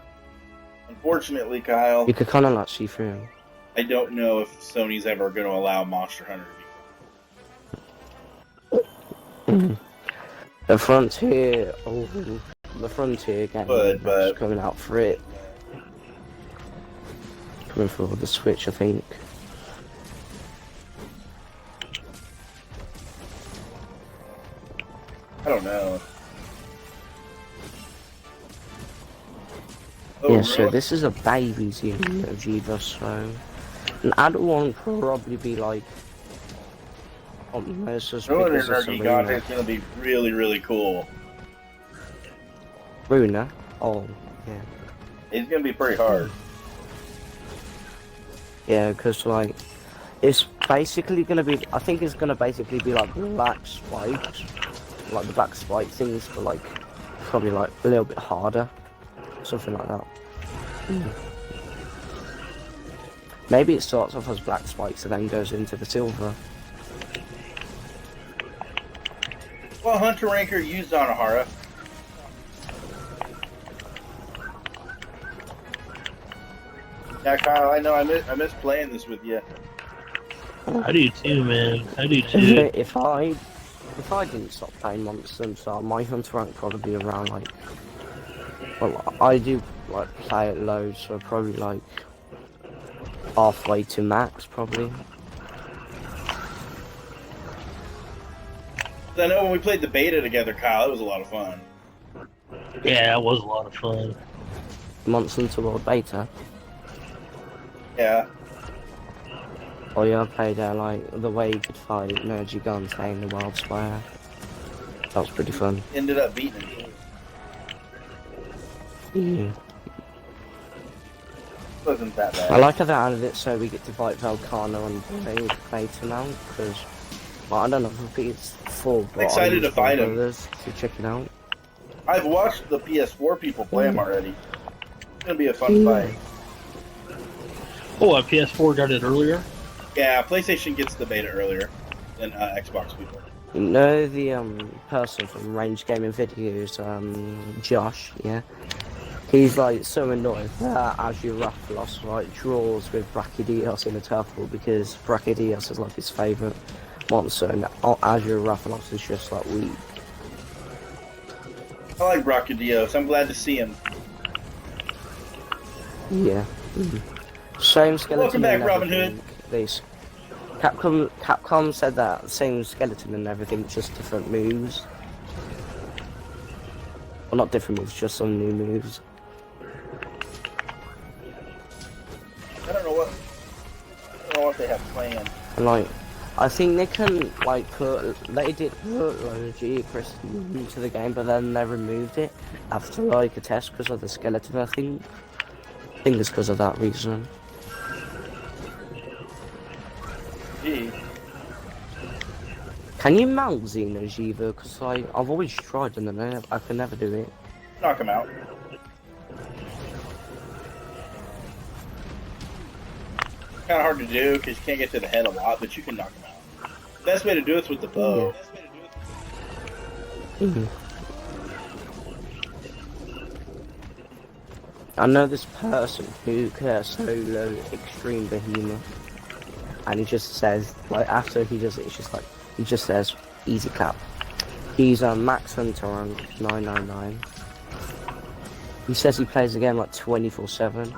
Speaker 1: Unfortunately, Kyle,
Speaker 4: You could kind of like see through him.
Speaker 1: I don't know if Sony's ever going to allow Monster Hunter to be.
Speaker 4: The Frontier, the Frontier game
Speaker 1: but
Speaker 4: coming out for it. Coming for the Switch, I think.
Speaker 1: I don't know.
Speaker 4: Oh, yeah, so this is a baby Xenojiva, so an adult one will probably be like almost as big as a
Speaker 1: Energy God is going to be really, really cool.
Speaker 4: Runa? Oh, yeah.
Speaker 1: It's going to be pretty hard.
Speaker 4: Yeah, because like it's basically gonna be. I think it's gonna basically be like black spikes, like the black spike things, but like probably like a little bit harder, something like that. Maybe it starts off as black spikes and then goes into the silver.
Speaker 1: Well, Hunter Ranker used Anahara. Yeah, Kyle, I know I miss playing this with you.
Speaker 3: I do too, man. I do too.
Speaker 4: If I didn't stop playing Monster and Start, my Hunter rank probably be around like. Well, I do like play it loads, so probably like halfway to max, probably.
Speaker 1: I know when we played the beta together, Kyle, it was a lot of fun.
Speaker 3: Yeah, it was a lot of fun.
Speaker 4: Monster Hunter World Beta.
Speaker 1: Yeah.
Speaker 4: Oh yeah, I played like the way you could fight Gigante in the Wild Spire. That was pretty fun.
Speaker 1: Ended up beating him.
Speaker 4: Yeah.
Speaker 1: Wasn't that bad.
Speaker 4: I like how they added it so we get to fight Volcano and Beta now, because well, I don't know if it's full, but
Speaker 1: Excited to fight him.
Speaker 4: To check it out.
Speaker 1: I've watched the PS4 people play him already. It's gonna be a fun fight.
Speaker 3: Oh, PS4 got it earlier?
Speaker 1: Yeah, PlayStation gets the beta earlier than Xbox people.
Speaker 4: You know the person from Range Gaming Videos, Josh, yeah? He's like so annoyed that Azuraphos like draws with Brachydios in a tuffle because Brachydios is like his favourite monster and Azuraphos is just like weak.
Speaker 1: I like Brachydios. I'm glad to see him.
Speaker 4: Yeah. Same skeleton.
Speaker 1: Welcome back,
Speaker 4: and
Speaker 1: Robin
Speaker 4: everything. These Capcom said that same skeleton and everything, just different moves. Well, not different moves, just some new moves.
Speaker 1: I don't know what they have planned.
Speaker 4: And like, I think they can like they did put like Geocris into the game, but then they removed it after like a test because of the skeleton. I think it's because of that reason.
Speaker 1: Gee.
Speaker 4: Can you mount Xeno'jiva? Because like I've always tried and then I can never do it.
Speaker 1: Knock him out. Kind of hard to do because you can't get to the head a lot, but you can knock him out. The best way to do it's with the bow.
Speaker 4: Yeah. I know this person who can solo Extreme Behemoth, and he just says, like, after he does it, it's just like, he just says, easy clap. He's Max Hunter on 999. He says he plays the game like 24/7.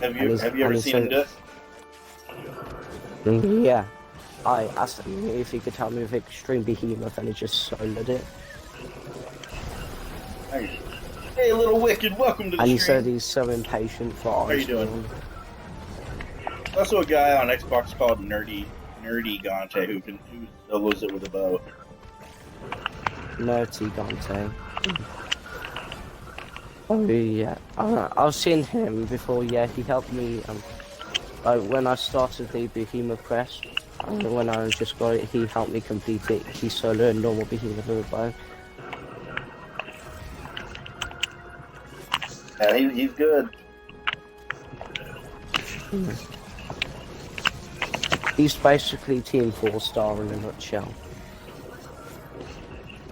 Speaker 1: Have you ever seen him do it?
Speaker 4: Yeah. I asked him if he could help me with Extreme Behemoth, and he just soloed it.
Speaker 1: Hey, little wicked, welcome to the
Speaker 4: And he
Speaker 1: stream.
Speaker 4: said he's so impatient for
Speaker 1: How are you doing? Also a guy on Xbox called Nerdy Gante who solos it with a bow.
Speaker 4: Nerdy Gante. Oh yeah, I've seen him before. Yeah, he helped me. When I started the Behemoth quest, when I just got it, he helped me complete it. He soloed normal Behemoth with a bow.
Speaker 1: Yeah, he's good.
Speaker 4: He's basically Team 4-star in a nutshell.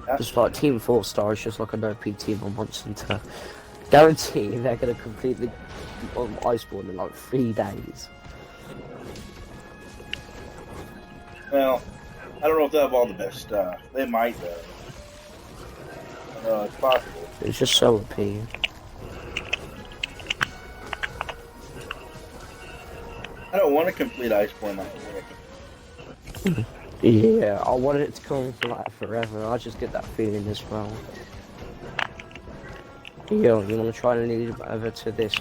Speaker 1: Yeah.
Speaker 4: Just like Team 4-star is just like an OP team on Monster Hunter. Guarantee they're gonna complete the Iceborne in like 3 days.
Speaker 1: Well, I don't know if they have all the best stuff. They might though. I don't know, it's possible.
Speaker 4: It's just so OP.
Speaker 1: I don't want to complete Iceborne that quick.
Speaker 4: Yeah, I wanted it to come for like forever. I just get that feeling as well. Yo, you want to try and lead him over to this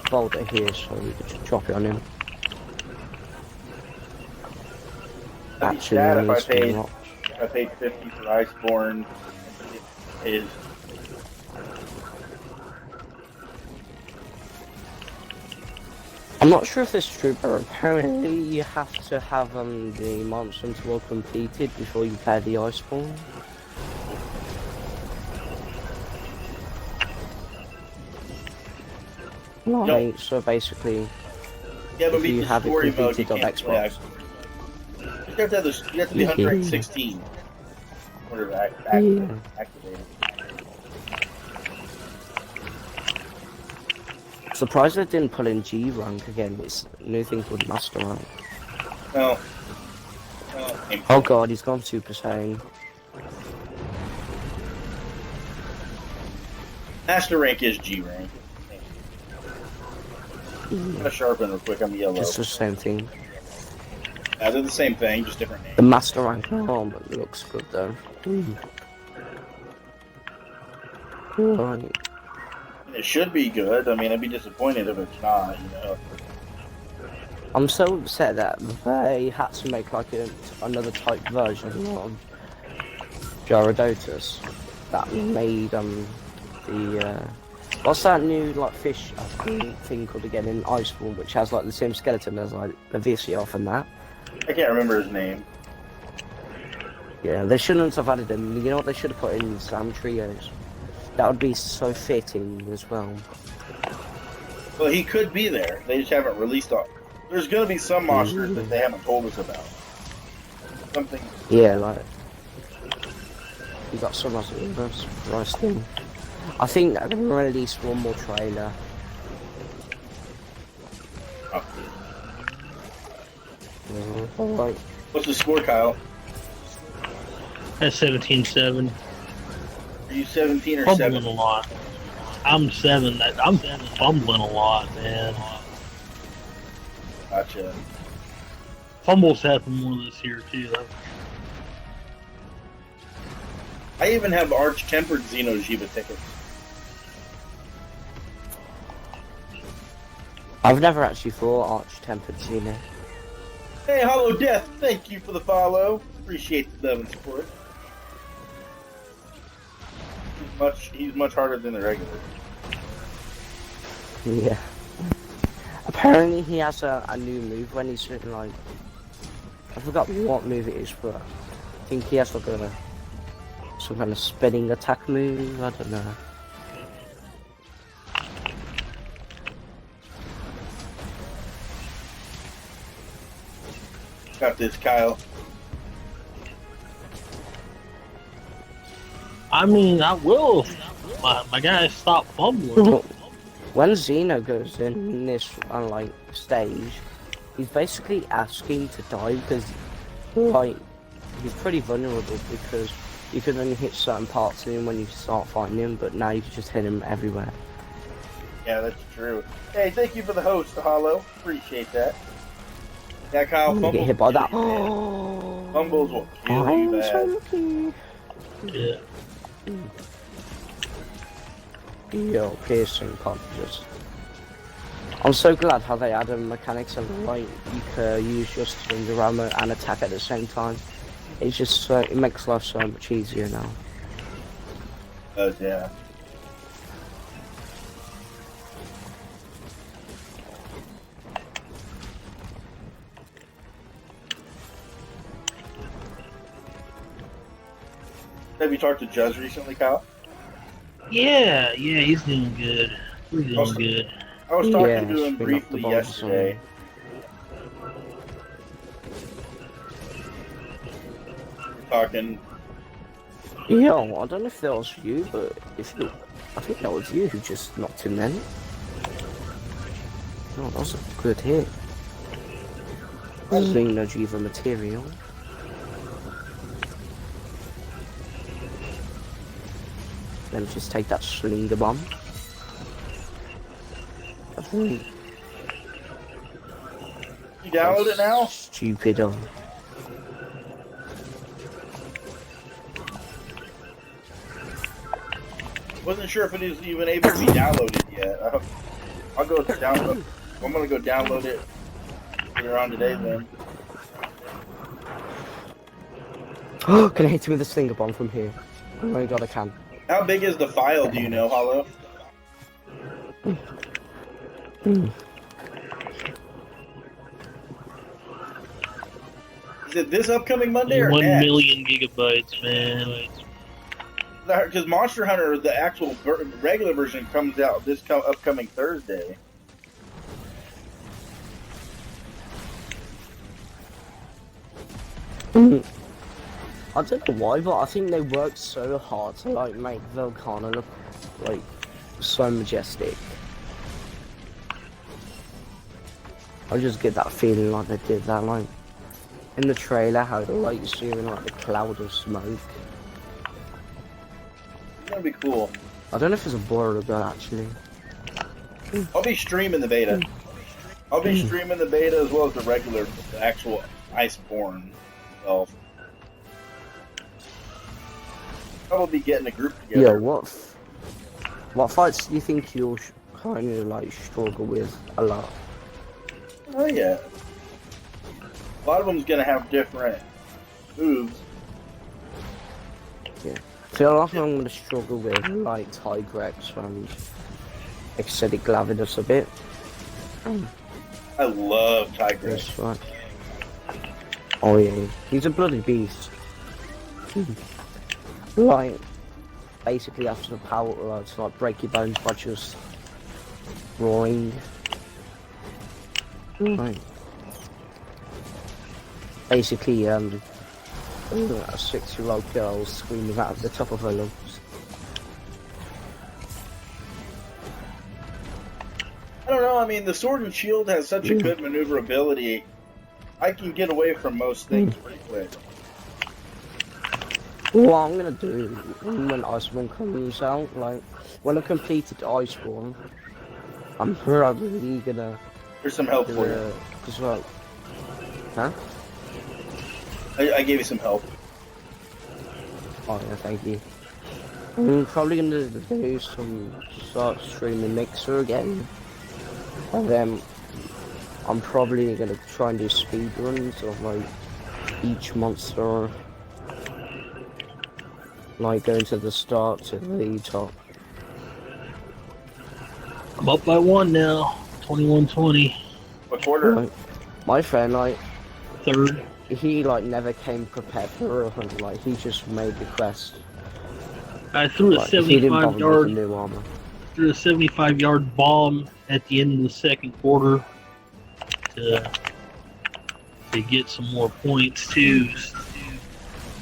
Speaker 4: boulder here so we can just drop it on him?
Speaker 1: I'd be sad if I paid 50 for Iceborne is
Speaker 4: I'm not sure if this is true, but apparently you have to have the Monster Hunter World completed before you play the Iceborne. Right,
Speaker 1: Yep.
Speaker 4: so basically,
Speaker 1: Yeah, but
Speaker 4: if
Speaker 1: beat
Speaker 4: you
Speaker 1: the
Speaker 4: have it
Speaker 1: story mode, you
Speaker 4: completed on
Speaker 1: can't play
Speaker 4: Xbox.
Speaker 1: Iceborne. You have to have you have to be Hunter rank 16 in order to activate it.
Speaker 4: Surprised they didn't put in G rank again. It's a new thing called Master rank.
Speaker 1: No.
Speaker 4: Oh god, he's gone Super Saiyan.
Speaker 1: Master rank is G rank. I'm gonna sharpen real quick. I'm yellow.
Speaker 4: Just the same thing.
Speaker 1: Yeah, they're the same thing, just different names.
Speaker 4: The Master rank armor looks good though. Right.
Speaker 1: It should be good. I mean, I'd be disappointed if it's not, you know.
Speaker 4: I'm so upset that they had to make like another type version of Gyaradotus that made the what's that new like fish thing called again in Iceborne, which has like the same skeleton as like the Viscioth and that.
Speaker 1: I can't remember his name.
Speaker 4: Yeah, they shouldn't have added him. You know what they should have put in Sam Trios? That would be so fitting as well.
Speaker 1: Well, he could be there. They just haven't released all. There's gonna be some monsters that they haven't told us about. Something.
Speaker 4: Yeah, like you got some other nice thing. I think they're gonna release one more trailer.
Speaker 1: Oh.
Speaker 4: Alright.
Speaker 1: What's the score, Kyle?
Speaker 3: That's 17-7.
Speaker 1: Are you 17 or
Speaker 3: Fumbling
Speaker 1: 7?
Speaker 3: a lot. I'm 7. I'm fumbling a lot, man.
Speaker 1: Gotcha.
Speaker 3: Fumbles happen more this year too, though.
Speaker 1: I even have Arch-Tempered Xeno'jiva tickets.
Speaker 4: I've never actually fought Arch-Tempered Xeno.
Speaker 1: Hey, Hollow Death, thank you for the follow. Appreciate the love and support. He's much harder than the regular.
Speaker 4: Yeah. Apparently he has a new move when he's like, I forgot what move it is, but I think he has like some kind of spinning attack move. I don't know.
Speaker 1: Got this, Kyle.
Speaker 3: I mean, I will if my guys stop fumbling.
Speaker 4: When Xeno goes in this like stage, he's basically asking to die because like he's pretty vulnerable because you can only hit certain parts of him when you start fighting him, but now you can just hit him everywhere.
Speaker 1: Yeah, that's true. Hey, thank you for the host, Hollow. Appreciate that. Yeah, Kyle,
Speaker 4: You
Speaker 1: fumbles
Speaker 4: get hit by that.
Speaker 1: Fumbles will kill you
Speaker 4: I'm
Speaker 1: bad.
Speaker 4: so lucky.
Speaker 3: Yeah.
Speaker 4: Yo, piercing punches. I'm so glad how they added mechanics of like you can use your stinger ammo and attack at the same time. It's just so it makes life so much easier now.
Speaker 1: Yeah. Have you talked to Juz recently, Kyle?
Speaker 3: Yeah, he's doing good. He's doing good.
Speaker 1: I was talking
Speaker 4: Yeah,
Speaker 1: to him
Speaker 4: spin up the
Speaker 1: briefly
Speaker 4: balls
Speaker 1: yesterday. Talking.
Speaker 4: Yo, I don't know if that was you, but I think that was you who just knocked him then. Oh, that was a good hit. Xeno'jiva material. Then just take that slinger bomb.
Speaker 1: You download it now?
Speaker 4: Stupid.
Speaker 1: Wasn't sure if it is even able to be downloaded yet. I'll go download. I'm gonna go download it later on today then.
Speaker 4: Can I hit him with a slinger bomb from here? Oh my god, I can.
Speaker 1: How big is the file? Do you know, Hollow? Is it this upcoming Monday or
Speaker 3: 1
Speaker 1: next?
Speaker 3: million gigabytes, man.
Speaker 1: Because Monster Hunter, the actual regular version, comes out this upcoming Thursday.
Speaker 4: I don't know why, but I think they worked so hard to like make Volcano look like so majestic. I just get that feeling like they did that, like in the trailer, how the lights shooting like the cloud of smoke.
Speaker 1: It's gonna be cool.
Speaker 4: I don't know if it's a boy or a girl actually.
Speaker 1: I'll be streaming the beta. I'll be streaming the beta as well as the actual Iceborne itself. Probably getting a group together.
Speaker 4: Yeah, what fights do you think you'll kind of like struggle with a lot?
Speaker 1: Oh yeah. A lot of them's gonna have different moves.
Speaker 4: Yeah. I feel like I'm gonna struggle with like Tigrex and Excetic Glavidus a bit.
Speaker 1: I love Tigrex.
Speaker 4: That's right. Oh yeah, he's a bloody beast. Like, basically after the power to like break your bones by just roaring. Right. Basically, a 6-year-old girl screaming out of the top of her lungs.
Speaker 1: I don't know, I mean, the Sword and Shield has such a good maneuverability. I can get away from most things pretty quick.
Speaker 4: What I'm gonna do when Iceborne comes out, like, when I completed Iceborne, I'm probably gonna
Speaker 1: There's some help
Speaker 4: do
Speaker 1: for you.
Speaker 4: cause like, huh?
Speaker 1: I gave you some help.
Speaker 4: Oh yeah, thank you. I'm probably gonna start streaming Mixer again, and then I'm probably gonna try and do speedruns of like each monster, like going to the start to the top.
Speaker 3: I'm up by 1 now. 21-20.
Speaker 1: What quarter?
Speaker 4: Like, my friend, like,
Speaker 3: Third.
Speaker 4: he like never came prepared for it, like he just made the quest.
Speaker 3: I threw a
Speaker 4: Like, he didn't bother
Speaker 3: 75
Speaker 4: with
Speaker 3: yard
Speaker 4: the new armor.
Speaker 3: threw a 75-yard bomb at the end of the second quarter to get some more points too.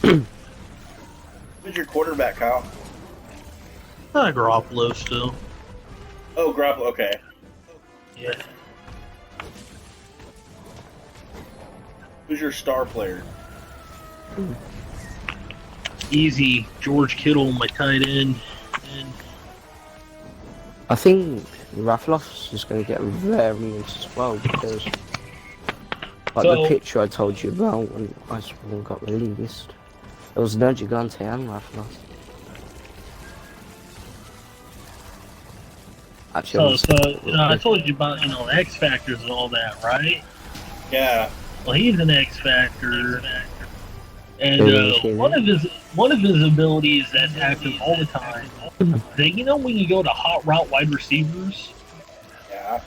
Speaker 1: Who's your quarterback, Kyle?
Speaker 3: Garoppolo still.
Speaker 1: Oh, Garoppolo, okay.
Speaker 3: Yeah.
Speaker 1: Who's your star player?
Speaker 3: Easy. George Kittle, my tight end. And
Speaker 4: I think Rafflos is going to get very into as well because, like the picture I told you about when Iceborne got released, there was no Gigante and Rafflos. Actually,
Speaker 3: I told you about X Factors and all that, right?
Speaker 1: Yeah.
Speaker 3: Well, he's an X Factor, and one of his abilities that's active all the time. When you go to hot route wide receivers,
Speaker 1: Yeah.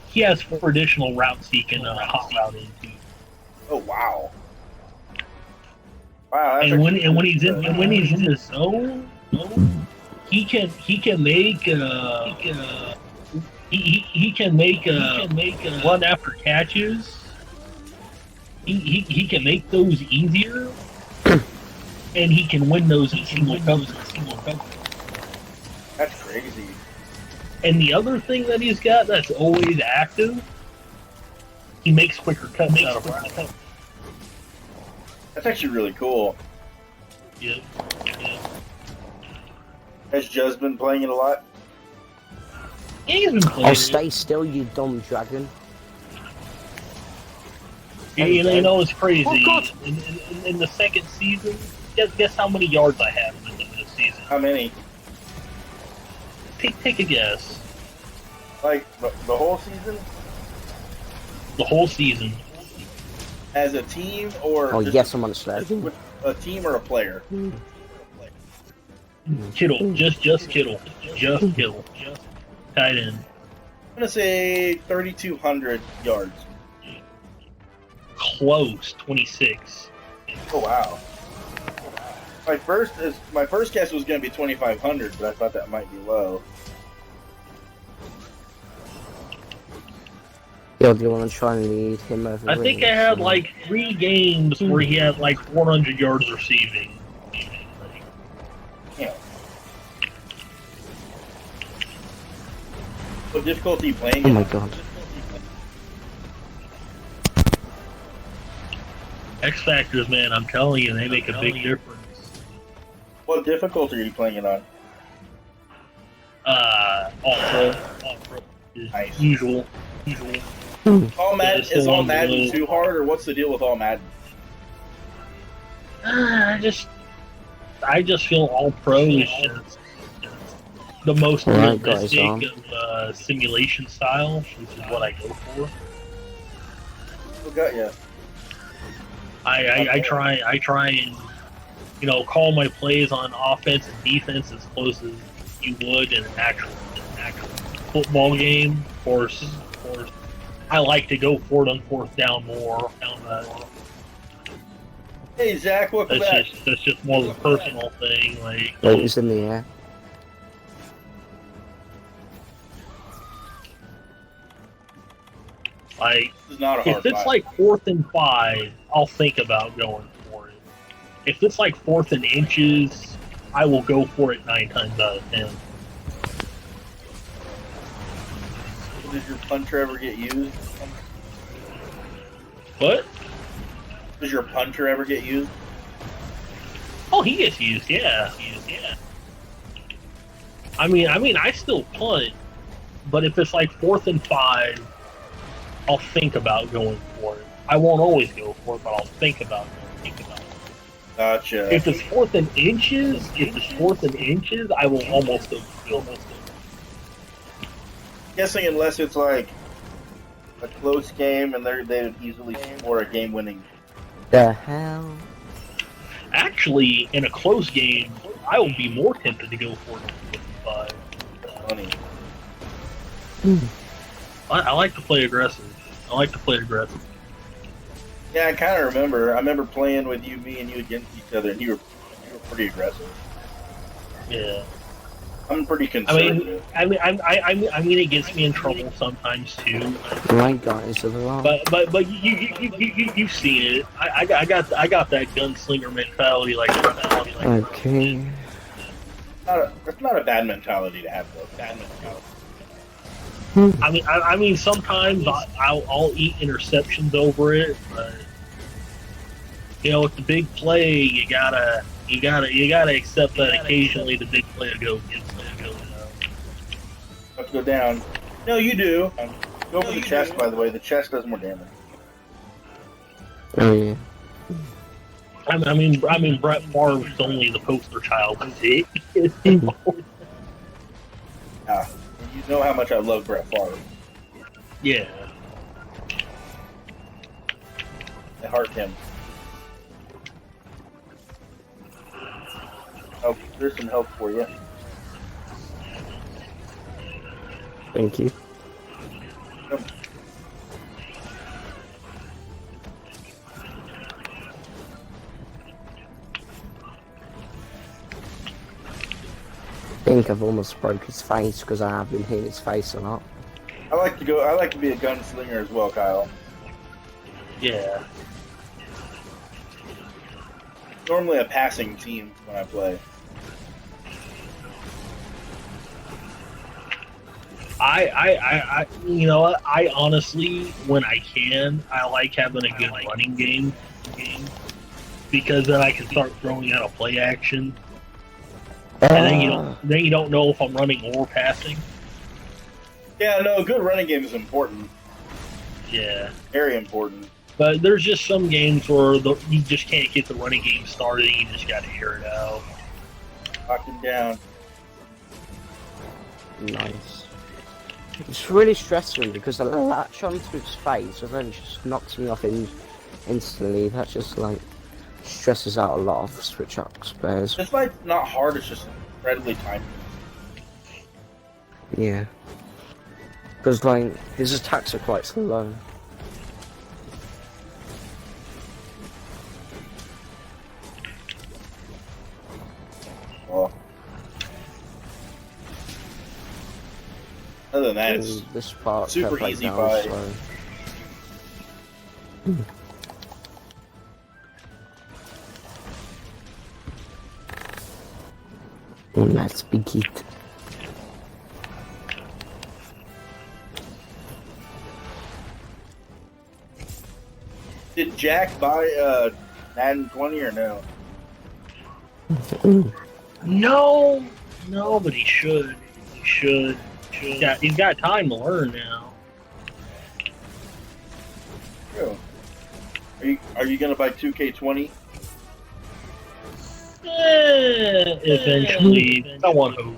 Speaker 3: he has 4 additional routes he can hot route into.
Speaker 1: Oh, wow. Wow.
Speaker 3: And when he's in the zone, he can make run after catches. He can make those easier, and he can win those in single coverage.
Speaker 1: That's crazy.
Speaker 3: And the other thing that he's got that's always active, he makes quicker cuts out of routes.
Speaker 1: That's actually really cool.
Speaker 3: Yep.
Speaker 1: Has Juz been playing it a lot?
Speaker 3: Yeah, he's been playing.
Speaker 4: I'll stay still, you dumb dragon.
Speaker 3: It's crazy.
Speaker 4: Oh, God.
Speaker 3: In the second season, guess how many yards I have in this season?
Speaker 1: How many?
Speaker 3: Take a guess.
Speaker 1: Like, the whole season?
Speaker 3: The whole season.
Speaker 1: As a team or...
Speaker 4: Oh
Speaker 1: just
Speaker 4: yes, I'm on the sled.
Speaker 1: with a team or a player?
Speaker 3: Kittle, just Kittle, just Kittle, tight end.
Speaker 1: I'm going to say 3,200 yards.
Speaker 3: close, 26.
Speaker 1: Oh wow. My first guess was going to be 2,500, but I thought that might be low.
Speaker 4: Yo, do you want to try and lead him over?
Speaker 3: I think I had like 3 games where he had like 400 yards receiving.
Speaker 1: Yeah. What difficulty are you playing?
Speaker 4: Oh my god.
Speaker 3: X Factors, man, I'm telling you, they make a big difference.
Speaker 1: What difficulty are you playing it on?
Speaker 3: All pro is
Speaker 1: Nice.
Speaker 3: usual.
Speaker 1: All Madden is all Madden too hard, or what's the deal with all Madden?
Speaker 3: I just feel all pro is just the most
Speaker 4: Alright, guys,
Speaker 3: realistic of simulation style, which is what I go for.
Speaker 1: Who got you?
Speaker 3: I try and call my plays on offense and defense as close as you would in an actual football game. Of course, I like to go for it on 4th down more.
Speaker 1: Hey Zach, welcome back.
Speaker 3: That's just more of a personal thing. Like,
Speaker 4: Wait, it's in the air.
Speaker 3: Like,
Speaker 1: This is not a hard
Speaker 3: if it's
Speaker 1: fight.
Speaker 3: like 4th and 5, I'll think about going for it. If it's like 4th and inches, I will go for it 9 times out of 10.
Speaker 1: Does your punter ever get used?
Speaker 3: But
Speaker 1: Does your punter ever get used?
Speaker 3: oh, he gets used, yeah. I mean, I still punt, but if it's like 4th and 5, I'll think about going for it. I won't always go for it, but I'll think about it.
Speaker 1: Gotcha.
Speaker 3: If it's 4th and inches, I will almost go.
Speaker 1: Guessing unless it's like a close game and they would easily score a game-winning.
Speaker 4: The hell?
Speaker 3: Actually, in a close game, I will be more tempted to go for it on 4th and 5.
Speaker 1: Funny.
Speaker 3: I like to play aggressive.
Speaker 1: Yeah, I kind of remember. I remember playing with me and you against each other, and you were pretty aggressive.
Speaker 3: Yeah.
Speaker 1: I'm pretty conservative.
Speaker 3: I mean, it gets me in trouble sometimes too.
Speaker 4: Right, guys, are the wrong.
Speaker 3: But you've seen it. I got that gunslinger mentality like.
Speaker 4: Okay.
Speaker 1: That's not a bad mentality to have, though. Bad mentality.
Speaker 3: I mean, sometimes I'll eat interceptions over it, but with the big play, you gotta accept that occasionally the big play will go.
Speaker 1: Let's go down. No, you do. Go for the chest, by the way. The chest does more damage.
Speaker 4: Oh yeah.
Speaker 3: I mean, Brett Favre's only the poster child.
Speaker 1: Ah, you know how much I love Brett Favre.
Speaker 3: Yeah.
Speaker 1: I heart him. Oh, there's some help for you.
Speaker 4: Thank you. I think I've almost broke his face because I have been hitting his face a lot.
Speaker 1: I like to be a gunslinger as well, Kyle.
Speaker 3: Yeah.
Speaker 1: Normally a passing team when I play.
Speaker 3: I I honestly, when I can, I like having a good running game because then I can start throwing out a play action, and then you don't know if I'm running or passing.
Speaker 1: Yeah, no, a good running game is important.
Speaker 3: Yeah,
Speaker 1: Very important.
Speaker 3: but there's just some games where you just can't get the running game started. And you just got to air it out.
Speaker 1: Knock him down.
Speaker 4: Nice. It's really stressful because I latch onto his face and then it just knocks me off instantly. That just like stresses out a lot of switch up players.
Speaker 1: This fight's not hard, it's just incredibly timed.
Speaker 4: Yeah. Because like his attacks are quite slow.
Speaker 1: Other than that, it's
Speaker 4: This part
Speaker 1: super
Speaker 4: play
Speaker 1: easy
Speaker 4: down
Speaker 1: fight.
Speaker 4: slow. Let's begin.
Speaker 1: Did Jack buy Madden 20 or no?
Speaker 3: No, but he should. He should. He's got time to learn now.
Speaker 1: True. Are you gonna buy 2K20?
Speaker 3: Eventually, I want Hogan.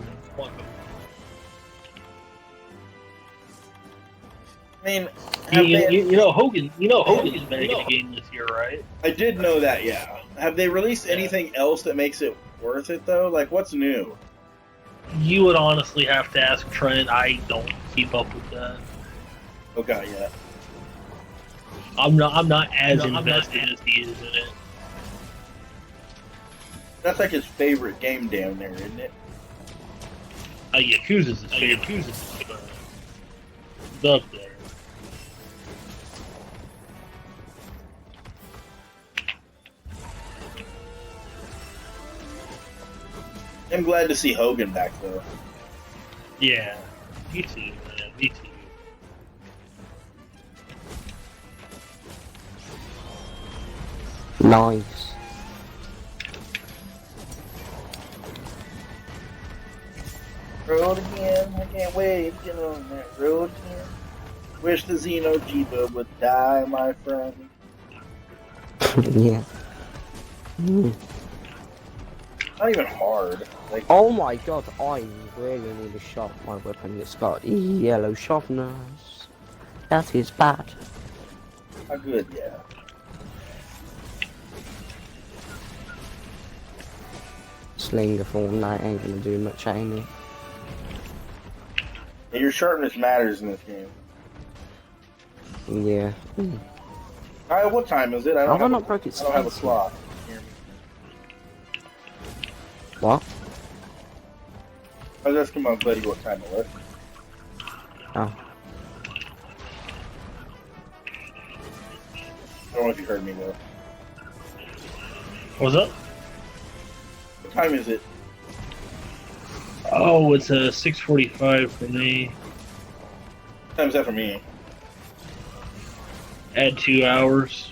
Speaker 1: I mean,
Speaker 3: You know Hogan. You know Hogan's back in the game this year, right?
Speaker 1: I did know that. Yeah. Have they released anything else that makes it worth it though? Like, what's new?
Speaker 3: You would honestly have to ask Trent. I don't keep up with that.
Speaker 1: Okay, yeah.
Speaker 3: I'm not as invested as he is in it.
Speaker 1: That's like his favorite game down there, isn't it?
Speaker 3: Yakuza's his favorite. It's up there.
Speaker 1: I'm glad to see Hogan back though.
Speaker 3: Yeah, me too, man. Me too.
Speaker 4: Nice.
Speaker 1: Road again, I can't wait to get on that road again. Wish the Xenojiba would die, my friend.
Speaker 4: Yeah.
Speaker 1: Not even hard. Like,
Speaker 4: Oh my god, I really need to sharpen my weapon. It's got yellow sharpeners. That is bad.
Speaker 1: how good, yeah.
Speaker 4: Slinger Fortnite ain't gonna do much, ain't it?
Speaker 1: Yeah, your sharpness matters in this game.
Speaker 4: Yeah.
Speaker 1: Alright, what time is it? I
Speaker 4: Have I
Speaker 1: have
Speaker 4: not
Speaker 1: a,
Speaker 4: broke its
Speaker 1: I don't have a
Speaker 4: face
Speaker 1: slot.
Speaker 4: What?
Speaker 1: I was asking my buddy what time it was.
Speaker 4: Oh.
Speaker 1: I don't know if you heard me though.
Speaker 3: What's up?
Speaker 1: What time is it?
Speaker 3: Oh, it's a 6:45 for me.
Speaker 1: What time is that for me?
Speaker 3: Add 2 hours.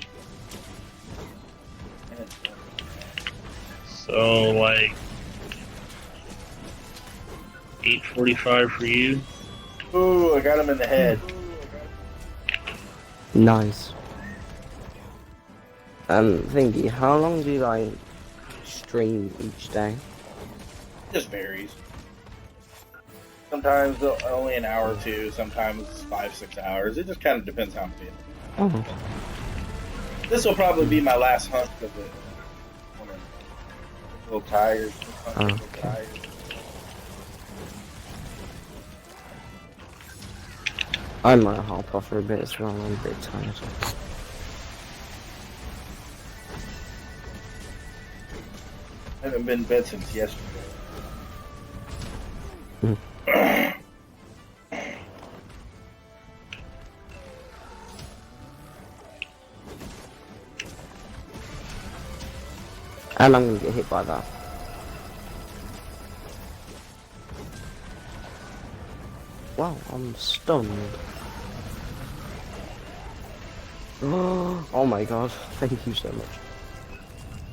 Speaker 3: So like 8:45 for you.
Speaker 1: Ooh, I got him in the head.
Speaker 4: Nice. Thingy, how long do you like stream each day?
Speaker 1: Just varies. Sometimes only an hour or two, sometimes 5-6 hours. It just kind of depends how I'm feeling.
Speaker 4: Oh.
Speaker 1: This will probably be my last hunt of it. I'm a little tired. I'm a little
Speaker 4: Okay.
Speaker 1: tired.
Speaker 4: I might hop off for a bit as well, I'm a bit tired.
Speaker 1: I haven't been in bed since yesterday.
Speaker 4: And I'm gonna get hit by that. Wow, I'm stunned. Oh my god, thank you so much.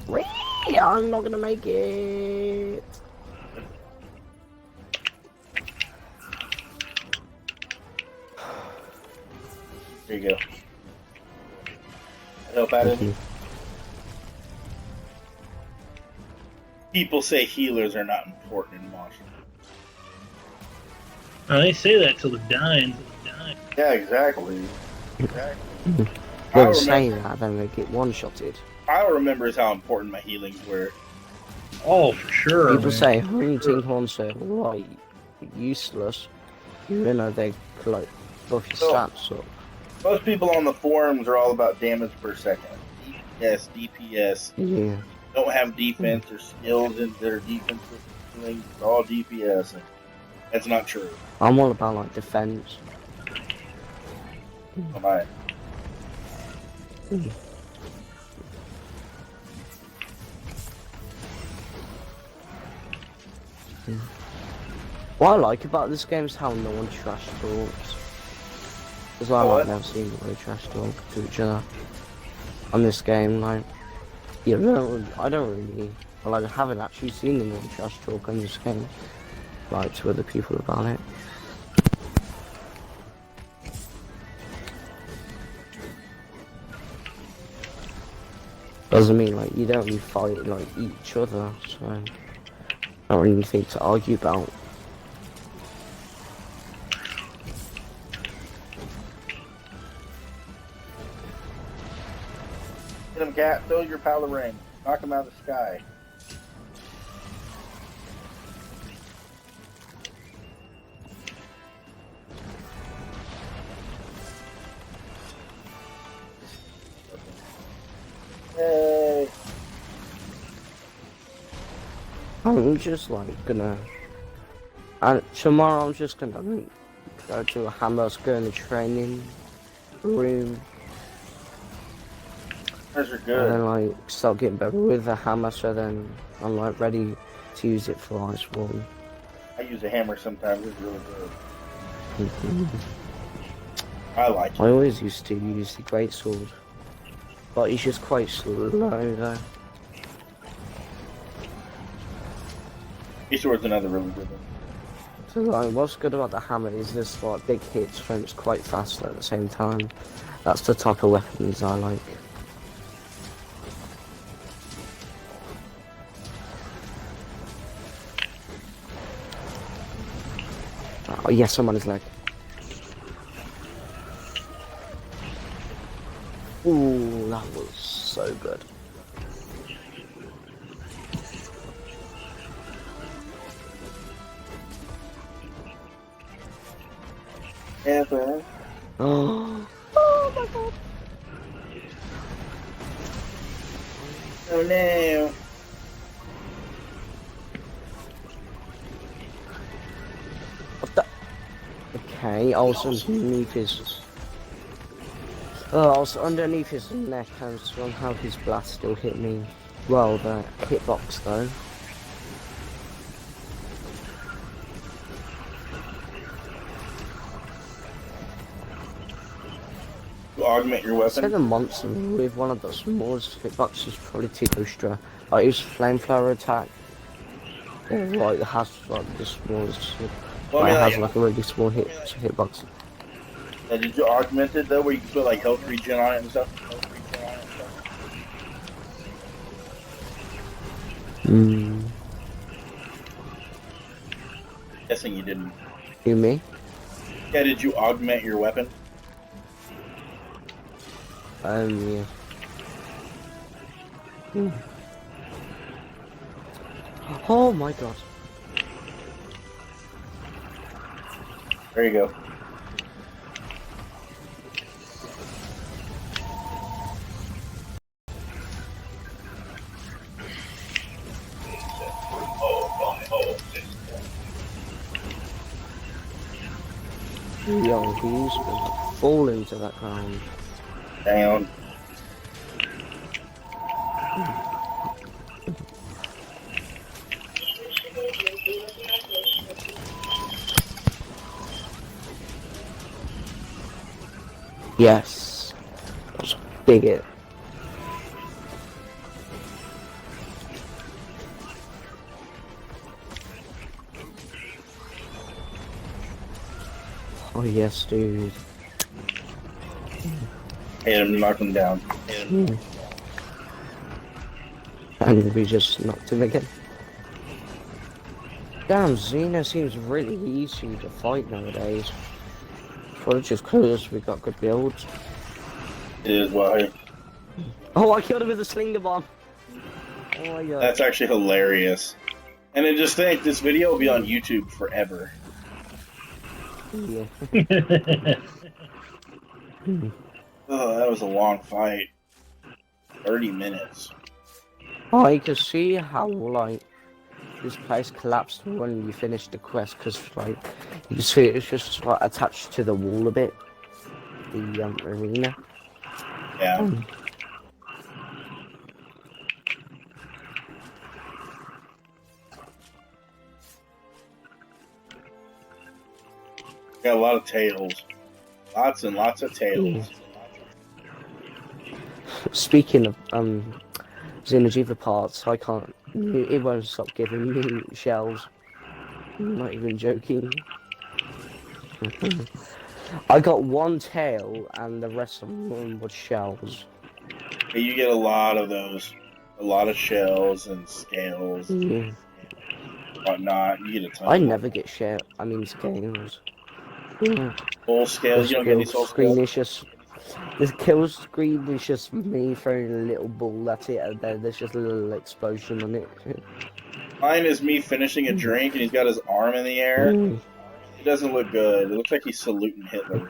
Speaker 4: Whee! I'm not gonna make it.
Speaker 1: Here you go. Help out
Speaker 4: Thank
Speaker 1: of
Speaker 4: you.
Speaker 1: People say healers are not important in Washington.
Speaker 3: They say that till they're dying.
Speaker 1: Yeah, exactly. Exactly.
Speaker 4: Well, say that, then they get one-shotted.
Speaker 1: All I remember is how important my healings were.
Speaker 3: Oh, for sure.
Speaker 4: People
Speaker 3: man.
Speaker 4: say hunting horns are like useless. You know, they like buff your
Speaker 1: So-
Speaker 4: stats up.
Speaker 1: Most people on the forums are all about damage per second. DPS.
Speaker 4: Yeah.
Speaker 1: Don't have defense or skills in their defensive things. It's all DPS. That's not true.
Speaker 4: I'm all about like defense.
Speaker 1: Am I?
Speaker 4: What I like about this game is how no one trash talks. As well,
Speaker 1: What?
Speaker 4: I've never seen anybody trash talk to each other on this game. Like, you know, I haven't actually seen anyone trash talk on this game, like to other people about it. Doesn't mean like you don't really fight like each other, so not really anything to argue about.
Speaker 1: Hit him, cat. Throw your power ring. Knock him out of the sky. Yay.
Speaker 4: I'm just like gonna. And tomorrow I'm just gonna like, go to a Hammers, go in the training room,
Speaker 1: Those are
Speaker 4: and
Speaker 1: good.
Speaker 4: then like start getting better with the hammer. So then I'm like ready to use it for Iceborne.
Speaker 1: I use a hammer sometimes. It's really good. I like it.
Speaker 4: I always used to use the greatsword, but it's just quite slow though.
Speaker 1: Eastward's another really good one.
Speaker 4: So like, what's good about the hammer is this like big hits, so it's quite fast at the same time. That's the type of weapons I like. Oh yes, I'm on his leg. Ooh, that was so good.
Speaker 1: Yeah, man.
Speaker 4: Oh my god.
Speaker 1: Oh no.
Speaker 4: What the? Okay, also underneath his. Oh, also underneath his neck, and somehow his blast still hit me. Well, the hitbox though.
Speaker 1: To augment your
Speaker 4: Say
Speaker 1: weapon.
Speaker 4: the monster with one of the smallest hitboxes probably Tikustra. Like his flamethrower attack. Yeah, like it has like the smallest.
Speaker 1: Well,
Speaker 4: Like,
Speaker 1: I
Speaker 4: it has
Speaker 1: mean,
Speaker 4: like a really small hitbox.
Speaker 1: did you augment it though, where you can put like health regen on it and stuff? Health regen on it and stuff?
Speaker 4: Hmm.
Speaker 1: Guessing you didn't.
Speaker 4: You me?
Speaker 1: Yeah, did you augment your weapon?
Speaker 4: Yeah. Hmm. Oh my god.
Speaker 1: There you go.
Speaker 4: Yo, he's gonna fall into that ground.
Speaker 1: Down.
Speaker 4: Yes. That's a big hit. Oh yes, dude.
Speaker 1: Hit him, knock him down.
Speaker 4: Hmm. And we just knocked him again. Damn, Xena seems really easy to fight nowadays. Probably just because we got good builds.
Speaker 1: It is why.
Speaker 4: Oh, I killed him with a slinger bomb. Oh my god.
Speaker 1: That's actually hilarious. And then just think, this video will be on YouTube forever.
Speaker 4: Yeah.
Speaker 1: Oh, that was a long fight. 30 minutes.
Speaker 4: Oh, you can see how, like, this place collapsed when you finished the quest because like you can see it's just like attached to the wall a bit. The arena.
Speaker 1: Yeah. Got a lot of tails. Lots and lots of tails.
Speaker 4: Speaking of Xenojiva parts, I can't. It won't stop giving me shells. I'm not even joking. I got one tail and the rest of them was shells.
Speaker 1: You get a lot of those. A lot of shells and scales and whatnot. You get a ton
Speaker 4: I
Speaker 1: of
Speaker 4: never get shell. I mean scales. Yeah.
Speaker 1: soul scales. You don't get any soul scales.
Speaker 4: The kill screen is just me throwing a little ball at it, and then there's just a little explosion on it.
Speaker 1: Mine is me finishing a drink, and he's got his arm in the air. It doesn't look good. It looks like he's saluting Hitler.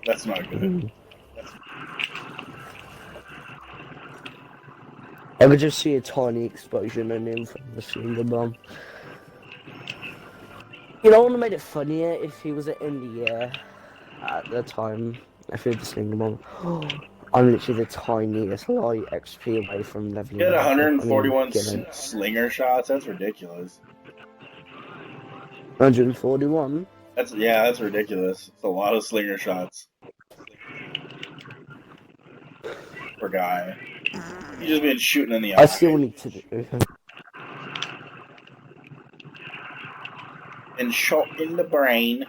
Speaker 1: That's not good.
Speaker 4: I could just see a tiny explosion and then from the finger bomb. You know what would have made it funnier if he was in the air at the time. If he was the slinger bomb. I'm literally the tiniest light XP away from leveling.
Speaker 1: You had
Speaker 4: up.
Speaker 1: 141 slinger shots. That's ridiculous.
Speaker 4: 141.
Speaker 1: That's ridiculous. It's a lot of slinger shots. Poor guy. He's just been shooting in the eye.
Speaker 4: I still need to do.
Speaker 1: And shot in the brain.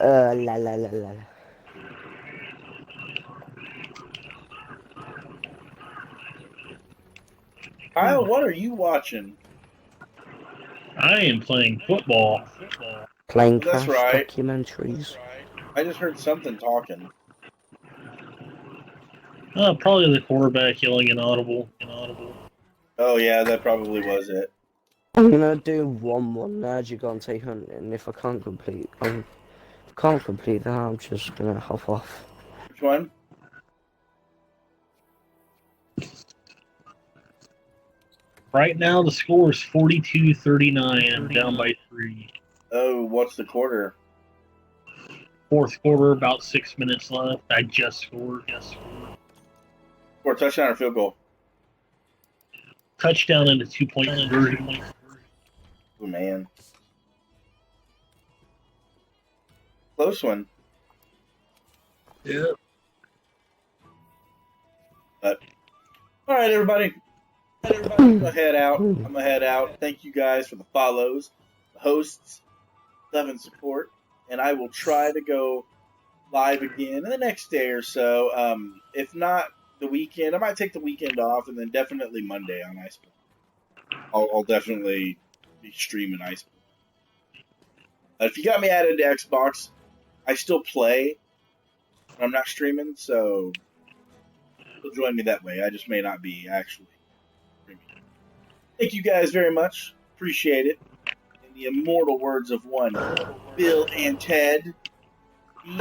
Speaker 4: La la la la.
Speaker 1: Kyle, what are you watching?
Speaker 3: I am playing football.
Speaker 4: Playing
Speaker 1: That's
Speaker 4: Crash
Speaker 1: right.
Speaker 4: documentaries.
Speaker 1: I just heard something talking.
Speaker 3: Probably the quarterback yelling inaudible.
Speaker 1: Oh yeah, that probably was it.
Speaker 4: I'm gonna do one more Gigante hunt, and if I can't complete, that, I'm just gonna hop off.
Speaker 1: Which one?
Speaker 3: Right now, the score is 42-39. I'm down by 3.
Speaker 1: Oh, what's the quarter?
Speaker 3: Fourth quarter, about 6 minutes left. I just scored.
Speaker 1: For a touchdown or field goal?
Speaker 3: Touchdown and a 2-point conversion.
Speaker 1: Oh man, close one.
Speaker 3: Yeah.
Speaker 1: But all right, everybody. I'm gonna head out. Thank you guys for the follows, the hosts, love and support, and I will try to go live again in the next day or so. If not the weekend, I might take the weekend off, and then definitely Monday on Iceborne. I'll definitely be streaming Iceborne. If you got me added to Xbox, I still play when I'm not streaming, so you'll join me that way. I just may not be actually streaming. Thank you guys very much. Appreciate it. In the immortal words of one, Bill and Ted, be